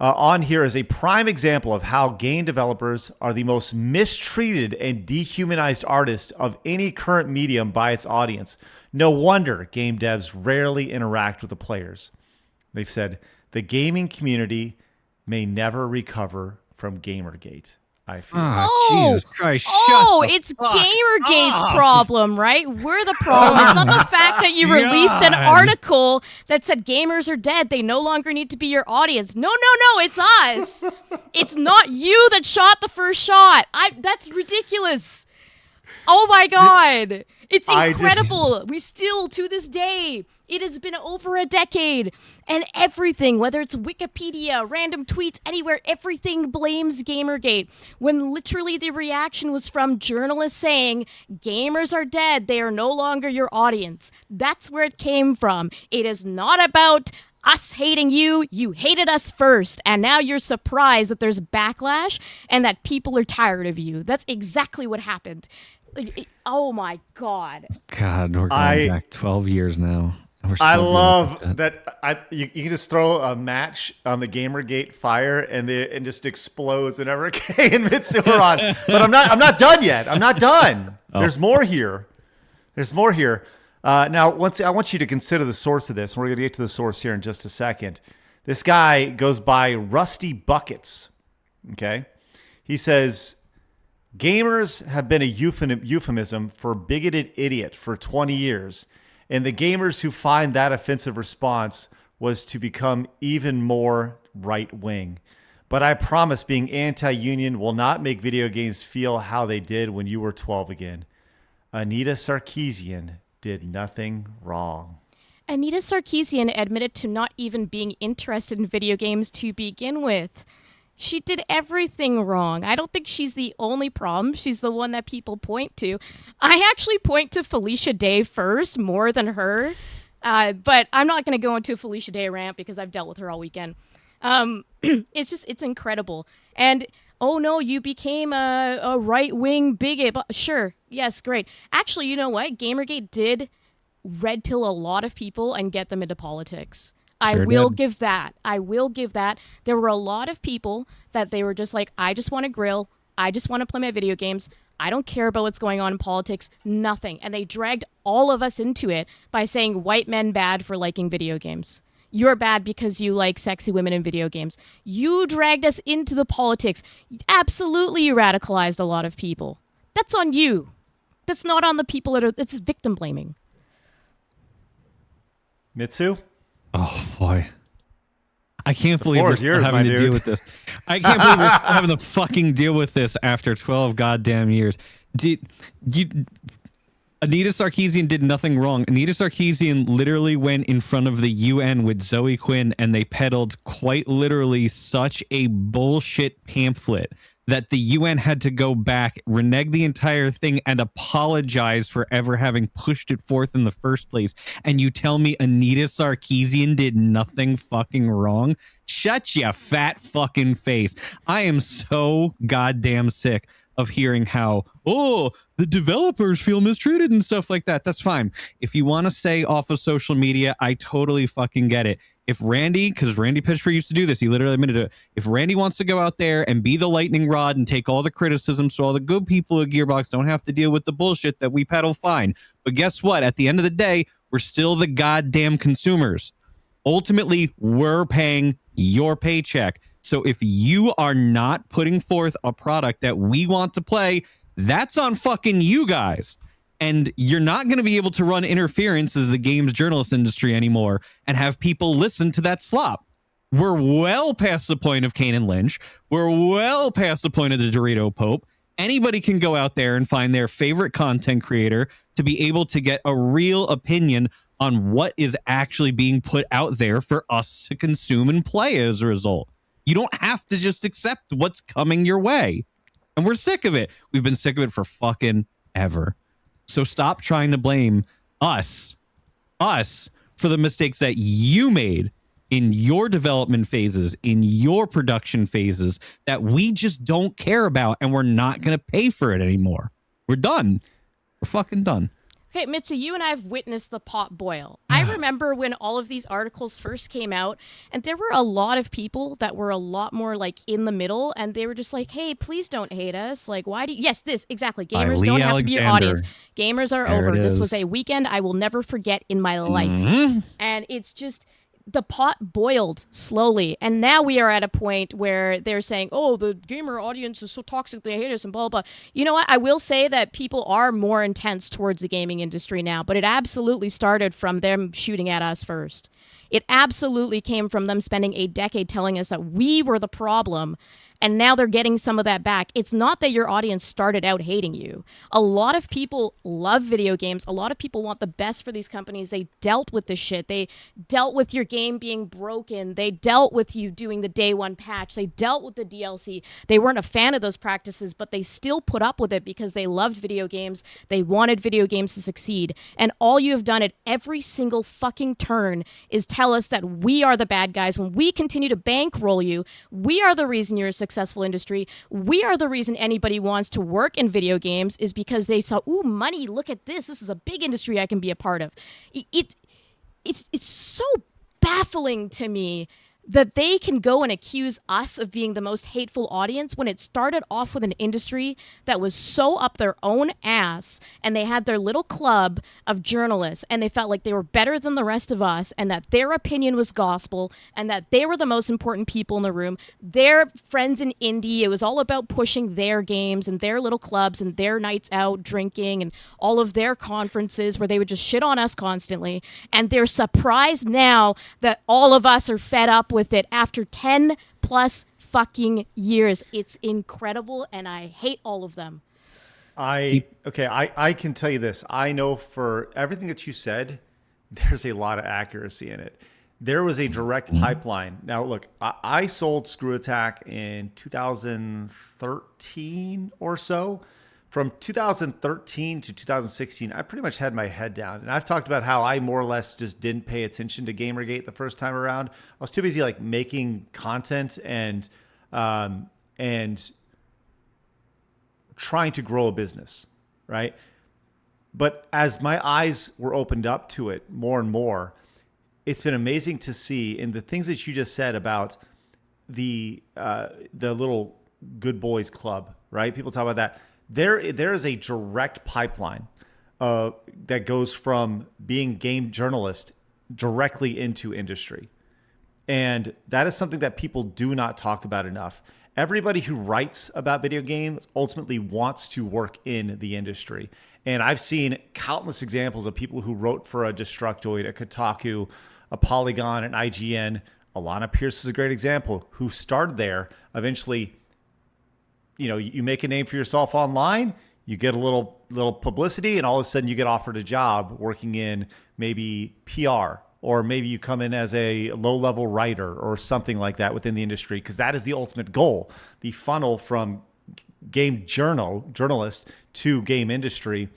on here is a prime example of how game developers are the most mistreated and dehumanized artists of any current medium by its audience. No wonder game devs rarely interact with the players. They've said, the gaming community may never recover from Gamergate. I feel. Jesus Christ! It's Gamergate's problem, right? We're the problem. It's not the fact that you released an article that said gamers are dead. They no longer need to be your audience. No, it's us. It's not you that shot the first shot. That's ridiculous. Oh my God. It's incredible. We still, to this day, it has been over a decade, and everything, whether it's Wikipedia, random tweets, anywhere, everything blames Gamergate, when literally the reaction was from journalists saying, gamers are dead, they are no longer your audience. That's where it came from. It is not about us hating you. You hated us first, and now you're surprised that there's backlash and that people are tired of you. That's exactly what happened. Oh my God. God, we're going back 12 years now. I love that you can just throw a match on the Gamergate fire and just explodes whenever Kay and Mitsu are on. But I'm not done yet. I'm not done. There's more here. Now, I want you to consider the source of this. We're going to get to the source here in just a second. This guy goes by Rusty Buckets. Okay, he says gamers have been a euphemism for bigoted idiot for 20 years. And the gamers who find that offensive response was to become even more right-wing. But I promise being anti-union will not make video games feel how they did when you were 12 again. Anita Sarkeesian did nothing wrong. Anita Sarkeesian admitted to not even being interested in video games to begin with. She did everything wrong. I don't think she's the only problem. She's the one that people point to. I actually point to Felicia Day first, more than her. But I'm not going to go into a Felicia Day rant because I've dealt with her all weekend. It's incredible. And, oh no, you became a right-wing bigot. But sure, yes, great. Actually, you know what? Gamergate did red pill a lot of people and get them into politics. I will give that. There were a lot of people that they were just like, I just want to grill. I just want to play my video games. I don't care about what's going on in politics. Nothing. And they dragged all of us into it by saying white men bad for liking video games. You're bad because you like sexy women in video games. You dragged us into the politics. Absolutely, you radicalized a lot of people. That's on you. That's not on the people that are. It's victim blaming. Mitsu? Oh boy. I can't believe floor we're is yours, having my to deal dude. with this. I can't believe we're having to fucking deal with this after 12 goddamn years. Anita Sarkeesian did nothing wrong. Anita Sarkeesian literally went in front of the UN with Zoe Quinn, and they peddled quite literally such a bullshit pamphlet that the UN had to go back, renege the entire thing, and apologize for ever having pushed it forth in the first place. And you tell me Anita Sarkeesian did nothing fucking wrong? Shut your fat fucking face. I am so goddamn sick of hearing how, oh, the developers feel mistreated and stuff like that. That's fine. If you want to say off of social media, I totally fucking get it. If Randy, because Randy Pitchford used to do this, he literally admitted it. If Randy wants to go out there and be the lightning rod and take all the criticism so all the good people at Gearbox don't have to deal with the bullshit that we peddle, fine. But guess what? At the end of the day, we're still the goddamn consumers. Ultimately, we're paying your paycheck. So if you are not putting forth a product that we want to play, that's on fucking you guys. And you're not going to be able to run interference as the games journalist industry anymore and have people listen to that slop. We're well past the point of Kane and Lynch. We're well past the point of the Dorito Pope. Anybody can go out there and find their favorite content creator to be able to get a real opinion on what is actually being put out there for us to consume and play as a result. You don't have to just accept what's coming your way. And we're sick of it. We've been sick of it for fucking ever. So stop trying to blame us for the mistakes that you made in your development phases, in your production phases that we just don't care about, and we're not going to pay for it anymore. We're done. We're fucking done. Okay, Mitsu, you and I have witnessed the pot boil. I remember when all of these articles first came out, and there were a lot of people that were a lot more like in the middle, and they were just like, hey, please don't hate us. Like, why do you... Yes, this, exactly. Gamers don't have to be your audience. Gamers are over. This was a weekend I will never forget in my life. And it's just... the pot boiled slowly, and now we are at a point where they're saying, oh, the gamer audience is so toxic, they hate us, and blah, blah, blah. You know what? I will say that people are more intense towards the gaming industry now, but it absolutely started from them shooting at us first. It absolutely came from them spending a decade telling us that we were the problem, and now they're getting some of that back. It's not that your audience started out hating you. A lot of people love video games. A lot of people want the best for these companies. They dealt with this shit. They dealt with your game being broken. They dealt with you doing the day one patch. They dealt with the DLC. They weren't a fan of those practices, but they still put up with it because they loved video games. They wanted video games to succeed. And all you have done at every single fucking turn is tell us that we are the bad guys. When we continue to bankroll you, we are the reason you're a successful industry. We are the reason anybody wants to work in video games is because they saw, ooh, money, look at this. This is a big industry I can be a part of. It's so baffling to me that they can go and accuse us of being the most hateful audience when it started off with an industry that was so up their own ass, and they had their little club of journalists, and they felt like they were better than the rest of us, and that their opinion was gospel, and that they were the most important people in the room. Their friends in indie, it was all about pushing their games and their little clubs and their nights out drinking and all of their conferences where they would just shit on us constantly. And they're surprised now that all of us are fed up with it after 10 plus fucking years. It's incredible, and I hate all of them. I can tell you this. I know for everything that you said, there's a lot of accuracy in it. There was a direct pipeline. Now, look, I sold Screw Attack in 2013 or so. From 2013 to 2016, I pretty much had my head down. And I've talked about how I more or less just didn't pay attention to Gamergate the first time around. I was too busy like making content and trying to grow a business, right? But as my eyes were opened up to it more and more, it's been amazing to see in the things that you just said about the little good boys club, right? People talk about that. There is a direct pipeline that goes from being game journalist directly into industry. And that is something that people do not talk about enough. everybody who writes about video games ultimately wants to work in the industry. And I've seen countless examples of people who wrote for a Destructoid, a Kotaku, a Polygon, an IGN. Alanah Pearce is a great example, who started there. Eventually, you make a name for yourself online, you get a little publicity, and all of a sudden you get offered a job working in maybe PR, or maybe you come in as a low-level writer or something like that within the industry, because that is the ultimate goal. The funnel from game journalist to game industry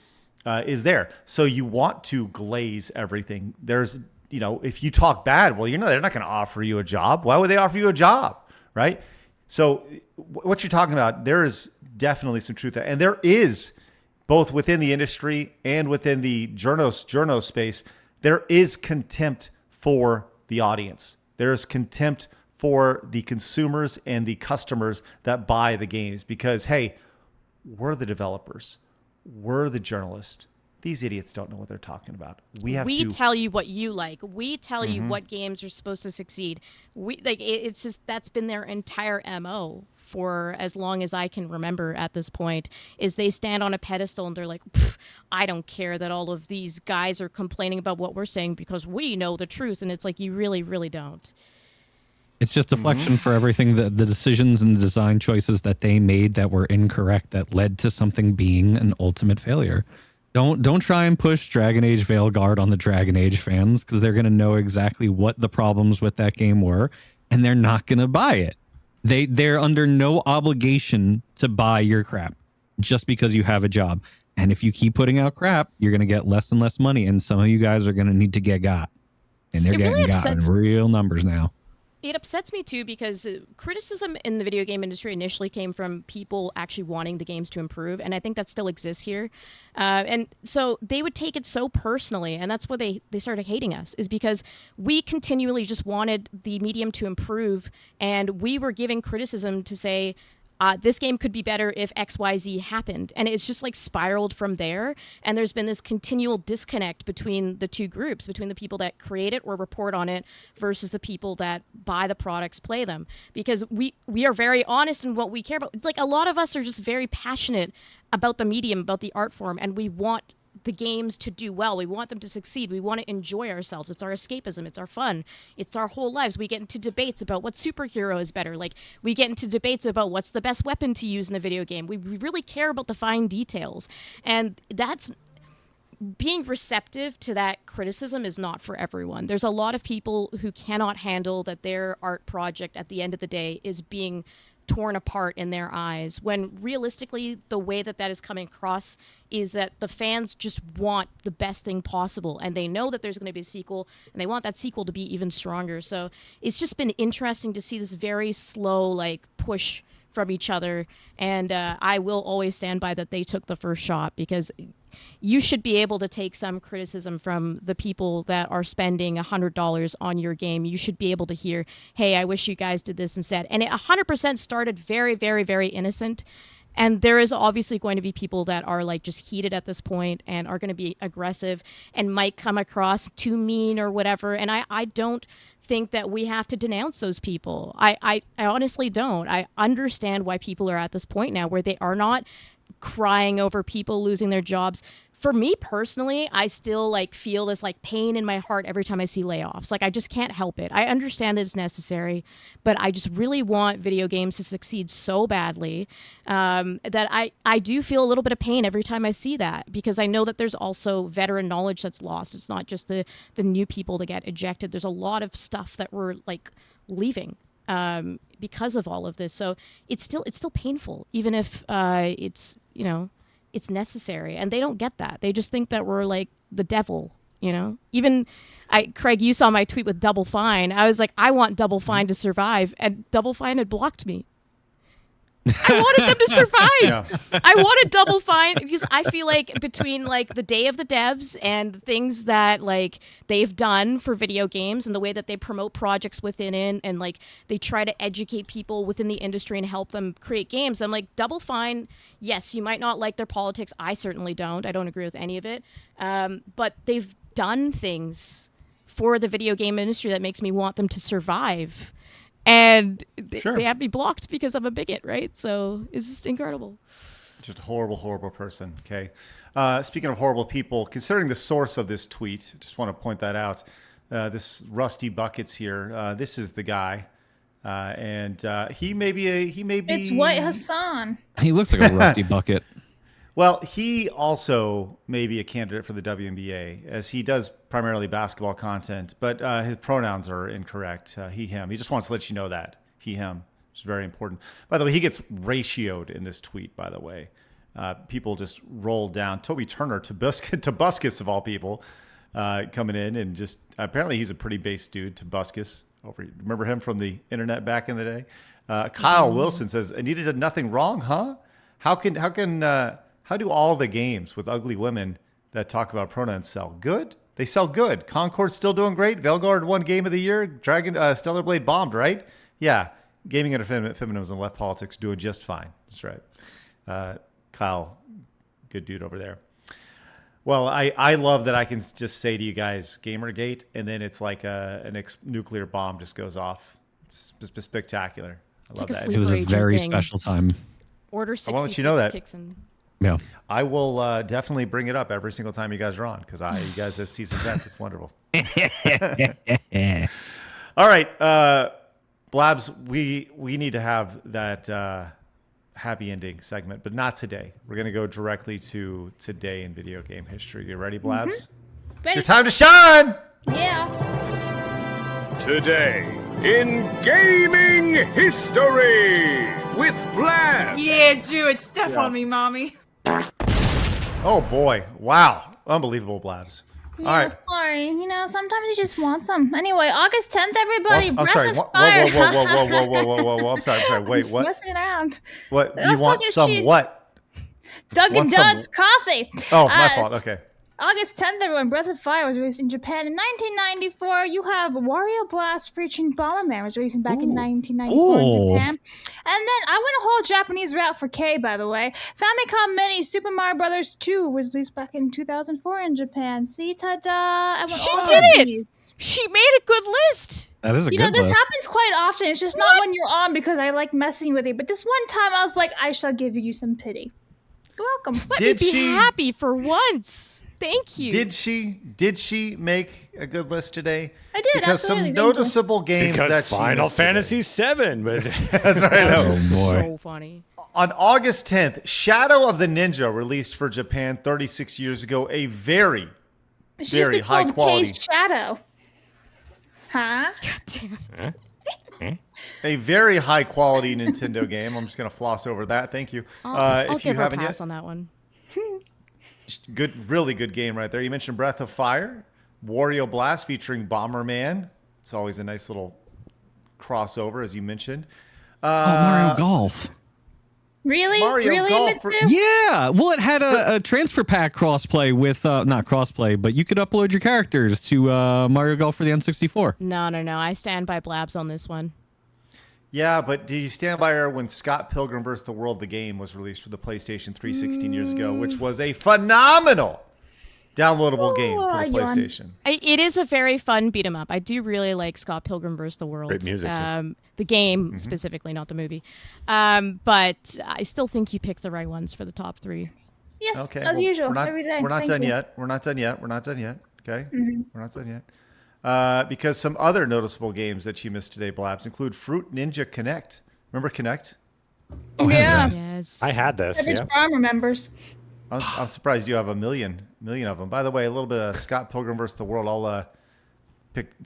is there. So you want to glaze everything. There's, if you talk bad, well, they're not going to offer you a job. Why would they offer you a job, right? So what you're talking about, there is definitely some truth there. And there is, both within the industry and within the journo space, there is contempt for the audience. There is contempt for the consumers and the customers that buy the games, because, hey, we're the developers. We're the journalists. These idiots don't know what they're talking about. We tell you what you like. We tell you what games are supposed to succeed. It's just, that's been their entire MO for as long as I can remember at this point, is they stand on a pedestal and they're like, I don't care that all of these guys are complaining about what we're saying because we know the truth. And it's like, you really, really don't. It's just deflection for everything, the decisions and the design choices that they made that were incorrect, that led to something being an ultimate failure. Don't try and push Dragon Age Veilguard on the Dragon Age fans, because they're going to know exactly what the problems with that game were, and they're not going to buy it. They're under no obligation to buy your crap just because you have a job. And if you keep putting out crap, you're going to get less and less money, and some of you guys are going to need to get got. And they're getting got in real numbers now. It upsets me too, because criticism in the video game industry initially came from people actually wanting the games to improve, and I think that still exists here. And so they would take it so personally, and that's why they started hating us, is because we continually just wanted the medium to improve, and we were giving criticism to say, this game could be better if XYZ happened. And it's just like spiraled from there. And there's been this continual disconnect between the two groups, between the people that create it or report on it versus the people that buy the products, play them. Because we are very honest in what we care about. It's like a lot of us are just very passionate about the medium, about the art form, and we want the games to do well. We want them to succeed. We want to enjoy ourselves. It's our escapism. It's our fun. It's our whole lives. We get into debates about what superhero is better. Like, we get into debates about what's the best weapon to use in a video game. We really care about the fine details. And that's being receptive to that criticism is not for everyone. There's a lot of people who cannot handle that their art project at the end of the day is being torn apart in their eyes, when realistically the way that is coming across is that the fans just want the best thing possible, and they know that there's going to be a sequel, and they want that sequel to be even stronger. So it's just been interesting to see this very slow push from each other, and I will always stand by that they took the first shot, because you should be able to take some criticism from the people that are spending $100 on your game. You should be able to hear, hey, I wish you guys did this instead. And it 100% started very, very, very innocent. And there is obviously going to be people that are just heated at this point and are going to be aggressive and might come across too mean or whatever. And I don't think that we have to denounce those people. I honestly don't. I understand why people are at this point now where they are not crying over people losing their jobs. For me personally, I still feel this pain in my heart every time I see layoffs. I just can't help it. I understand that it's necessary, but I just really want video games to succeed so badly that I do feel a little bit of pain every time I see that, because I know that there's also veteran knowledge that's lost. It's not just the new people that get ejected. There's a lot of stuff that we're leaving because of all of this. So it's still painful, even if it's necessary, and they don't get that. They just think that we're the devil, Even Craig, you saw my tweet with Double Fine. I was like, I want Double Fine to survive, and Double Fine had blocked me. I wanted them to survive. Yeah. I wanted Double Fine because I feel like between the Day of the Devs and the things that they've done for video games and the way that they promote projects within it, and they try to educate people within the industry and help them create games. I'm like, Double Fine, yes, you might not like their politics. I certainly don't. I don't agree with any of it. But they've done things for the video game industry that makes me want them to survive. And they have me blocked because I'm a bigot, right? So it's just incredible. Just a horrible, horrible person. Okay. Speaking of horrible people, considering the source of this tweet, just want to point that out. This Rusty Buckets here. This is the guy, and he may be. It's White Hassan. He looks like a rusty bucket. Well, he also may be a candidate for the WNBA, as he does primarily basketball content, but his pronouns are incorrect. He, him. He just wants to let you know that. He, him. It's very important. By the way, he gets ratioed in this tweet, by the way. People just roll down. Toby Turner, Tobuscus of all people, coming in and just, apparently he's a pretty base dude, Tobuscus. Remember him from the internet back in the day? Kyle Wilson says, Anita did nothing wrong, huh? How do all the games with ugly women that talk about pronouns sell? Good? They sell good. Concorde's still doing great. Veilguard won Game of the Year. Stellar Blade bombed, right? Yeah. Gaming and feminism and left politics doing just fine. That's right. Kyle, good dude over there. Well, I love that I can just say to you guys, Gamergate, and then it's like a nuclear bomb just goes off. It's just spectacular. I love that. It was a very special time. Order 66 I want to let you know that. Kicks in. Yeah. I will definitely bring it up every single time you guys are on, because you guys as season vets, it's wonderful. All right, Blabs, we need to have that happy ending segment, but not today. We're going to go directly to today in video game history. You ready, Blabs? It's your time to shine! Yeah. Today in gaming history with Blabs. Yeah, do it. Step on me, mommy. Oh boy! Wow, unbelievable, Blabs. Yeah, All right. sorry. Sometimes you just want some. Anyway, August 10th, everybody. I'm sorry. Breath of Fire. Whoa. I'm sorry. Wait, I'm what? messing around. What? You want some what? Dunkin' Donuts coffee. Oh, my fault. Okay. August 10th, everyone, Breath of Fire was released in Japan in 1994. You have Wario Blast featuring Bomberman was released back in 1994 in Japan. And then I went a whole Japanese route for K, by the way. Famicom Mini Super Mario Brothers 2 was released back in 2004 in Japan. See, ta-da! I went all did it! these. She made a good list! That is a good this list. happens quite often. It's just not when you're on because I like messing with you. But this one time I was like, I shall give you some pity. You're welcome. Let me be happy for once. Thank you. Did she make a good list today? I did. Because some noticeable games that she Final missed today. Fantasy VII was. That's right. Oh, boy. So funny. On August 10th, Shadow of the Ninja released for Japan 36 years ago. A very high quality Shadow. Huh? God damn it. A very high quality Nintendo game. I'm just gonna floss over that. Thank you. I'll if give you her a haven't pass yet, on that one. good, really good game right there. You mentioned Breath of Fire, Wario Blast featuring Bomberman. It's always a nice little crossover, as you mentioned. Mario Golf. Really? Mario really, Golf. Mitsu? Yeah. Well, it had a transfer pack crossplay with, not crossplay, but you could upload your characters to Mario Golf for the N64. No. I stand by Blabs on this one. Yeah, but did you stand by her when Scott Pilgrim vs. the World, the game, was released for the PlayStation 3 16 years ago, which was a phenomenal downloadable game for the PlayStation. It is a very fun beat 'em up. I do really like Scott Pilgrim vs. the World. Great music, too. The game specifically, not the movie. But I still think you picked the right ones for the top three. Yes, Okay, as usual, every day. We're not Thank done you. yet. We're not done yet. Okay? Mm-hmm. We're not done yet. Because some other noticeable games that you missed today, Blabs, include Fruit Ninja Connect. Remember Connect? Yeah. Yes. I had this. Average Yeah. Farm remembers. I'm surprised you have a million of them. By the way, a little bit of Scott Pilgrim vs. the World. I'll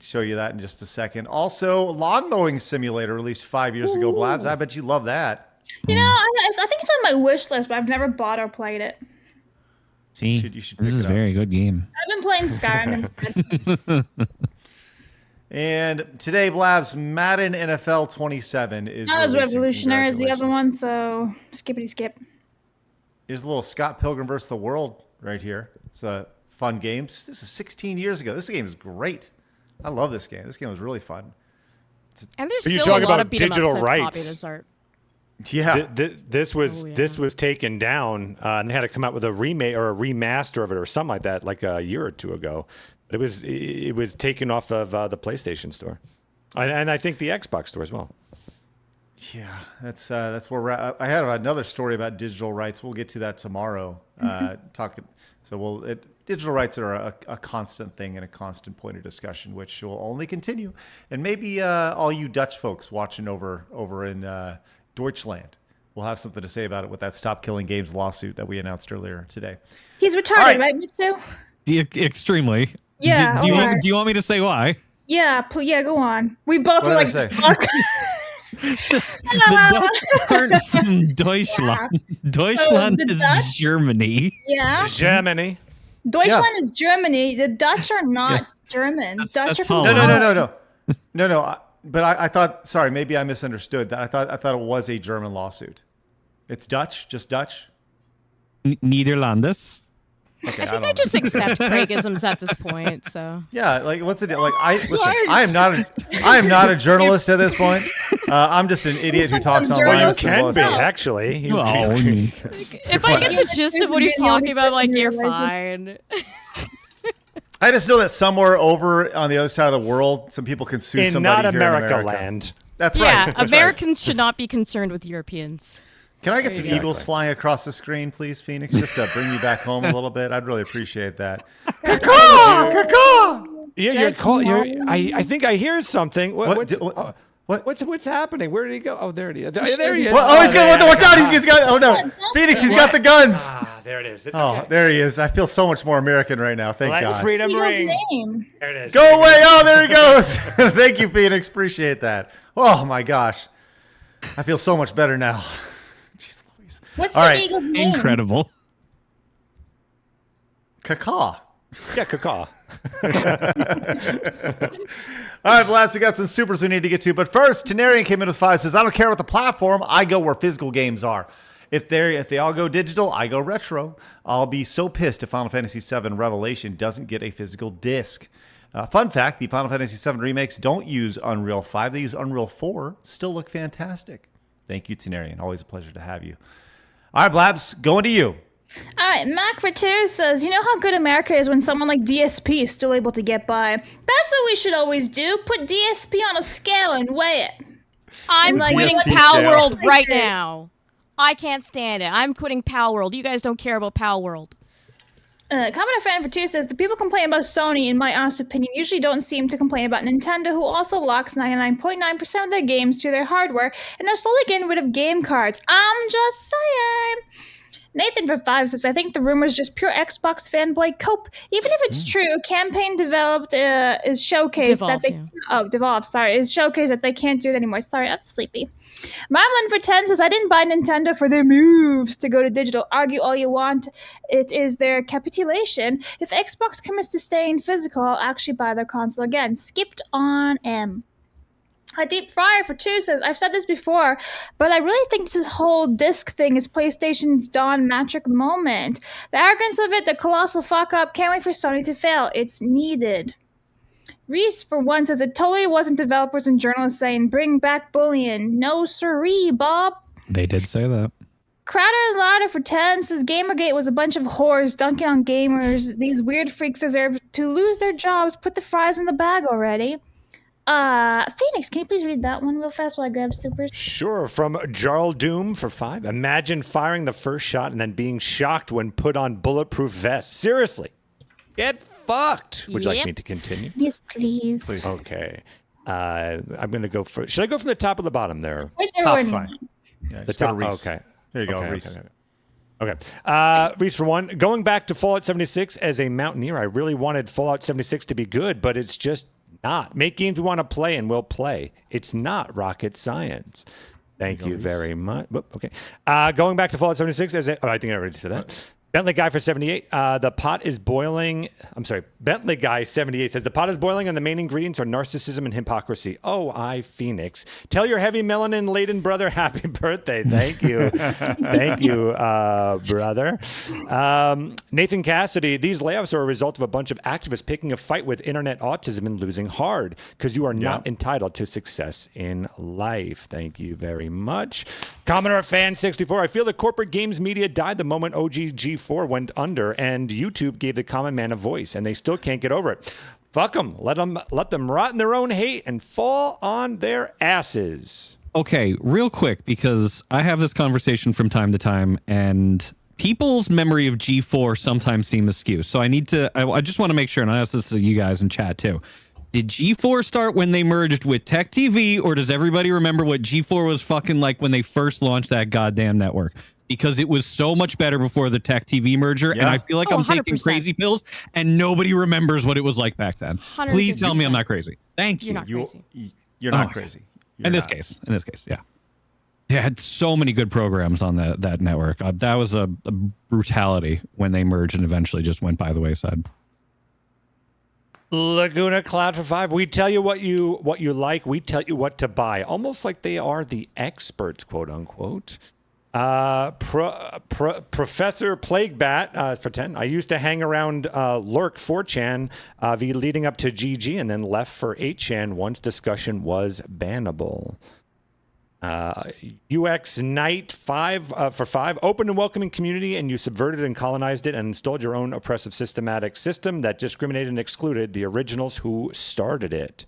show you that in just a second. Also, Lawn Mowing Simulator released 5 years ago, Blabs. I bet you love that. I think it's on my wish list, but I've never bought or played it. See, you should pick this is it a very good game. I've been playing Skyrim instead. And today, Blabs, Madden NFL 27 is Not as releasing. revolutionary as the other Congratulations. one, so skippity skip. Here's a little Scott Pilgrim vs. the World right here. It's a fun game. This is 16 years ago. This game is great. I love this game. This game was really fun. And there's But you still talk a lot about of beat 'em ups digital that rights. copy this art. Yeah. This was taken down and they had to come out with a remake or a remaster of it or something like that, like a year or two ago. It was taken off of the PlayStation Store. And I think the Xbox store as well. Yeah, that's where we're at. I had another story about digital rights. We'll get to that tomorrow. Digital rights are a constant thing and a constant point of discussion, which will only continue. And maybe all you Dutch folks watching over in Deutschland will have something to say about it with that Stop Killing Games lawsuit that we announced earlier today. He's retarded, right, Mitsu? Extremely. Yeah. Do you want me to say why? Yeah, go on. We both were like, fuck. The Dutch aren't from Deutschland. Yeah. Deutschland is Dutch? Germany. Yeah. Germany. Deutschland is Germany. The Dutch are not German. Dutch are from No. But I thought. Sorry, maybe I misunderstood that. I thought it was a German lawsuit. It's Dutch, just Dutch. Nederlanders. Okay, I think I just accept Craigisms at this point. So yeah, like what's the deal? Like I am not a journalist at this point. I'm just an idiot who talks on. Well, you can be actually. if I get the gist of what he's talking about, like you're fine. I just know that somewhere over on the other side of the world, some people can sue somebody not here America in America. land. That's yeah, right. That's Americans should not be concerned with Europeans. Can I get some eagles flying across the screen, please, Phoenix, just to bring you back home a little bit? I'd really appreciate that. Caw! Yeah, I think I hear something. What's happening? Where did he go? Oh, there it is. There he is. Oh, he's got. Watch out! He's got. Oh no, Phoenix! He's got the guns. Ah, there it is. It's okay. There he is. I feel so much more American right now. Thank God. Repremiering. There it is. Go away! Oh, there he goes. Thank you, Phoenix. Appreciate that. Oh my gosh, I feel so much better now. Jeez Louise. What's the eagle's name? Incredible. Caw. Yeah, caw. All right, Blabs, we got some supers we need to get to. But first, Tenarian came in with 5, says, I don't care what the platform, I go where physical games are. If they all go digital, I go retro. I'll be so pissed if Final Fantasy VII Revelation doesn't get a physical disc. Fun fact, the Final Fantasy VII remakes don't use Unreal 5. They use Unreal 4. Still look fantastic. Thank you, Tenarian. Always a pleasure to have you. All right, Blabs, going to you. All right, Mac for 2 says, you know how good America is when someone like DSP is still able to get by? That's what we should always do. Put DSP on a scale and weigh it. I'm quitting Pal World right now. I can't stand it. I'm quitting Pal World. You guys don't care about Pal World. Commenter Fan for 2 says, the people complain about Sony, in my honest opinion, usually don't seem to complain about Nintendo, who also locks 99.9% of their games to their hardware, and are slowly getting rid of game cards. I'm just saying. Nathan for 5 says, I think the rumor is just pure Xbox fanboy cope. Even if it's true, campaign developed is showcased that they is showcased that they can't do it anymore. Sorry, I'm sleepy. Marlon for 10 says, I didn't buy Nintendo for their moves to go to digital. Argue all you want. It is their capitulation. If Xbox commits to staying physical, I'll actually buy their console again. Skipped on M. A Deep Fryer for 2 says, I've said this before, but I really think this whole disc thing is PlayStation's Dawn Matric moment. The arrogance of it, the colossal fuck up, can't wait for Sony to fail. It's needed. Reese, for 1, says, it totally wasn't developers and journalists saying, bring back bullying. No siree, Bob. They did say that. Crowder Lauder for 10 says, Gamergate was a bunch of whores dunking on gamers. These weird freaks deserve to lose their jobs. Put the fries in the bag already. Phoenix, can you please read that one real fast while I grab supers? Sure. From Jarl Doom for 5. Imagine firing the first shot and then being shocked when put on bulletproof vests. Seriously. Get fucked. Would you like me to continue? Yes, please. Okay. I'm going to go for... Should I go from the top or the bottom there? Top's fine. Yeah, the top. Okay. There you go, okay, Reese. Okay. Reese for 1. Going back to Fallout 76 as a mountaineer, I really wanted Fallout 76 to be good, but it's just not. Make games we want to play and we'll play. It's not rocket science. Thank you very much. Okay. Going back to Fallout 76 as a... Oh, I think I already said that. Bentley Guy for 78. The pot is boiling. I'm sorry. Bentley Guy 78 says the pot is boiling and the main ingredients are narcissism and hypocrisy. Oh, I Phoenix. Tell your heavy melanin laden brother happy birthday. Thank you. Thank you, brother. Nathan Cassidy. These layoffs are a result of a bunch of activists picking a fight with internet autism and losing hard because you are not entitled to success in life. Thank you very much. Commenter Fan 64. I feel the corporate games media died the moment OGG4 went under and YouTube gave the common man a voice and they still can't get over it. Fuck them. Let them rot in their own hate and fall on their asses. Okay, real quick, because I have this conversation from time to time, and people's memory of G4 sometimes seems askew. So I just want to make sure, and I ask this to you guys in chat too. Did G4 start when they merged with Tech TV, or does everybody remember what G4 was fucking like when they first launched that goddamn network? Because it was so much better before the Tech TV merger, and I feel like I'm 100%. taking crazy pills, and nobody remembers what it was like back then. 150%. Please tell me I'm not crazy. Thank you. You're not crazy. You're not crazy. In this case, yeah. They had so many good programs on that network. That was a brutality when they merged and eventually just went by the wayside. Laguna Cloud for 5. We tell you what you like. We tell you what to buy. Almost like they are the experts, quote unquote. Professor Plaguebat for 10. I used to hang around Lurk 4chan leading up to GG and then left for 8chan once discussion was bannable. UX Knight 5 for 5. Open and welcoming community, and you subverted and colonized it and installed your own oppressive systematic system that discriminated and excluded the originals who started it.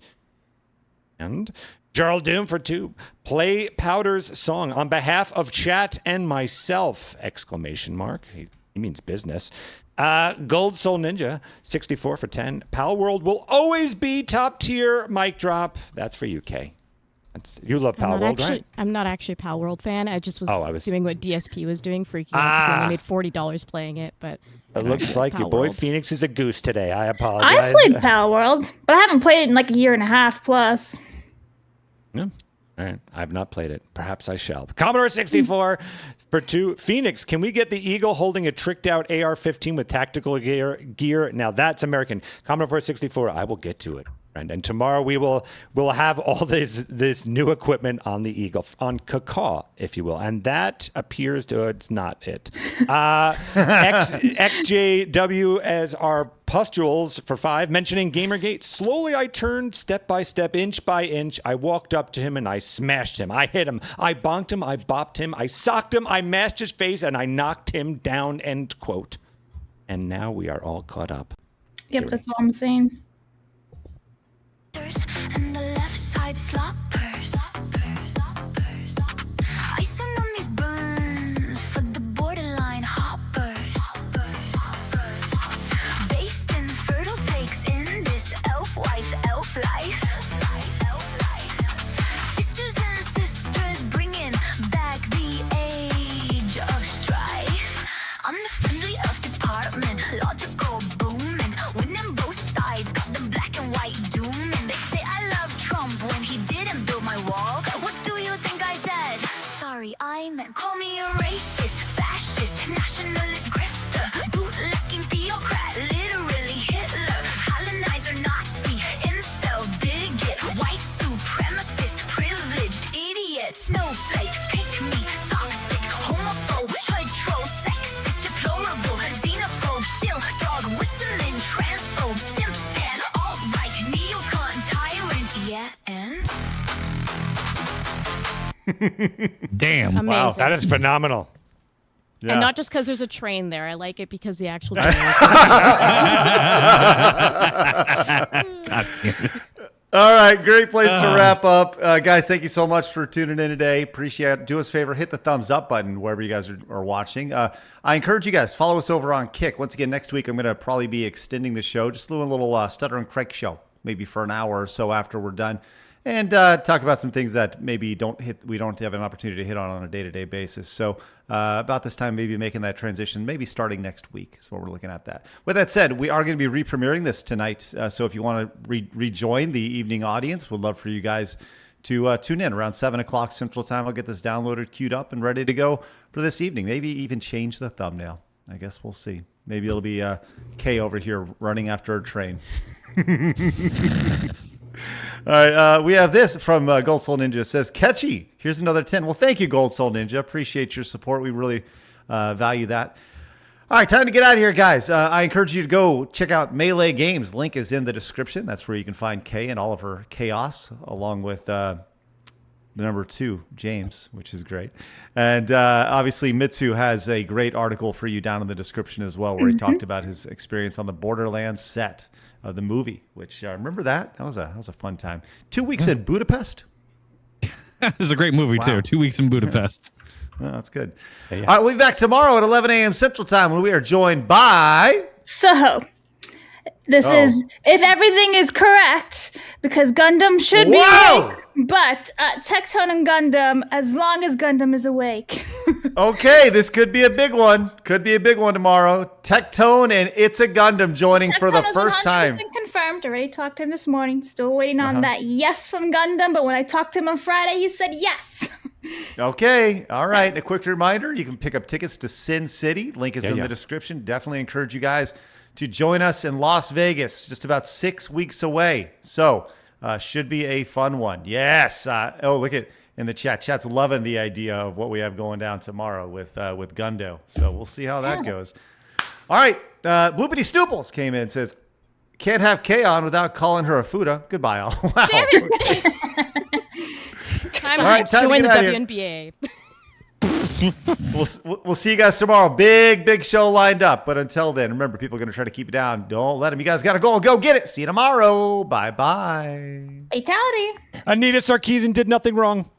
And Jarl Doom for 2. Play Powder's song on behalf of chat and myself! Exclamation mark. He means business. Gold Soul Ninja 64 for 10. Pal World will always be top tier. Mic drop. That's for you, Kay. You love Pal World, right? I'm not actually a Pal World fan. I just was doing what DSP was doing, freaking out because I only made $40 playing it. But it looks like your boy World. Phoenix is a goose today. I apologize. I played Pal World, but I haven't played it in like a year and a half plus. Yeah. All right. I have not played it. Perhaps I shall. Commodore 64 for 2. Phoenix, can we get the Eagle holding a tricked out AR-15 with tactical gear? Now that's American. Commodore 64, I will get to it. And tomorrow we'll have all this new equipment on the Eagle, on Cacaw, if you will. And that appears to, it's not it. XJW as our pustules for 5, mentioning Gamergate. Slowly I turned step by step, inch by inch. I walked up to him and I smashed him. I hit him. I bonked him. I bopped him. I socked him. I mashed his face and I knocked him down, end quote. And now we are all caught up. Yep, that's all I'm saying. And the left side sloppers. Ice on these burns for the borderline hoppers. Based in fertile takes in this elf wife, elf life. Sisters and sisters bringing back the age of strife. I'm the friendly elf department, logical booming, winning both sides, got the black and white doom. When he didn't build my wall, what do you think I said? Sorry, I meant call me a racist, fascist, nationalist, grifter, bootlicking theocrat, literally Hitler, colonizer, Nazi, incel, bigot, white supremacist, privileged idiot, snowflake, pick me, toxic, homophobe, hood troll, sexist, deplorable, xenophobe, shill, dog, whistling, transphobe, simp stan, alt-right, neocon, tyrant, yeah, and Damn. Amazing. Wow, that is phenomenal. And not just because there's a train there. I like it because the actual train is God damn it. All right, great place to wrap up. Guys, thank you so much for tuning in today. Appreciate it. Do us a favor, hit the thumbs up button wherever you guys are watching. I encourage you guys, follow us over on Kick. Once again, next week I'm going to probably be extending the show, just doing a little Stutter and Crank show, maybe for an hour or so after we're done. And talk about some things that maybe we don't have an opportunity to hit on a day-to-day basis. So about this time, maybe making that transition, maybe starting next week is what we're looking at that. With that said, we are going to be re-premiering this tonight. So if you want to rejoin the evening audience, we'd love for you guys to tune in around 7 o'clock Central Time. I'll get this downloaded, queued up, and ready to go for this evening. Maybe even change the thumbnail. I guess we'll see. Maybe it'll be Kay over here running after a train. All right, we have this from Gold Soul Ninja. It says, catchy. Here's another 10. Well, thank you, Gold Soul Ninja. Appreciate your support. We really value that. All right, time to get out of here, guys. I encourage you to go check out Melee Games. Link is in the description. That's where you can find Kay and all of her chaos, along with the number 2, James, which is great. And obviously, Mitsu has a great article for you down in the description as well, where he talked about his experience on the Borderlands set of the movie, which remember that? That was a fun time. 2 weeks in Budapest. It was a great movie, too. 2 weeks in Budapest. Oh, that's good. Yeah. All right, we'll be back tomorrow at 11 a.m. Central Time when we are joined by... So, this is if everything is correct, because Gundam should be awake, but Tectone and Gundam, as long as Gundam is awake. Okay, this could be a big one. Could be a big one tomorrow. Tectone and It's a Gundam joining for the first time. Confirmed. Already talked to him this morning. Still waiting on that yes from Gundam, but when I talked to him on Friday, he said yes. Okay. All right. And a quick reminder, you can pick up tickets to Sin City. Link is in the description. Definitely encourage you guys to join us in Las Vegas, just about 6 weeks away. So should be a fun one. Yes. Look at in the chat. Chat's loving the idea of what we have going down tomorrow with Gundo. So we'll see how that goes. All right. Bloopity Stooples came in and says, can't have Kay on without calling her a Fuda. Goodbye, all. Wow. Time to join the WNBA. We'll see you guys tomorrow. Big show lined up. But until then, remember, people are going to try to keep it down. Don't let them. You guys got to go get it. See you tomorrow. Bye-bye. Fatality. Anita Sarkeesian did nothing wrong.